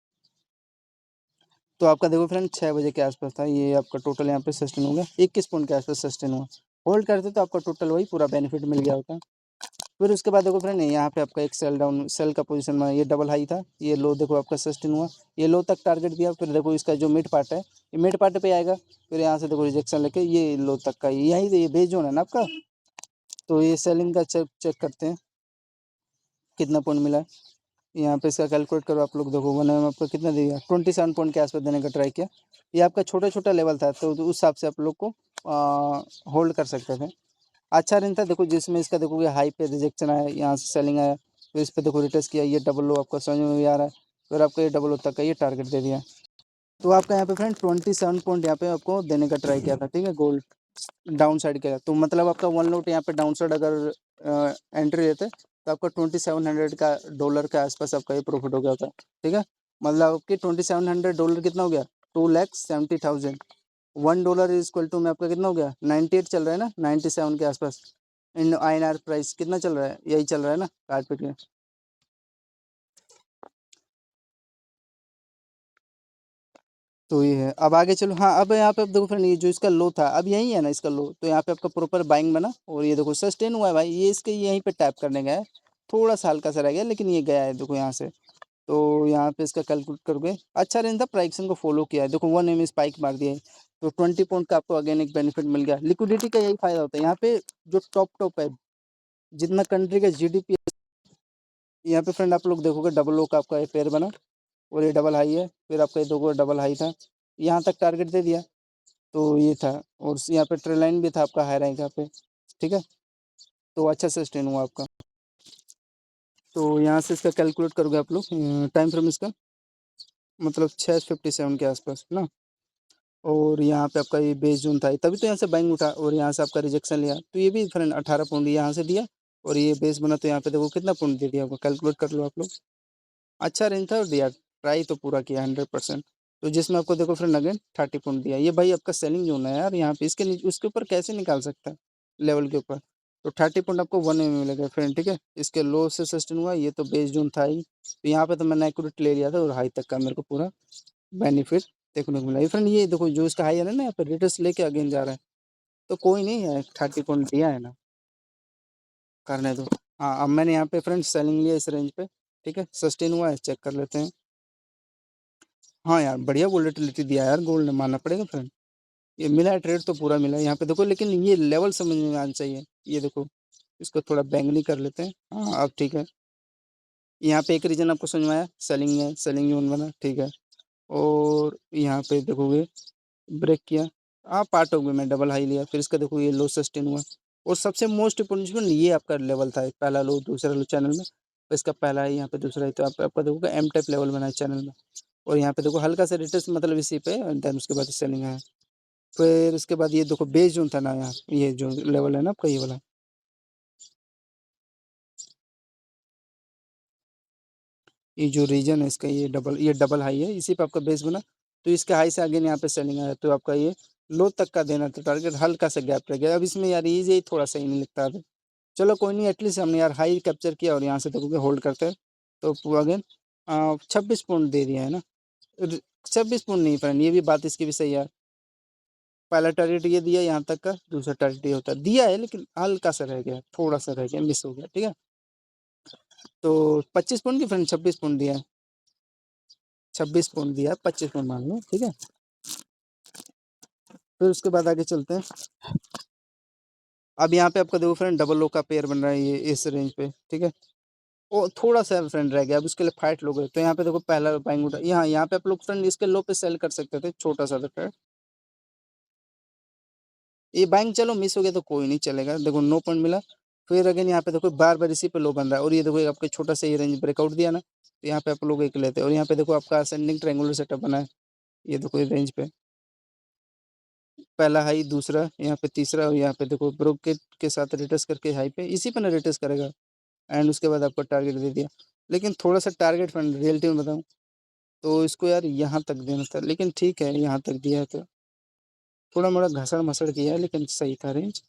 तो आपका देखो फ्रेंड 6 बजे के आसपास था ये, आपका टोटल यहाँ पे सस्टेन हो गया 21 पॉइंट के आसपास सस्टेन हुआ। होल्ड करते तो आपका टोटल वही पूरा बेनिफिट मिल गया होता। फिर उसके बाद देखो फ्रेंड यहाँ पे आपका एक सेल डाउन, सेल का पोजीशन में ये डबल हाई था, ये लो देखो आपका सस्टेन हुआ, ये लो तक टारगेट दिया, फिर देखो इसका जो मिड पार्ट है ये मिड पार्ट पे आएगा, फिर यहाँ से देखो रिजेक्शन लेके ये लो तक का, यही ये बेस जोन है ना आपका। तो ये सेलिंग का चेक चेक करते हैं कितना पॉइंट मिला है। यहाँ पे इसका कैलकुलेट करो आप लोग, देखो वन आपका कितना दे दिया, 27 पॉइंट के आसपास देने का ट्राई किया। ये आपका छोटा छोटा लेवल था, तो उस हिसाब से आप लोग को होल्ड कर सकते थे। अच्छा रन था देखो, जिसमें इसका देखो ये हाई पे रिजेक्शन आया, यहाँ से सेलिंग आया, फिर इस पे देखो रिटेस्ट किया, ये डबल लो आपका समझ में भी आ रहा है, फिर आपका ये डबल लो तक का ये टारगेट दे दिया। तो आपका यहाँ पे फ्रेंड 27 पॉइंट यहाँ पे आपको देने का ट्राई किया था, ठीक है, गोल्ड डाउन साइड का। तो मतलब आपका वन लोट यहाँ पे डाउन साइड अगर एंट्री लेते तो आपका 2700 का डॉलर के आसपास आपका ये प्रॉफिट हो गया था, ठीक है। मतलब आपकी $2700 कितना हो गया, 2,70,000। $1 इज इक्वल टू में आपका कितना हो गया, 98 चल रहा है ना, 97 के आसपास। इन INR प्राइस कितना चल रहा है, यही चल रहा है ना कारपेट में। तो ये है, अब आगे चलो। हाँ अब यहाँ पे अब देखो फ्रेंड, ये जो इसका लो था अब यही है ना इसका लो, तो यहाँ पे आपका प्रॉपर बाइंग बना, और ये देखो सस्टेन हुआ है भाई, ये इसके यहीं पे टैप करने गया है, थोड़ा सा हल्का सा रह गया, लेकिन ये गया है देखो यहाँ से। तो यहाँ पे इसका कैलकुलेट करोगे, अच्छा रेंज था, प्राइसिंग को फॉलो किया है, देखो 1 स्पाइक मार दिया है, तो 20 पॉइंट का आपको अगेन एक बेनिफिट मिल गया। लिक्विडिटी का यही फायदा होता है यहाँ पे, जो टॉप टॉप है, जितना कंट्री का GDP, यहाँ पे फ्रेंड आप लोग देखोगे डबल लो का आपका ये पेयर बना, और ये डबल हाई है, फिर आपका ये दो डबल हाई था, यहाँ तक टारगेट दे दिया, तो ये था। और यहाँ पे ट्रेल लाइन भी था आपका हाई रैंक यहाँ पे, ठीक है। तो अच्छा सस्टेन हुआ आपका। तो यहाँ से इसका कैलकुलेट करोगे आप लोग टाइम फ्रेम इसका, मतलब 6:57 के आसपास ना। और यहाँ पे आपका ये बेस जोन था, तभी तो यहाँ से बाइंग उठा, और यहाँ से आपका रिजेक्शन लिया, तो ये भी फ्रेंड 18 पॉइंट यहाँ से दिया, और ये बेस बना, तो यहाँ पे देखो कितना पॉइंट दे दिया आपको, कैलकुलेट कर लो आप लोग। अच्छा रेंज था और दिया, ट्राई तो पूरा किया 100%। तो जिसमें आपको देखो फ्रेंड अगेन 30 पॉइंट दिया, ये भाई आपका सेलिंग जोन है यार, यहाँ पे इसके उसके ऊपर कैसे निकाल सकता है लेवल के ऊपर। तो 30 पॉइंट आपको 1 में मिलेगा फ्रेंड, ठीक है। इसके लो से सस्टेन हुआ, ये तो बेस जोन था ही, तो यहाँ पे तो मैंने एक्यूरेट ले लिया था, और हाई तक का मेरे को पूरा बेनिफिट देखने को मिला। ये फ्रेंड ये देखो जो इसका हाई है ना, यहाँ पे रिटर्स लेके अगेन जा रहा है, तो कोई नहीं है, 30 पॉइंट दिया है ना, करने दो। हाँ अब मैंने यहाँ पे फ्रेंड सेलिंग लिया इस रेंज पे, ठीक है, सस्टेन हुआ है, चेक कर लेते हैं। हाँ यार बढ़िया वोलेटिलिटी दिया यार गोल्ड ने, मानना पड़ेगा फ्रेंड, ये मिला है, ट्रेड तो पूरा मिला है यहाँ पे देखो, लेकिन ये लेवल समझ में आना चाहिए। ये देखो इसको थोड़ा बैंगनी कर लेते हैं, हाँ अब ठीक है। यहाँ पे एक रीजन आपको समझ में आया, सेलिंग है, सेलिंग जोन बना, ठीक है। और यहाँ पे देखोगे ब्रेक किया, हाँ पार्ट ऑफ में डबल हाई लिया, फिर इसका देखो ये लो सस्टेन हुआ। और सबसे मोस्ट इम्पोर्टेंट ये आपका लेवल था, पहला लो दूसरा लो चैनल में, तो इसका पहला है यहाँ पे, दूसरा है, तो आपका देखोगे M टाइप लेवल बना है चैनल में। और यहाँ पे देखो हल्का सा रिटर्स मतलब इसी पे, देन उसके बाद सेलिंग है। फिर उसके बाद ये देखो बेस जोन था ना यहाँ, ये जो लेवल है ना आपका ये वाला, ये जो रीजन है इसका, ये डबल हाई है, इसी पे आपका बेस बना। तो इसके हाई से आगे यहाँ पे सेलिंग आया, तो आपका ये लो तक का देना था टारगेट, हल्का सा गैप रह गया। अब इसमें यार ये थोड़ा सही नहीं लगता है। चलो कोई नहीं, एटलीस्ट हमने यार हाई कैप्चर किया, और यहाँ से देखोगे होल्ड करते हैं, तो अगेन 26 पॉइंट दे दिया है ना। 26 पॉइंट नहीं फ्रेंड, ये भी बात इसकी भी सही है। पहला टारगेट ये दिया यहाँ तक का, दूसरा टारगेट ये होता दिया है, लेकिन हल्का सा रह गया, थोड़ा सा रह गया, मिस हो गया, ठीक है। तो 25 पॉइंट की फ्रेंड 26 पॉइंट दिया है, 26 पॉइंट दिया है, 25 पॉइंट मान लो, ठीक है। फिर उसके बाद आगे चलते हैं। अब यहाँ पे आपका देखो फ्रेंड डबल लो का पेयर बन रहा है ये इस रेंज पे, ठीक है। वो थोड़ा-सा फ्रेंड रह गया, अब उसके लिए फाइट लोगे, तो यहाँ पे देखो पहला बाइंग उठा यहाँ पे आप लोग फ्रेंड इसके लो पे सेल कर सकते थे, छोटा-सा था ट्रेड। ये बाइंग चलो मिस हो गया तो कोई नहीं चलेगा, देखो नो पॉइंट मिला। फिर अगेन यहाँ पे देखो बार-बार इसी पे लो बन रहा है और ये देखो आपका छोटा-सा ये रेंज ब्रेकआउट दिया ना, तो यहाँ पे आप लोग एक लेते हैं और यहाँ पे देखो आपका असेंडिंग ट्रायंगुलर सेटअप बना है। ये देखो ये रेंज पे पहला हाई, दूसरा, यहाँ पे तीसरा और यहाँ पे देखो ब्रोकेट के साथ रिट्रेस करके हाई पे इसी पे ना रिट्रेस करेगा एंड उसके बाद आपको टारगेट दे दिया। लेकिन थोड़ा-सा टारगेट फ्रेंड रियलिटी में बताऊँ तो इसको यार यहाँ तक देना था, लेकिन ठीक है यहाँ तक दिया है तो थोड़ा-मोड़ा घसड़-मसड़ किया है लेकिन सही था रेंज।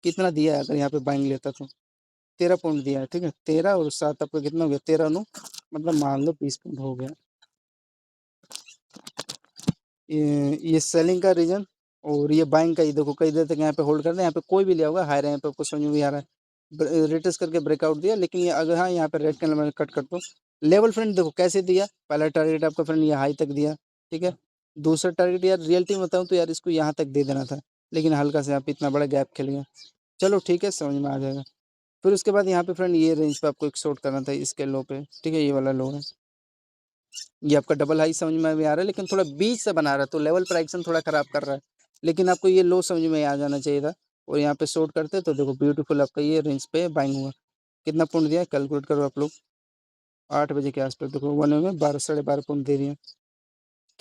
कितना दिया है अगर यहाँ पे बाइंग लेता तो? 13 पॉइंट दिया है, ठीक है? 13 और 7 आपका कितना हो गया? 13-9 मतलब मान लो 20 पॉइंट हो गया। ये सेलिंग का रीज़न और ये बाइंग का, ये देखो कई देर तक यहाँ पे होल्ड कर रहे हैं, यहाँ पे कोई भी लिया होगा हाई रैंक पे आपको समझ में भी आ रहा है। रिट्रेस करके ब्रेकआउट दिया, लेकिन ये अगर हाँ यहाँ पे रेड कैंडल में कट कर दो। लेवल फ्रेंड देखो कैसे दिया, पहला टारगेट आपका फ्रेंड ये हाई तक दिया, ठीक है? दूसरा टारगेट यार रियलिटी में बताऊँ तो यार इसको यहाँ तक दे देना था, लेकिन हल्का से यहाँ पे इतना बड़ा गैप खेल गया। चलो ठीक है, समझ में आ जाएगा। फिर उसके बाद यहाँ पे फ्रेंड ये रेंज पे आपको एक शॉर्ट करना था इसके लो पे, ठीक है? ये वाला लो है। ये आपका डबल हाई समझ में भी आ रहा है, लेकिन थोड़ा बीच से बना रहा है तो लेवल पर एक्शन थोड़ा खराब कर रहा है, लेकिन आपको ये लो समझ में आ जाना चाहिए था। और यहाँ पे शॉर्ट करते तो देखो ब्यूटीफुल आपका ये रेंज पे बाइंग हुआ। कितना पॉइंट दिया कैलकुलेट करो आप लोग। 8 बजे के आसपास देखो 1 में 12 साढ़े 12 पॉइंट दे दिए।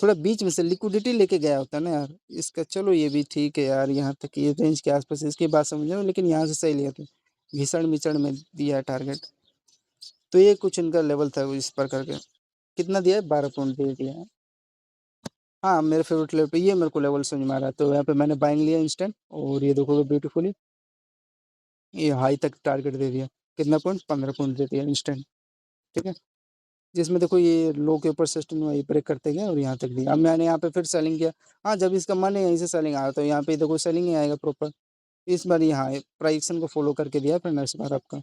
थोड़ा बीच में से लिक्विडिटी लेके गया होता है ना यार इसका। चलो ये भी ठीक है यार, यहाँ तक ये रेंज के आसपास इसकी बात समझ रहे हो, लेकिन यहाँ से सही लिया था। घिसड़ मिचड़ में दिया है टारगेट, तो ये कुछ इनका लेवल था इस पर करके। कितना दिया है? 12 पॉइंट दे दिया है। हाँ मेरे फेवरेट लेवल पे ये मेरे को लेवल समझ में आ रहा है, तो यहाँ पे मैंने बाइंग लिया इंस्टेंट और ये देखोगे ब्यूटीफुली ये हाई तक टारगेट दे दिया। कितना पॉइंट? 15 पॉइंट दे दिया इंस्टेंट, ठीक है? जिसमें देखो ये लो के ऊपर सस्टेन हुआ, ये ब्रेक करते गए और यहाँ तक दिया। अब मैंने यहाँ पे फिर सेलिंग किया। हाँ जब इसका मन है यहीं से सेलिंग आया तो यहाँ पे देखो सेलिंग ही आएगा प्रॉपर। इस बार यहाँ प्राइसन को फॉलो करके दिया फिर इस बार आपका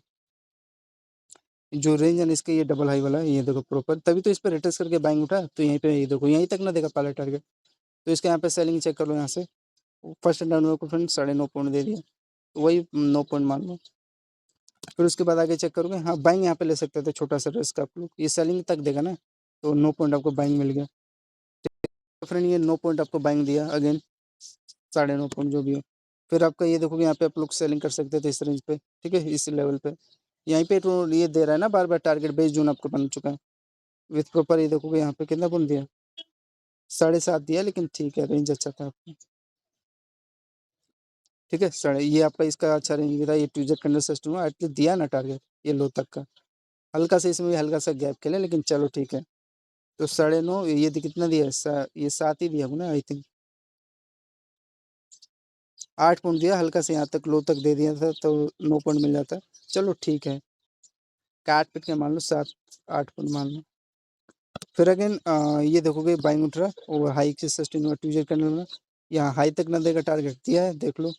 जो रेंज है ना इसका ये डबल हाई वाला है, ये देखो प्रॉपर, तभी तो इस पर रिट्रेस करके बाइंग उठा, तो यहीं पे ये देखो यहीं तक ना देगा पहला टारगेट। तो इसका यहाँ पे सेलिंग चेक कर लो यहाँ से। फर्स्ट डाउन को फ्रेंड 9.5 पॉइंट दे दिया, तो वही 9 पॉइंट मान लो। फिर उसके बाद आगे चेक करोगे, हाँ बाइंग यहाँ पे ले सकते थे छोटा सा रिस्क आप लोग, ये सेलिंग तक देगा ना, तो 9 पॉइंट आपको बाइंग मिल गया। तो फ्रेंड ये 9 पॉइंट आपको बाइंग दिया अगेन 9.5 पॉइंट जो भी हो। फिर आपका ये देखोगे यहाँ पे आप लोग सेलिंग कर सकते थे इस रेंज पे, ठीक है? इस लेवल पे यहीं पे तो ये दे रहा है ना बार बार टारगेट बेस जोन आपको बन चुका है विथ प्रॉपर। ये देखोगे यहाँ पे कितना पॉइंट दिया? 7.5 दिया, लेकिन ठीक है रेंज अच्छा था आपका, ठीक है? साढ़े ये आपका इसका अच्छा रेंज भी था, ये ट्यूजर कैंडल सिस्टम हुआ एटलीस्ट दिया ना टारगेट ये लो तक का। हल्का सा इसमें भी हल्का सा गैप खेले, लेकिन चलो ठीक है। तो 9.5 ये कितना दिया है? ये 7 ही दिया होगा ना आई थिंक। 8 पॉइंट दिया, हल्का से यहाँ तक लो तक दे दिया था तो 9 पॉइंट मिल जाता। चलो ठीक है, काट पीट के मान लो 7-8 पॉइंट मान लो। फिर अगेन ये देखोगे बाइंग उठ रहा और हाई से सस्टेन हुआ ट्यूजर कैंडल में। यहाँ हाई तक ना देगा टारगेट दिया है देख लो।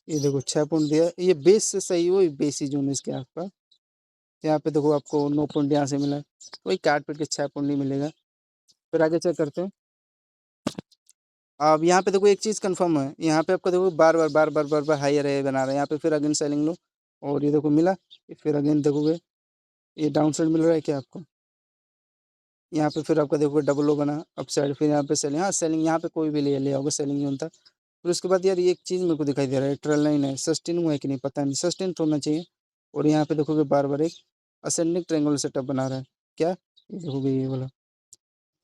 ये देखो 6 पॉइंट दिया, ये बेस से सही हो बेसी जोन इसके आसपास। यहाँ पे देखो आपको 9 पॉइंट यहाँ से मिला है, वही काट पीट के 6 पॉइंट नहीं मिलेगा। फिर आगे चेक करते हैं। अब यहाँ पे देखो एक चीज़ कंफर्म है, यहाँ पे आपका देखो बार बार हायर है बना रहा है, यहाँ पे फिर अगेन सेलिंग लो और ये देखो मिला। फिर अगेन देखोगे ये डाउन साइड मिल रहा है क्या आपको? यहाँ पे फिर आपका देखोगे डबल लो बना अप साइड, फिर यहाँ पे सेलिंग। हाँ सेलिंग यहाँ पे कोई भी ले लिया होगा, सेलिंग नहीं होता। फिर उसके बाद यार ये एक चीज़ मेरे को दिखाई दे रहा है, ट्रेल लाइन है, सस्टेन हुआ है कि नहीं पता नहीं, सस्टेन तो होना चाहिए। और यहाँ पे देखोगे बार बार एक असेंडिंग ट्रायंगल सेटअप बना रहा है क्या? ये देखोगे ये वाला,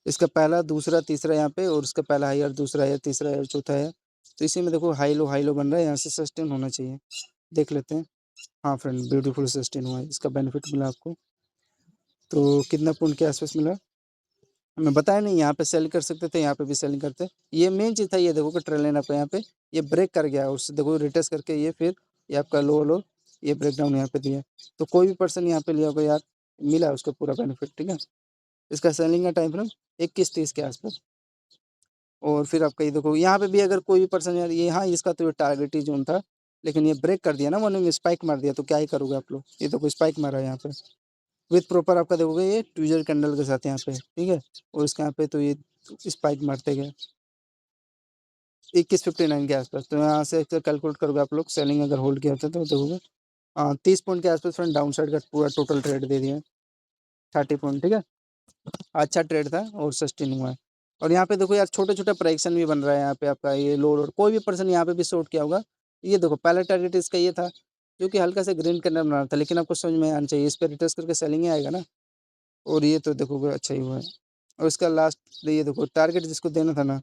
इसका पहला दूसरा तीसरा यहाँ पे, और उसका पहला हाई और दूसरा है तीसरा है चौथा है। तो इसी में देखो हाई लो बन रहा है, यहाँ से सस्टेन होना चाहिए, देख लेते हैं। हाँ फ्रेंड ब्यूटीफुल सस्टेन हुआ है, इसका बेनिफिट मिला आपको। तो कितना पॉइंट के आसपास मिला हमें बताया नहीं, यहाँ पे सेल कर सकते थे, यहाँ पे भी सेलिंग करते। ये मेन चीज़ था, ये देखो कि ट्रेल लाइन आपका यहाँ पे ये ब्रेक कर गया, उससे देखो रिटेस्ट करके ये आपका लो ये ब्रेक डाउन यहाँ पे दिया। तो कोई भी पर्सन यहाँ पे लिया होगा यार, मिला उसको पूरा बेनिफिट, ठीक है? इसका सेलिंग का टाइम फ्रेम 21-30 के आसपास। और फिर आपका ये देखो यहाँ पे भी अगर कोई भी पर्सन यार ये, हाँ इसका तो ये टारगेट ही जोन था, लेकिन ये ब्रेक कर दिया ना, वन स्पाइक मार दिया, तो क्या ही करोगे आप लोग? ये तो कोई स्पाइक मारा है यहाँ पे विथ प्रॉपर आपका देखोगे ये ट्यूजर कैंडल के साथ यहाँ पे, ठीक है? और इसके यहाँ पे तो ये स्पाइक मारते गए। 2159 के आसपास। तो यहाँ से कैलकुलेट करोगे आप लोग, सेलिंग अगर होल्ड किया था तो देखोगे 30 पॉइंट के आसपास फ्रेंड डाउन साइड का पूरा टोटल ट्रेड दे दिया, 30 पॉइंट, ठीक है। अच्छा ट्रेड था और सस्टेन हुआ है। और यहाँ पे देखो यार छोटे छोटे प्राइक्शन भी बन रहा है यहाँ पे आपका, ये लो और कोई भी पर्सन यहाँ पे भी शॉर्ट किया होगा। ये देखो पहला टारगेट इसका ये था जो कि हल्का सा ग्रीन कैंडल बना रहा था, लेकिन आपको समझ में आना चाहिए इस पर रिटर्स करके सेलिंग ही आएगा ना। और ये तो देखोगे अच्छा ही हुआ है। और इसका लास्ट ये देखो टारगेट जिसको देना था ना,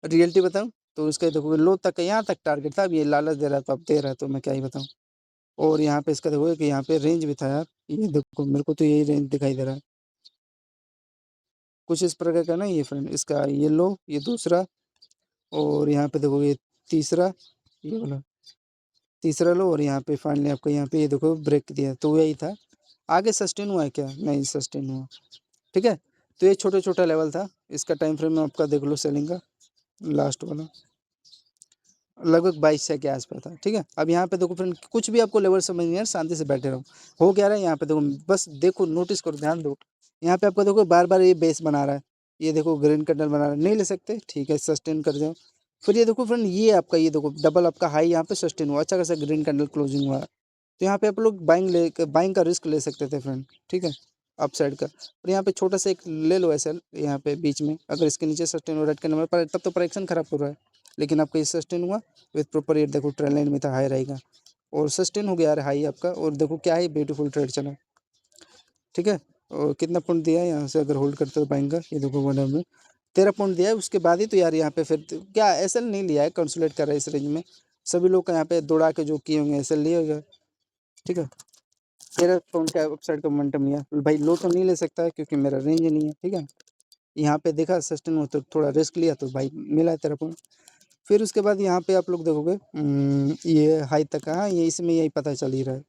रियलिटी बताऊँ तो इसका देखोगे लो तक यहाँ तक टारगेट था, अब ये लालच दे रहा है तो अब दे रहा है तो मैं क्या ही बताऊँ। और यहाँ पे इसका देखोगे कि यहाँ पे रेंज भी था यार, ये देखो मेरे को तो यही रेंज दिखाई दे रहा है कुछ इस प्रकार का ना। ये फ्रेंड इसका ये लो, ये दूसरा, और यहाँ पे देखो ये तीसरा, ये वाला तीसरा लो, और यहाँ पे फाइनली आपका यहाँ पे ये देखो ब्रेक दिया, तो यही था। आगे सस्टेन हुआ है क्या? नहीं सस्टेन हुआ, ठीक है। तो ये छोटा छोटा लेवल था, इसका टाइम फ्रेम आपका देख लो सेलिंग का लास्ट वाला लगभग 2200 के आसपास था, ठीक है। अब यहाँ पे देखो फ्रेंड कुछ भी आपको लेवल समझ नहीं है, शांति से बैठे रहो। हो क्या रहा है यहाँ पे देखो, बस देखो नोटिस करो, ध्यान दो। यहाँ पे आपको देखो बार बार ये बेस बना रहा है, ये देखो ग्रीन कैंडल बना रहा है, नहीं ले सकते, ठीक है सस्टेन कर जाओ। फिर ये देखो फ्रेंड ये आपका ये देखो डबल आपका हाई यहाँ पे सस्टेन हुआ, अच्छा खासा ग्रीन कैंडल क्लोजिंग हुआ। तो यहाँ पे आप लोग बाइंग का रिस्क ले सकते थे फ्रेंड, ठीक है, अप साइड का। और यहाँ पे छोटा सा एक ले लो एसएल यहाँ पे बीच में, अगर इसके नीचे सस्टेन हो रेड के नंबर पर तब तो प्राइक्शन खराब हो रहा है, लेकिन आपका ये सस्टेन हुआ विथ प्रॉपर ये देखो ट्रेंड लाइन में था, हाई रहेगा और सस्टेन हो गया यार हाई आपका। और देखो क्या है ब्यूटीफुल ट्रेड चला, ठीक है। और कितना पॉइंट दिया है यहाँ से अगर होल्ड करते हो बाइंग का, ये देखो 1 में 13 पॉइंट दिया है। उसके बाद ही तो यार यहाँ पे फिर क्या एसएल नहीं लिया है, कंसोलिडेट कर रहा है इस रेंज में। सभी लोग का यहाँ पे दौड़ा के जो किए होंगे एसएल लिए होगा, ठीक है। 13 पॉइंट का अपसाइड का मोमेंटम लिया भाई, लो तो नहीं ले सकता है क्योंकि मेरा रेंज नहीं है, ठीक है। यहाँ पे देखा सस्टेन हो तो थोड़ा रिस्क लिया तो भाई मिला है 13 पॉइंट। फिर उसके बाद यहाँ पे आप लोग देखोगे ये हाई तक का, हाँ ये इसमें यही पता चल ही रहा है,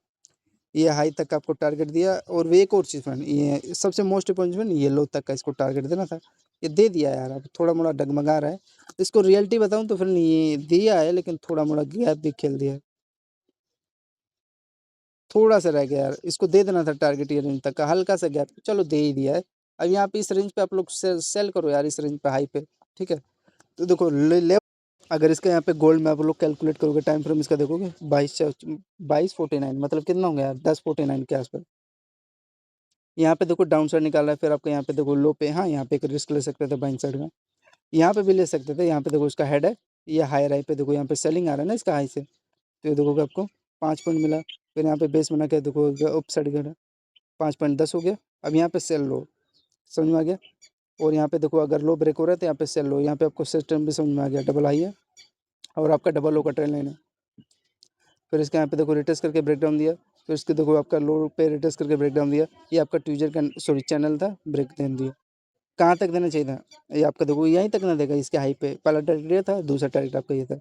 ये हाई तक का आपको टारगेट दिया। और वो एक और चीज़ फ्रेंड, ये सबसे मोस्ट इम्पोर्टेंट ये लो तक का इसको टारगेट देना था, ये दे दिया यार। अब थोड़ा मोड़ा डगमगा रहा है, इसको रियलिटी बताऊँ तो फ्रेंड ये दिया है लेकिन थोड़ा मोड़ा गैप भी खेल दिया है, थोड़ा सा रह गया यार, इसको दे देना था टारगेट ये रेंज तक का, हल्का सा गैप, चलो दे ही दिया है। अब यहाँ पे इस रेंज पे आप लोग सेल करो यार, इस रेंज पे हाई पे, ठीक है। तो देखो ले अगर इसका यहाँ पे गोल्ड में आप लोग कैलकुलेट करोगे टाइम फ्रेम इसका देखोगे 2249, मतलब कितना होगा यार 1049 के आसपास। यहाँ पे देखो डाउन साइड निकाला है, फिर आपका यहाँ पे देखो लो पे, हाँ यहाँ पे एक रिस्क ले सकते थे बाइंग साइड में, यहाँ पे भी ले सकते थे। यहाँ पे देखो इसका हेड है, ये हायर हाई पे देखो यहाँ पे सेलिंग आ रहा है ना इसका हाई से, तो ये देखोगे आपको 5 पॉइंट मिला। फिर यहाँ पे बेस बना के देखो अप साइड का 5.10 हो गया। अब यहाँ पे सेल लो, समझ में आ गया। और यहाँ पे देखो अगर लो ब्रेक हो रहा है तो यहाँ पे सेल लो, यहाँ पे आपको सिस्टम भी समझ में आ गया, डबल हाई है और आपका डबल लो का ट्रेंड लाइन है। फिर इसके यहाँ पे देखो रिटेस्ट करके ब्रेक डाउन दिया, फिर इसके देखो आपका लो पे रिटेस्ट करके ब्रेक डाउन दिया, ये आपका ट्यूजर का सॉरी चैनल था, ब्रेक डाउन दिया। कहाँ तक देना चाहिए था, ये आपका देखो यहीं तक ना देगा, इसके हाई पे पहला टारगेट ये था, दूसरा टारगेट आपका ये था,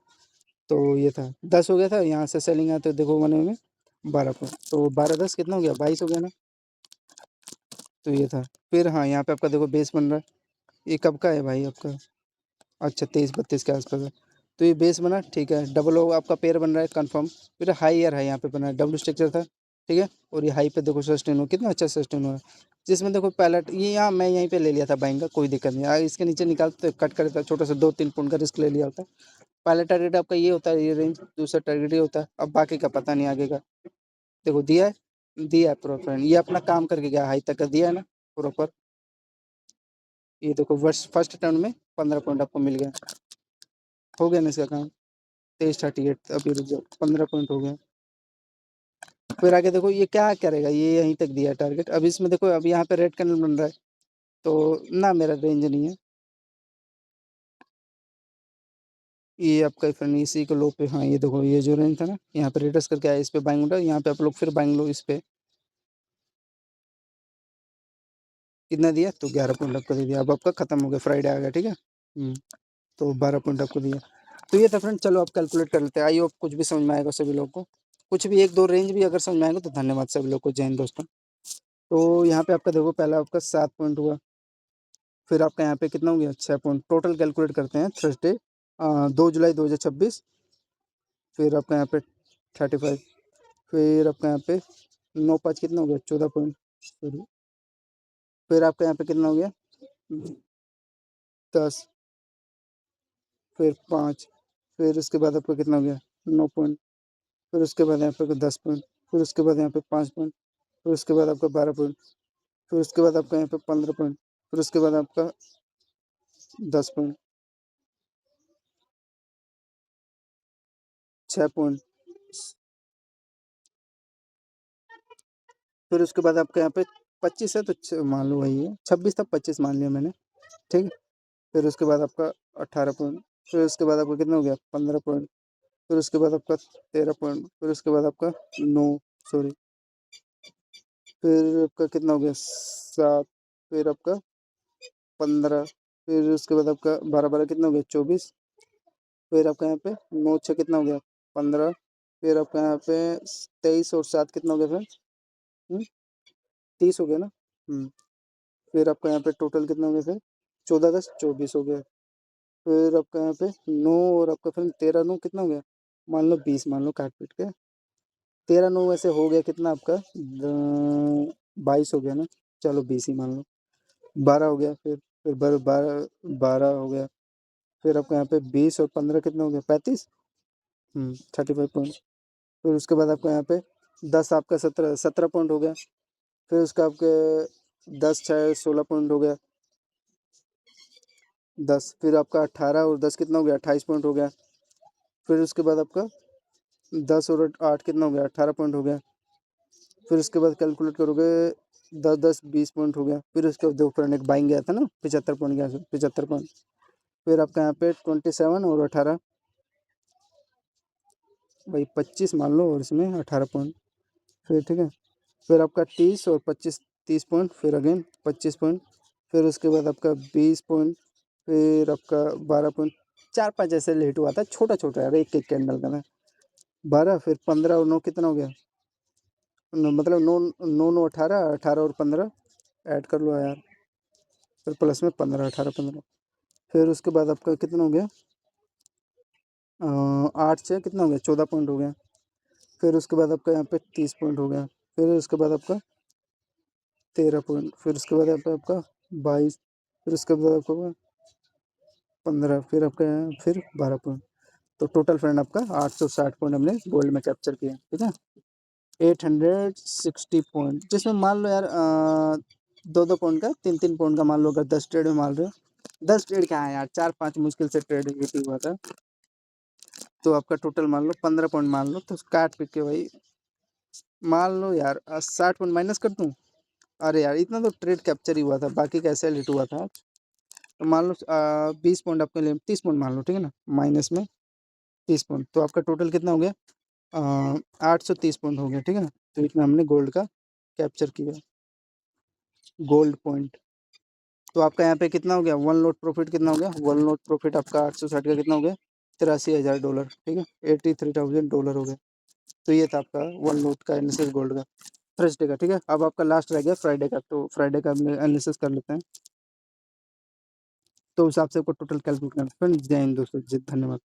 तो ये था 10 हो गया था। यहाँ से सेलिंग है तो देखो 1 में 12 को, तो 12 10 कितना हो गया, 22 हो गया ना, तो ये था। फिर हाँ यहाँ पे आपका देखो बेस बन रहा है, ये कब का है भाई आपका, अच्छा 23 32 के आसपास है। तो ये बेस बना, ठीक है, डबल हो आपका पेयर बन रहा है कंफर्म। फिर हाई यार है यहाँ पे बना है, डब्ल्यू स्ट्रक्चर था, ठीक है। और ये हाई पे देखो सस्टेन हो, कितना अच्छा सस्टेन हुआ है, जिसमें देखो पहला ये यहाँ मैं यहीं पे ले लिया था बाइंग का, कोई दिक्कत नहीं, अगर इसके नीचे निकालते तो कट कर देता, छोटा सा 2 3 पॉइंट का रिस्क ले लिया होता। पहला टारगेट आपका ये होता है, ये रेंज, दूसरा टारगेट ये होता है, अब बाकी का पता नहीं आगे का। देखो दिया है प्रॉपर, ये अपना काम करके गया, हाई तक का दिया है ना प्रॉपर। ये देखो फर्स्ट टर्न में 15 पॉइंट आपको मिल गया, हो गया ना इसका काम। 2338 अभी रुक जाओ, 15 पॉइंट हो गया। फिर आगे देखो ये क्या करेगा, ये यहीं तक दिया टारगेट। अब इसमें देखो अब यहाँ पे रेड कैंडल बन रहा है, तो ना मेरा रेंज नहीं है, ये आपका फ्रेंड इसी को लो पे, हाँ ये देखो ये जो रेंज था ना, यहाँ पे रिटर्स करके आया, इस पे बाइंग उठा, यहाँ पे आप लोग फिर बाइंग लो इस पे, कितना दिया तो 11 पॉइंट आपको दे दिया। अब आपका खत्म हो गया, फ्राइडे आ गया, ठीक है। तो 12 पॉइंट आपको दिया। तो ये था फ्रेंड, चलो आप कैलकुलेट कर लेते हैं, आई होप कुछ भी समझ में आएगा सभी लोग को, कुछ भी एक दो रेंज भी अगर समझ में आएगा तो धन्यवाद सभी लोग को, जय हिंद दोस्तों। तो यहाँ पे आपका देखो पहला आपका 7 पॉइंट हुआ, फिर आपका यहाँ पे कितना हो गया, 6 पॉइंट, टोटल कैलकुलेट करते हैं थर्सडे 2 जुलाई 2026। फिर आपका यहाँ पे 35, फिर आपका यहाँ पे 9 5 कितना हो गया, 14 पॉइंट, सॉरी। फिर आपका यहाँ पे कितना हो गया, 10, फिर 5, फिर उसके बाद आपका कितना हो गया 9 पॉइंट, फिर उसके बाद यहाँ पे 10 पॉइंट, फिर उसके बाद यहाँ पे 5 पॉइंट, फिर उसके बाद आपका 12 पॉइंट, फिर उसके बाद आपका यहाँ पे 15 पॉइंट, फिर उसके बाद आपका 10 पॉइंट, 6 पॉइंट, फिर उसके बाद आपका यहाँ पे 25 है तो मान लो वही है 26 था 25 मान लिया मैंने, ठीक है। फिर उसके बाद आपका 18 पॉइंट, फिर उसके बाद आपका कितना हो गया 15 पॉइंट, फिर उसके बाद आपका 13 पॉइंट, फिर उसके बाद आपका 9 सॉरी, फिर आपका कितना हो गया 7, फिर आपका 15, फिर उसके बाद आपका 12 कितना हो गया 24, फिर आपका यहाँ पे 9 6 कितना हो गया 15, फिर आपका यहाँ पे 23 और 7 कितना हो गया फिर 30 हो गया ना। फिर आपका यहाँ पे टोटल कितना हो गया फिर 14 10 24 हो गया। फिर आपका यहाँ पे 9 और आपका फिर 13 9 कितना हो गया, मान लो 20 मान लो काट पीट के, 13 9 वैसे हो गया कितना आपका 22 हो गया ना, चलो 20 ही मान लो, 12 हो गया, फिर 12 हो गया, फिर आपका यहाँ पे 20 और 15 कितना हो गया 35, 35 पॉइंट, फिर उसके बाद आपका यहाँ पे 10 आपका 17 पॉइंट हो गया, फिर उसका आपके 10 6 16 पॉइंट हो गया 10, फिर आपका 18 और 10 कितना हो गया 28 पॉइंट हो गया, फिर उसके बाद आपका 10 और 8 कितना हो गया 18 पॉइंट हो गया, फिर उसके बाद कैलकुलेट करोगे 10 10 20 पॉइंट हो गया, फिर उसके बाद दो फ्रेंड एक बाइंग गया था ना 75 पॉइंट गया 75 पॉइंट, फिर आपका यहाँ पे 27 और 18 भाई 25 मान लो और इसमें 18 पॉइंट, फिर ठीक है, फिर आपका 30 और 25 30 पॉइंट, फिर अगेन 25 पॉइंट, फिर उसके बाद आपका 20 पॉइंट, फिर आपका 12 पॉइंट, 4 5 ऐसे लेट हुआ था छोटा छोटा यार एक एक कैंडल का ना 12, फिर 15 और 9 कितना हो गया मतलब 9 9 9 18 18 और 15 ऐड कर लो यार, फिर प्लस में 15 18 15, फिर उसके बाद आपका कितना हो गया 8 से कितना हो गया 14 पॉइंट हो गया, फिर उसके बाद आपका यहाँ पे 30 पॉइंट हो गया, फिर उसके बाद आपका 13 पॉइंट, फिर उसके बाद यहाँ पे आपका 22, फिर उसके बाद आपका 15, फिर आपका यहाँ फिर 12 पॉइंट, तो टोटल फ्रेंड आपका 860 पॉइंट हमने गोल्ड में कैप्चर किया, ठीक है। 860 पॉइंट, जिसमें मान लो यार 2 2 पॉइंट का 3 3 पॉइंट का मान लो, अगर 10 ट्रेड में मान रहे हो 10 ट्रेड क्या है यार 4 5 मुश्किल से ट्रेड हुआ था, तो आपका टोटल मान लो 15 पॉइंट मान लो, तो काट पीट के भाई मान लो यार 60 पॉइंट माइनस कर दूँ, अरे यार इतना तो ट्रेड कैप्चर ही हुआ था, बाकी कैसे लिट हुआ था, तो मान लो 20 पॉइंट आपके लिए 30 पॉइंट मान लो, ठीक है ना, माइनस में 30 पॉइंट, तो आपका टोटल कितना हो गया 830 पॉइंट हो गया, ठीक है ना, तो इतना हमने गोल्ड का कैप्चर किया गोल्ड पॉइंट। तो आपका यहाँ पे कितना हो गया वन लोट प्रॉफिट कितना हो गया, वन लोट प्रॉफिट आपका 860 का कितना हो गया $83,000, ठीक है, $83,000 हो गया। तो ये था आपका वन लोट का एनालिसिस गोल्ड का थर्सडे का, ठीक है। अब आपका लास्ट रह गया फ्राइडे का, तो फ्राइडे का एनालिसिस कर लेते हैं, तो उस हिसाब से आपको टोटल कैलकुलेट करना है। फ्रेंड्स जय हिंद दोस्तों, धन्यवाद।